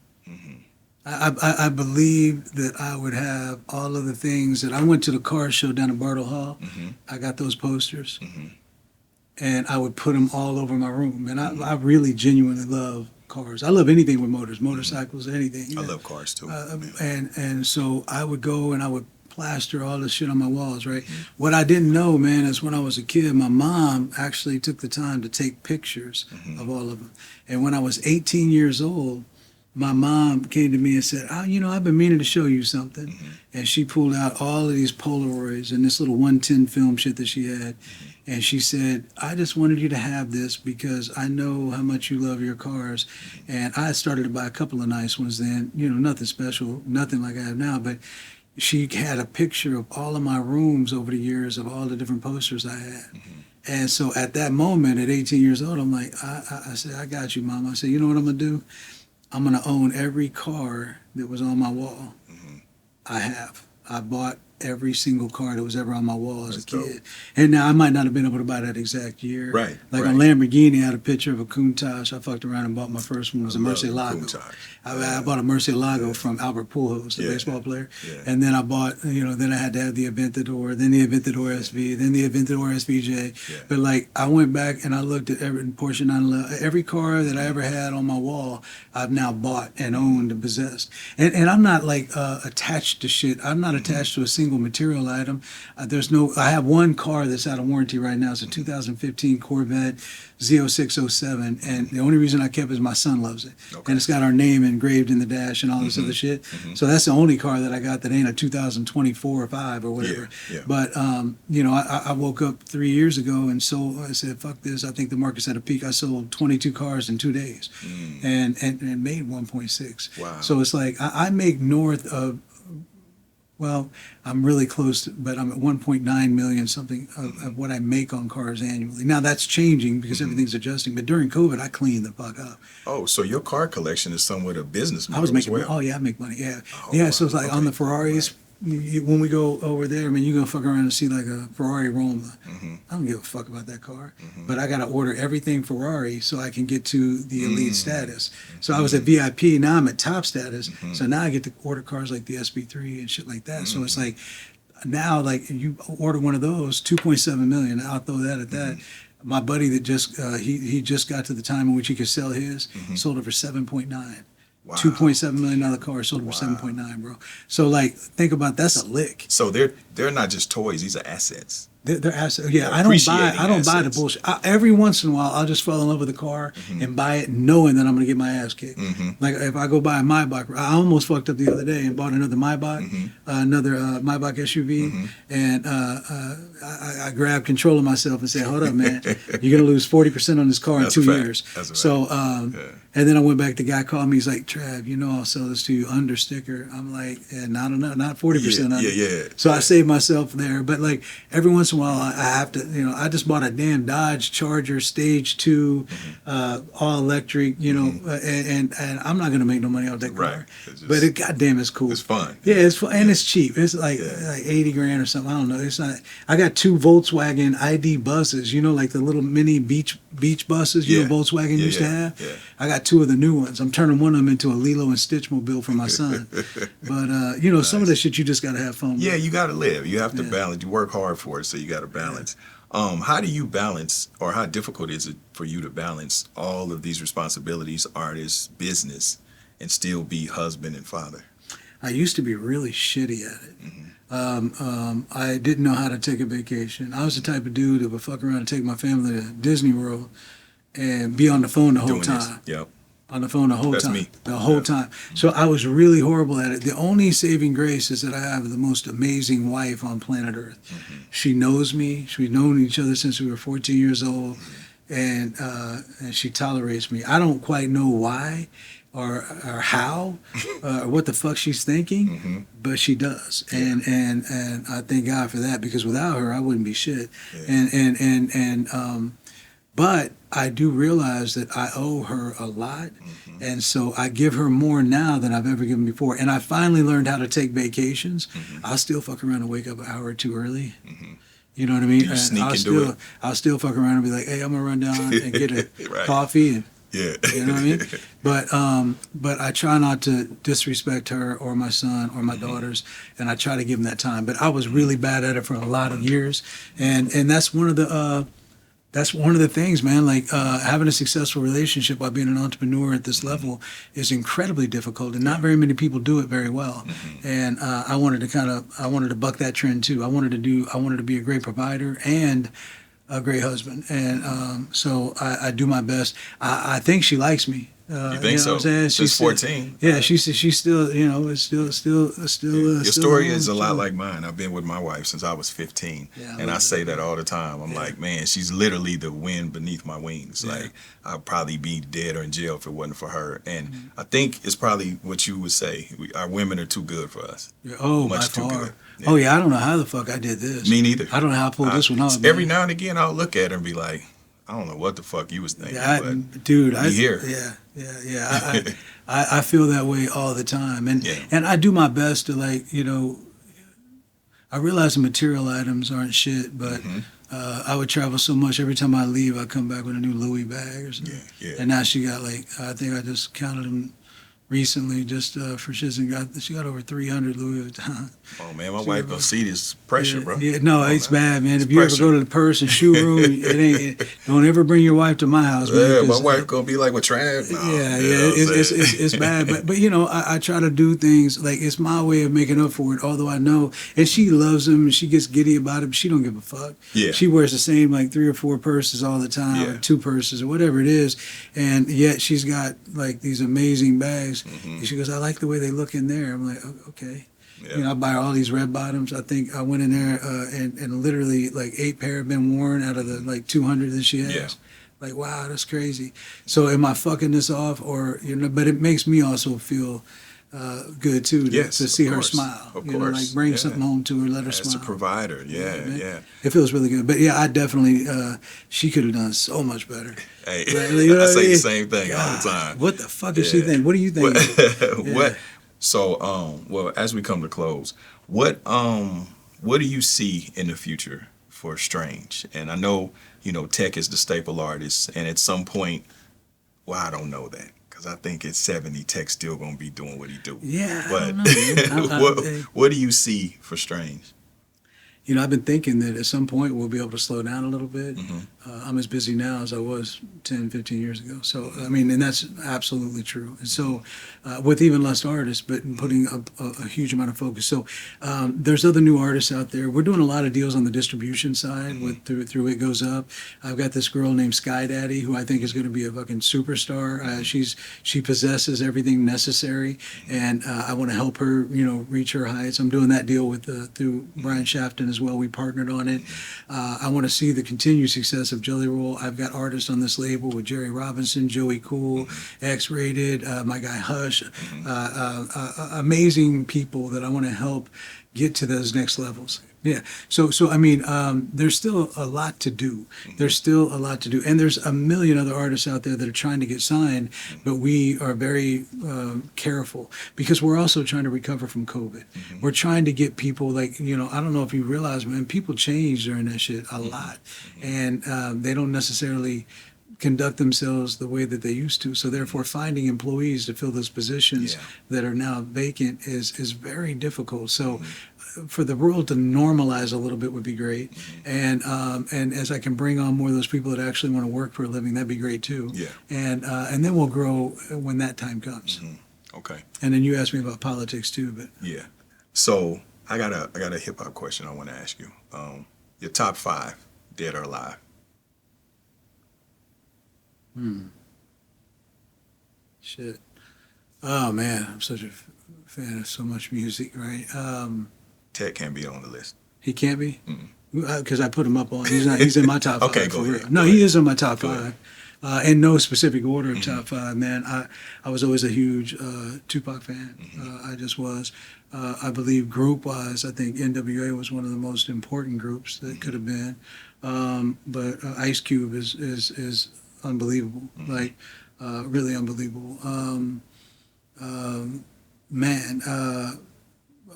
I believed that I would have all of the things that I went to the car show down at Bartle Hall. I got those posters, and I would put them all over my room. And I really genuinely love cars. I love anything with motors, motorcycles, anything. I love cars too. And so I would go and I would plaster all this shit on my walls, right? What I didn't know, man, is when I was a kid, my mom actually took the time to take pictures of all of them. And when I was 18 years old, my mom came to me and said, oh, you know, I've been meaning to show you something. And she pulled out all of these Polaroids and this little 110 film shit that she had. And she said, I just wanted you to have this because I know how much you love your cars. And I started to buy a couple of nice ones then, you know, nothing special, nothing like I have now. But she had a picture of all of my rooms over the years of all the different posters I had. And so at that moment, at 18 years old, I'm like, I said, I got you, Mom. I said, you know what I'm going to do? I'm going to own every car that was on my wall. I bought every single car that was ever on my wall as That's a kid. dope. And now I might not have been able to buy that exact year. Right, Like right. on Lamborghini, I had a picture of a Countach. I fucked around and bought my first one. It was a I love the Murcielago. Countach. I bought a Murcielago from Albert Pujols, the baseball player. Yeah. And then I bought, then I had to have the Aventador, then the Aventador SV, then the Aventador SVJ. Yeah. But like I went back and I looked at every Porsche 911, every car that I ever had on my wall, I've now bought and owned and possessed. And I'm not like attached to shit. I'm not attached to a single material item. I have one car that's out of warranty right now. It's a 2015 Corvette Z0607, and the only reason I kept it is my son loves it. Okay. And it's got our name engraved in the dash and all this other shit. So that's the only car that I got that ain't a 2024 or 5 or whatever. Yeah. But I woke up 3 years ago and I said, fuck this. I think the market's at a peak. I sold 22 cars in 2 days and made 1.6. Wow. So it's like I make north of, well, I'm really close, but I'm at 1.9 million something of what I make on cars annually. Now that's changing because everything's adjusting. But during COVID, I cleaned the fuck up. Oh, so your car collection is somewhat a business model I was making, as well. oh yeah, I make money. Yeah, Oh, yeah. wow. So it's like on the Ferraris. When we go over there, I mean, you're gonna fuck around and see like a Ferrari Roma. I don't give a fuck about that car, but I gotta order everything Ferrari so I can get to the elite status. So I was at VIP, now I'm at top status. So now I get to order cars like the SB3 and shit like that. So it's like now, like you order one of those, 2.7 million. I'll throw that at that. My buddy that just he just got to the time in which he could sell his, sold it for 7.9. Wow. $2.7 million car sold for 7.9, bro. So like, think about that's a lick. So they're not just toys; these are assets. They're assets. Yeah, I don't Appreciating buy the assets. bullshit. Every once in a while, I'll just fall in love with a car and buy it, knowing that I'm gonna get my ass kicked. Like if I go buy a Maybach, I almost fucked up the other day and bought another Maybach, another Maybach SUV, and I grabbed control of myself and said, "Hold up, man, you're gonna lose 40% on this car in That's 2 a fact. years." That's a So, fact. and then I went back. The guy called me. He's like, "Trav, I'll sell this to you under sticker." I'm like, "Yeah, not 40% under." Yeah. So I saved myself there. But like every once in a while, I have to, I just bought a damn Dodge Charger Stage 2, all electric, and I'm not gonna make no money off that car. Right. It's just- But goddamn, it's cool. It's fun. Yeah, it's fun and it's cheap. It's like 80 grand or something. I don't know. It's not. I got 2 Volkswagen ID buses. Like the little mini beach buses. Volkswagen used to have. Yeah. I got 2 of the new ones. I'm turning one of them into a Lilo and Stitch mobile for my son. But some of the shit you just gotta have fun with. Yeah, you got to live. You have to balance. You work hard for it, so you got to balance. How do you balance, or how difficult is it for you to balance all of these responsibilities, artist, business, and still be husband and father? I used to be really shitty at it. I didn't know how to take a vacation. I was the type of dude that would fuck around and take my family to Disney World and be on the phone the whole Doing time. this. Yep. On the phone the whole That's time. me. The whole time. So I was really horrible at it. The only saving grace is that I have the most amazing wife on planet Earth. She knows me. We've known each other since we were 14 years old, and she tolerates me. I don't quite know why or how or what the fuck she's thinking, but she does. And I thank God for that, because without her I wouldn't be shit. But I do realize that I owe her a lot, and so I give her more now than I've ever given before. And I finally learned how to take vacations. I'll still fuck around and wake up an hour or two early. You know what I mean? You sneak I'll and still, do it. I'll still fuck around and be like, "Hey, I'm gonna run down and get a Right. coffee," and Yeah. you know what I mean? But I try not to disrespect her or my son or my daughters, and I try to give them that time. But I was really bad at it for a lot of years, and that's one of the things, man. Like having a successful relationship while being an entrepreneur at this level is incredibly difficult, and not very many people do it very well. And I wanted to buck that trend too. I wanted to be a great provider and a great husband, and so I do my best. I think she likes me. You think so? What I'm saying? Since 14. Yeah, she's still, it's still. Your story is a lot like mine. I've been with my wife since I was 15, Yeah, and I say that all the time. I'm like, man, she's literally the wind beneath my wings. Yeah. Like, I'd probably be dead or in jail if it wasn't for her. And I think it's probably what you would say. Our women are too good for us. Oh, Much by too far. good. Yeah. Oh yeah, I don't know how the fuck I did this. Me neither. I don't know how I pulled this one off. Every man. now and again, I'll look at her and be like, I don't know what the fuck you was thinking, but Dude, we here. Yeah. I feel that way all the time, and Yeah. and I do my best to I realize the material items aren't shit, but I would travel so much. Every time I leave, I come back with a new Louis bag or something. Yeah. And now she got like, I think I just counted them recently, just for shits and she got over 300 Louis Vuitton. Oh man, my wife gonna see this pressure, bro. Yeah, no, it's bad, man. It's if you pressure. ever go to the purse and shoe room, don't ever bring your wife to my house, man. Yeah, my 'cause, wife gonna be like, "What trash?" No, it's bad, but you know, I try to do things like it's my way of making up for it. Although I know, and she loves them, and she gets giddy about it, but she don't give a fuck. Yeah. She wears the same like 3 or 4 purses all the time, or 2 purses or whatever it is, and yet she's got like these amazing bags. And she goes, "I like the way they look in there." I'm like, okay. Yeah. You know, I buy all these red bottoms. I think I went in there and literally like 8 pair have been worn out of the like 200 that she has. Yeah. Like, wow, that's crazy. So am I fucking this off, or you know? But it makes me also feel good too to see her smile. Of you know, course. like bring something home to her, let her As smile. a provider, yeah. It feels really good. But yeah, I definitely she could have done so much better. Hey, Like, you know I what say mean? the same thing all God, the time. What the fuck does she think? What do you think? What? So, well, as we come to close, what do you see in the future for Strange? And I know, you know, Tech is the staple artist, and at some point, well, I don't know that because I think at 70, Tech's still gonna be doing what he do. Yeah, But I don't know. what do you see for Strange? You know, I've been thinking that at some point we'll be able to slow down a little bit. I'm as busy now as I was 10, 15 years ago. So, I mean, and that's absolutely true. And so, with even less artists, but putting a huge amount of focus. So, there's other new artists out there. We're doing a lot of deals on the distribution side with through It Goes Up. I've got this girl named Sky Daddy who I think is going to be a fucking superstar. She possesses everything necessary, and I want to help her, you know, reach her heights. I'm doing that deal with through Brian Shafton as well. We partnered on it. I want to see the continued success of Jelly Roll. I've got artists on this label with Jerry Robinson, Joey Cool, X-Rated, my guy Hush, amazing people that I want to help get to those next levels. Yeah. So I mean, there's still a lot to do. There's still a lot to do. And there's a million other artists out there that are trying to get signed, but we are very careful because we're also trying to recover from COVID. We're trying to get people like, you know, I don't know if you realize, man, people change during that shit a lot. And they don't necessarily conduct themselves the way that they used to. So therefore finding employees to fill those positions that are now vacant is very difficult. So for the world to normalize a little bit would be great. And as I can bring on more of those people that actually want to work for a living, that'd be great too. Yeah. And then we'll grow when that time comes. Okay. And then you asked me about politics too, but Yeah. So I got a hip hop question I want to ask you. Your top 5, dead or alive. Shit. Oh man, I'm such a fan of so much music, right? Tech can't be on the list. He can't be? Because I put him up on, he's in my top 5. Okay, for go real. ahead. No, Go he ahead. is in my top Go 5. In no specific order of top 5, man. I was always a huge Tupac fan. I just was. I believe group-wise, I think NWA was one of the most important groups that could have been. But Ice Cube is unbelievable, like really unbelievable. Man,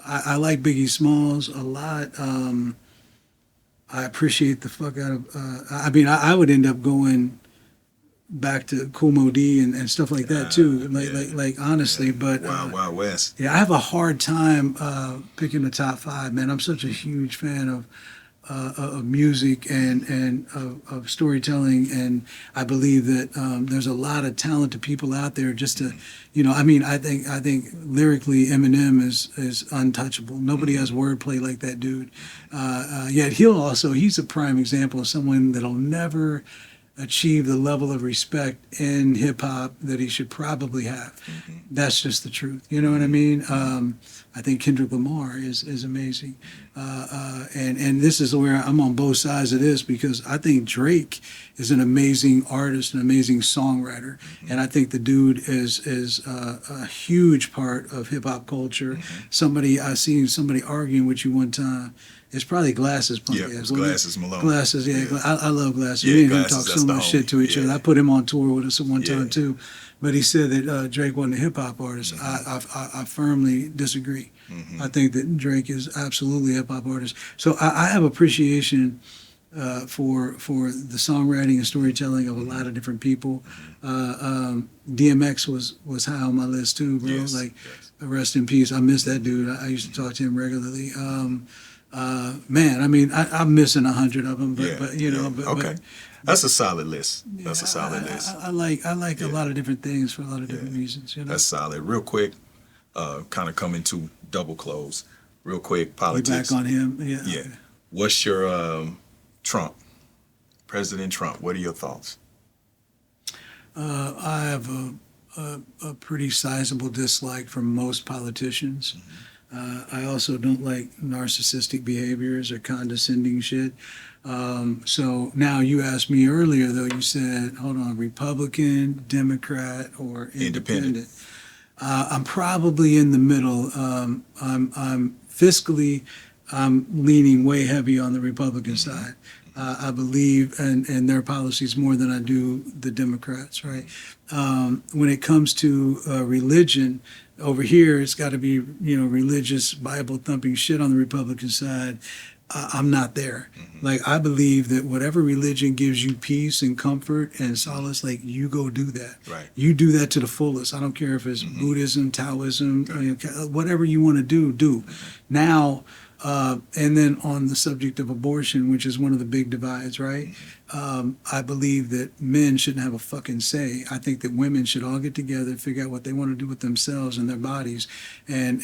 I like Biggie Smalls a lot. I appreciate the fuck out of. I mean, I would end up going back to Kool Moe Dee and stuff like that too. Like honestly, but Wild West. yeah, I have a hard time picking the top 5. Man, I'm such a huge fan of music and of storytelling, and I believe that there's a lot of talented people out there. Just to, you know, I mean, I think lyrically Eminem is untouchable. Nobody has wordplay like that dude. Yet he's a prime example of someone that'll never achieve the level of respect in hip hop that he should probably have. That's just the truth. You know what I mean? I think Kendrick Lamar is amazing. And this is where I'm on both sides of this because I think Drake is an amazing artist, an amazing songwriter. And I think the dude is a huge part of hip hop culture. I seen somebody arguing with you one time. It's probably Glasses punk Yeah, ass. it's Glasses Malone. Glasses, yeah. I love Glasses. Yeah, Me and him Glasses, talk that's so the much homie. shit to each other. Yeah. I put him on tour with us at one Yeah. time too. But he said that Drake wasn't a hip hop artist. I firmly disagree. I think that Drake is absolutely a hip hop artist. So I have appreciation for the songwriting and storytelling of a lot of different people. DMX was high on my list too, bro. Yes, like, yes. Rest in peace. I miss that dude. I used to talk to him regularly. Man, I mean, I'm missing 100 of them, but you know, but okay. That's a solid list. That's a solid list. I like a lot of different things for a lot of different reasons. You know, That's solid. Real quick, kind of coming to double close. Real quick, we politics. back on him. Yeah. Yeah. What's your Trump, President Trump? What are your thoughts? I have a pretty sizable dislike for most politicians. I also don't like narcissistic behaviors or condescending shit. So now you asked me earlier, though, you said, hold on, Republican, Democrat, or independent. I'm probably in the middle. I'm fiscally, I'm leaning way heavy on the Republican side. I believe in their policies more than I do the Democrats, right? When it comes to religion, over here, it's got to be, religious, Bible-thumping shit on the Republican side. I'm not there. Like, I believe that whatever religion gives you peace and comfort and solace, like, you go do that. Right. You do that to the fullest. I don't care if it's Buddhism, Taoism, whatever you want to do. Now, and then on the subject of abortion, which is one of the big divides, right? I believe that men shouldn't have a fucking say. I think that women should all get together, figure out what they want to do with themselves and their bodies, and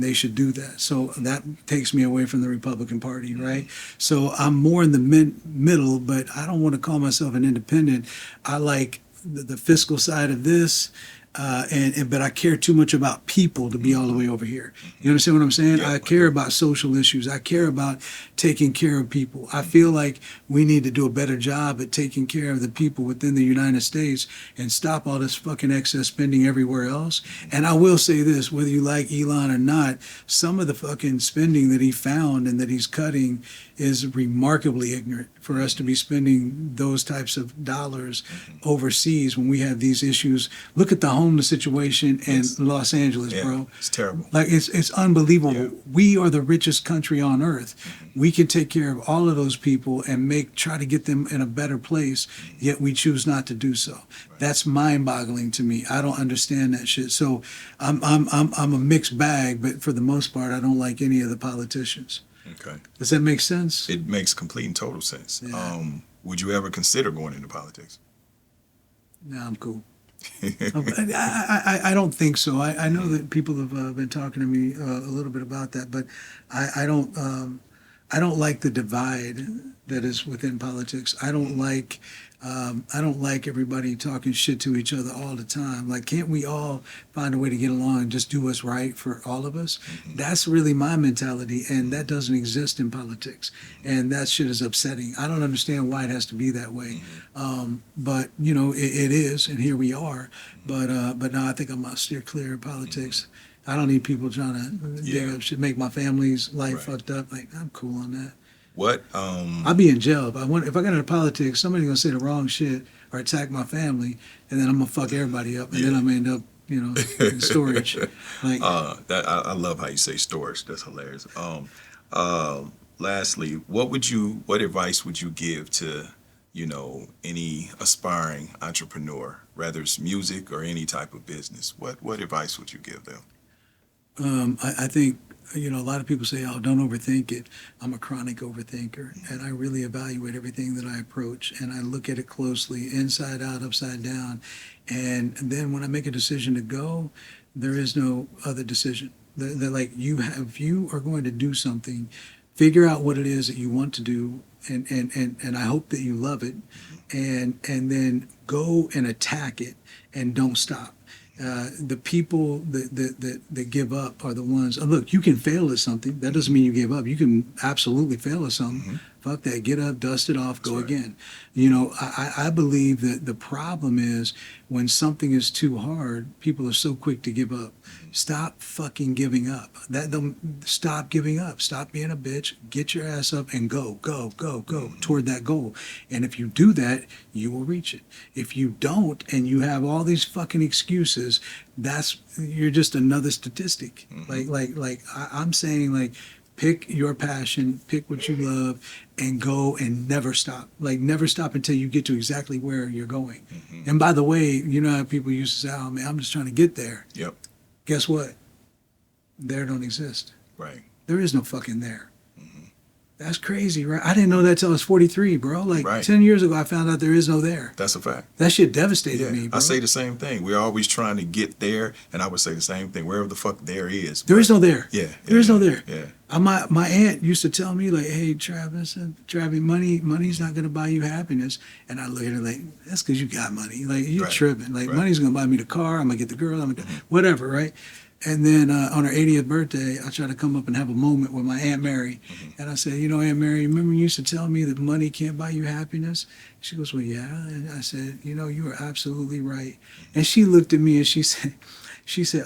they should do that. So that takes me away from the Republican Party, right? So I'm more in the middle, but I don't want to call myself an independent. I like the fiscal side of this. But I care too much about people to be all the way over here. You understand what I'm saying? Yeah. I care about social issues. I care about taking care of people. I feel like we need to do a better job at taking care of the people within the United States and stop all this fucking excess spending everywhere else. And I will say this, whether you like Elon or not, some of the fucking spending that he found and that he's cutting is remarkably ignorant for us to be spending those types of dollars overseas when we have these issues. Look at the homeless situation in Los Angeles, bro. It's terrible. Like, it's unbelievable. Yeah. We are the richest country on earth. We can take care of all of those people and try to get them in a better place, yet we choose not to do so. That's mind-boggling to me. I don't understand that shit. So I'm a mixed bag, but for the most part, I don't like any of the politicians. Okay. Does that make sense? It makes complete and total sense. Yeah. Would you ever consider going into politics? No, I'm cool. I don't think so. I know that people have been talking to me a little bit about that, but I don't like the divide that is within politics. I don't like everybody talking shit to each other all the time. Like, can't we all find a way to get along and just do what's right for all of us? That's really my mentality, and that doesn't exist in politics. And that shit is upsetting. I don't understand why it has to be that way. But it is, and here we are. But no, I think I'm gonna steer clear of politics. I don't need people trying to dig up shit, make my family's life fucked up. Like, I'm cool on that. What? I'll be in jail if I got into politics. Somebody's gonna say the wrong shit or attack my family, and then I'm gonna fuck everybody up, and then I'm gonna end up, in storage. Like, I love how you say storage. That's hilarious. Lastly, what advice would you give to, any aspiring entrepreneur, whether it's music or any type of business? What advice would you give them? I think, a lot of people say, oh, don't overthink it. I'm a chronic overthinker, and I really evaluate everything that I approach, and I look at it closely, inside out, upside down. And then when I make a decision to go, there is no other decision. They're like, if you are going to do something, figure out what it is that you want to do, and I hope that you love it, and then go and attack it, and don't stop. The people that give up are the ones. Look, you can fail at something. That doesn't mean you give up. You can absolutely fail at something. Fuck that. Get up, dust it off, go right. again. You know, I believe that the problem is when something is too hard, people are so quick to give up. Stop fucking giving up. Stop giving up. Stop being a bitch. Get your ass up and go toward that goal. And if you do that, you will reach it. If you don't, and you have all these fucking excuses, you're just another statistic. I'm saying, like, pick your passion, pick what you love, and go and never stop. Like, never stop until you get to exactly where you're going. And by the way, you know how people used to say, oh man, I'm just trying to get there. Yep. Guess what? There don't exist. Right. There is no fucking there. That's crazy, right? I didn't know that till I was 43, bro. Like, right. 10 years ago, I found out there is no there. That's a fact. That shit devastated me, bro. I say the same thing. We're always trying to get there, and I would say the same thing. Wherever the fuck there is. There is no there. Yeah. There is no there. Yeah. My aunt used to tell me, like, hey, Travis, money's not going to buy you happiness. And I look at her like, that's because you got money. Like, you're tripping. Like, money's going to buy me the car. I'm going to get the girl. I'm gonna whatever, right? And then on her 80th birthday, I tried to come up and have a moment with my Aunt Mary. And I said, you know, Aunt Mary, remember you used to tell me that money can't buy you happiness? She goes, well, yeah. And I said, you know, you are absolutely right. And she looked at me and she said,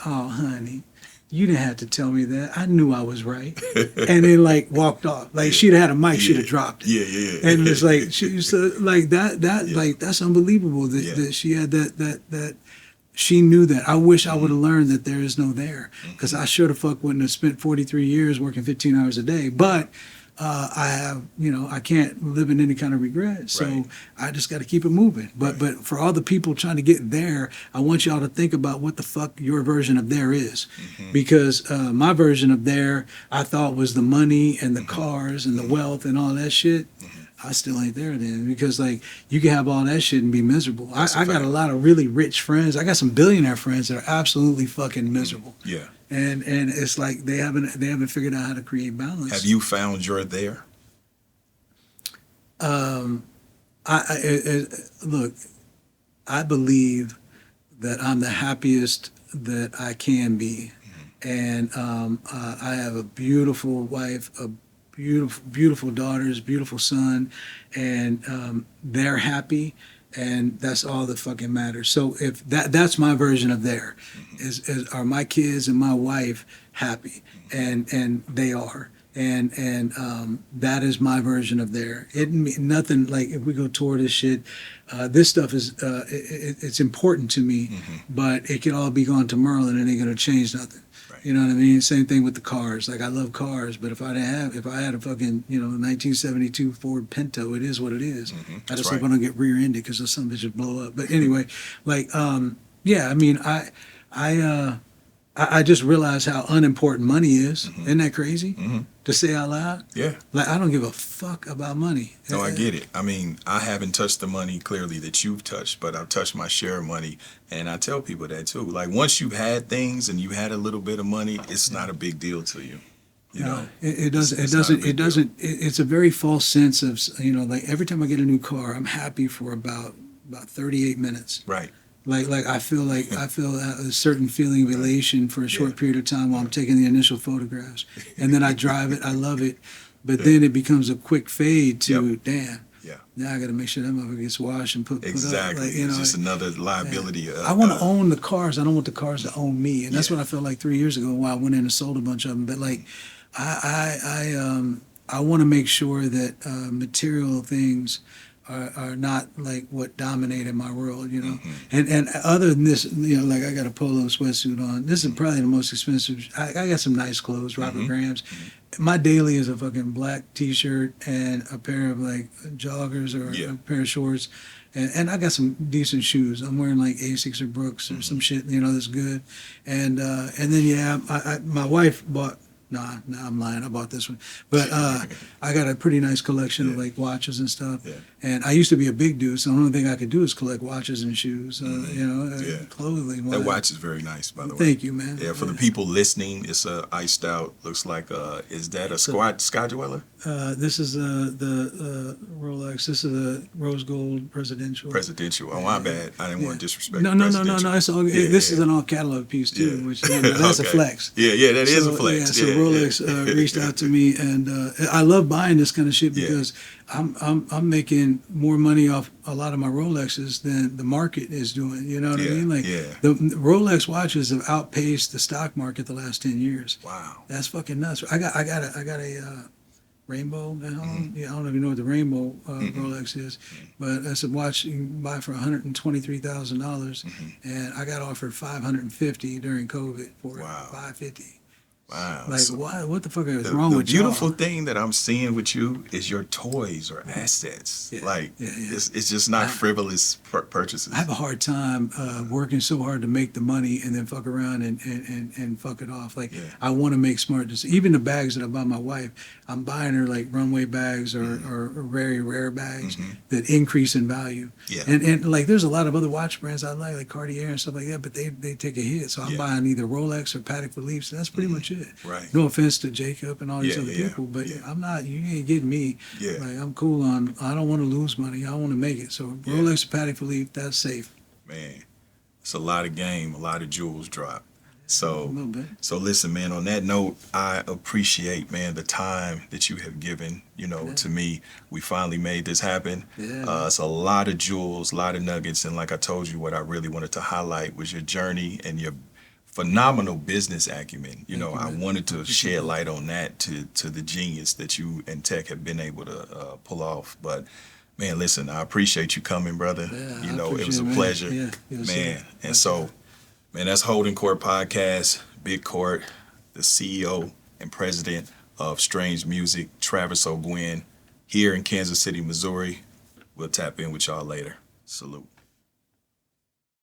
oh, honey, you didn't have to tell me that. I knew I was right. And then, like, walked off. Like, she'd have had a mic, she'd have dropped it. Yeah. And it's like, she used to, like, like, that's unbelievable that she had that. She knew that. I wish I would have learned that there is no there, because I sure the fuck wouldn't have spent 43 years working 15 hours a day. But I have, you know, I can't live in any kind of regret. So I just got to keep it moving. But for all the people trying to get there, I want y'all to think about what the fuck your version of there is. Because my version of there, I thought, was the money and the cars and the wealth and all that shit. I still ain't there then, because, like, you can have all that shit and be miserable. I got a lot of really rich friends. I got some billionaire friends that are absolutely fucking miserable. Yeah. And it's like they haven't figured out how to create balance. Have you found your there? Look, I believe that I'm the happiest that I can be. And I have a beautiful wife, beautiful daughters, beautiful son, and they're happy, and that's all that fucking matters. So if that's my version of there, are my kids and my wife happy, and they are, and that is my version of there. Nothing, like, if we go toward this shit, this stuff is it's important to me, but it can all be gone tomorrow and it ain't gonna change nothing. You know what I mean? Same thing with the cars. Like, I love cars, but if I had a fucking, you know, 1972 Ford Pinto, it is what it is. I just hope I don't get rear-ended because some bitches blow up. But anyway, like, yeah, I mean, I just realized how unimportant money is. Isn't that crazy to say out loud? Yeah. Like, I don't give a fuck about money. No, I get it. I mean, I haven't touched the money clearly that you've touched, but I've touched my share of money, and I tell people that too. Like, once you've had things and you had a little bit of money, it's not a big deal to you. You know, it doesn't. It's a very false sense of, you know, like, every time I get a new car, I'm happy for about 38 minutes. Right. Like I feel a certain feeling of elation for a short period of time while I'm taking the initial photographs, and then I drive it, I love it, but then it becomes a quick fade to damn. Yeah. Now I got to make sure that motherfucker gets washed and put up. Like, you know, it's just another liability. I want to own the cars. I don't want the cars to own me, and that's what I felt like 3 years ago when I went in and sold a bunch of them. But, like, I want to make sure that material things are not, like, what dominated my world, you know. And other than this, you know, like, I got a polo sweatsuit on. This is probably the most expensive. I got some nice clothes, Robert Graham's. My daily is a fucking black T-shirt and a pair of, like, joggers or a pair of shorts. And I got some decent shoes. I'm wearing, like, Asics or Brooks or some shit, you know, that's good. And then, my wife bought... Nah, I'm lying. I bought this one. But I got a pretty nice collection of, like, watches and stuff. And I used to be a big dude, so the only thing I could do is collect watches and shoes, you know, clothing. That watch is very nice, by the way. Thank you, man. Yeah, for the people listening, it's iced out. Looks like, is that a Sky Dweller? This is the Rolex. This is a rose gold presidential. Presidential. Oh, my bad. I didn't want to disrespect. No. It's all. This is an all catalog piece too, which that's a flex. Yeah, that is a flex. So Rolex reached out to me, and I love buying this kind of shit because I'm making more money off a lot of my Rolexes than the market is doing. You know what I mean? Like the Rolex watches have outpaced the stock market the last 10 years. Wow, that's fucking nuts. I got a Rainbow at home. Yeah, I don't even know what the Rainbow Rolex is, but that's a watch you can buy for $123,000, and I got offered $550 during COVID for $550. Wow. Like, So what the fuck is wrong with the beautiful y'all? thing that I'm seeing with you is your toys or assets. It's just not frivolous purchases. I have a hard time working so hard to make the money and then fuck around and fuck it off. Like, I want to make smart decisions. Even the bags that I buy my wife, I'm buying her like runway bags or very rare bags that increase in value. Yeah. And like, there's a lot of other watch brands I like Cartier and stuff like that, but they take a hit. So I'm buying either Rolex or Patek Philippe's, and that's pretty much it. Right. No offense to Jacob and all these other people, but I'm not. You ain't getting me. Yeah. Like, I'm cool on. I don't want to lose money. I want to make it. So Rolex or Patek Philippe, that's safe. Man, it's a lot of game, a lot of jewels drop. A So little bit. so listen, man, on that note, I appreciate, man, the time that you have given, to me. We finally made this happen. Yeah. It's a lot of jewels, a lot of nuggets, and like I told you, what I really wanted to highlight was your journey and your phenomenal business acumen. I wanted to shed light on that to the genius that you and Tech have been able to pull off. But man, listen, I appreciate you coming, brother. Yeah, it was a pleasure, man. And so, man, that's Holdin Court Podcast, Big Court, the CEO and president of Strange Music, Travis O'Guin, here in Kansas City, Missouri. We'll tap in with y'all later. Salute.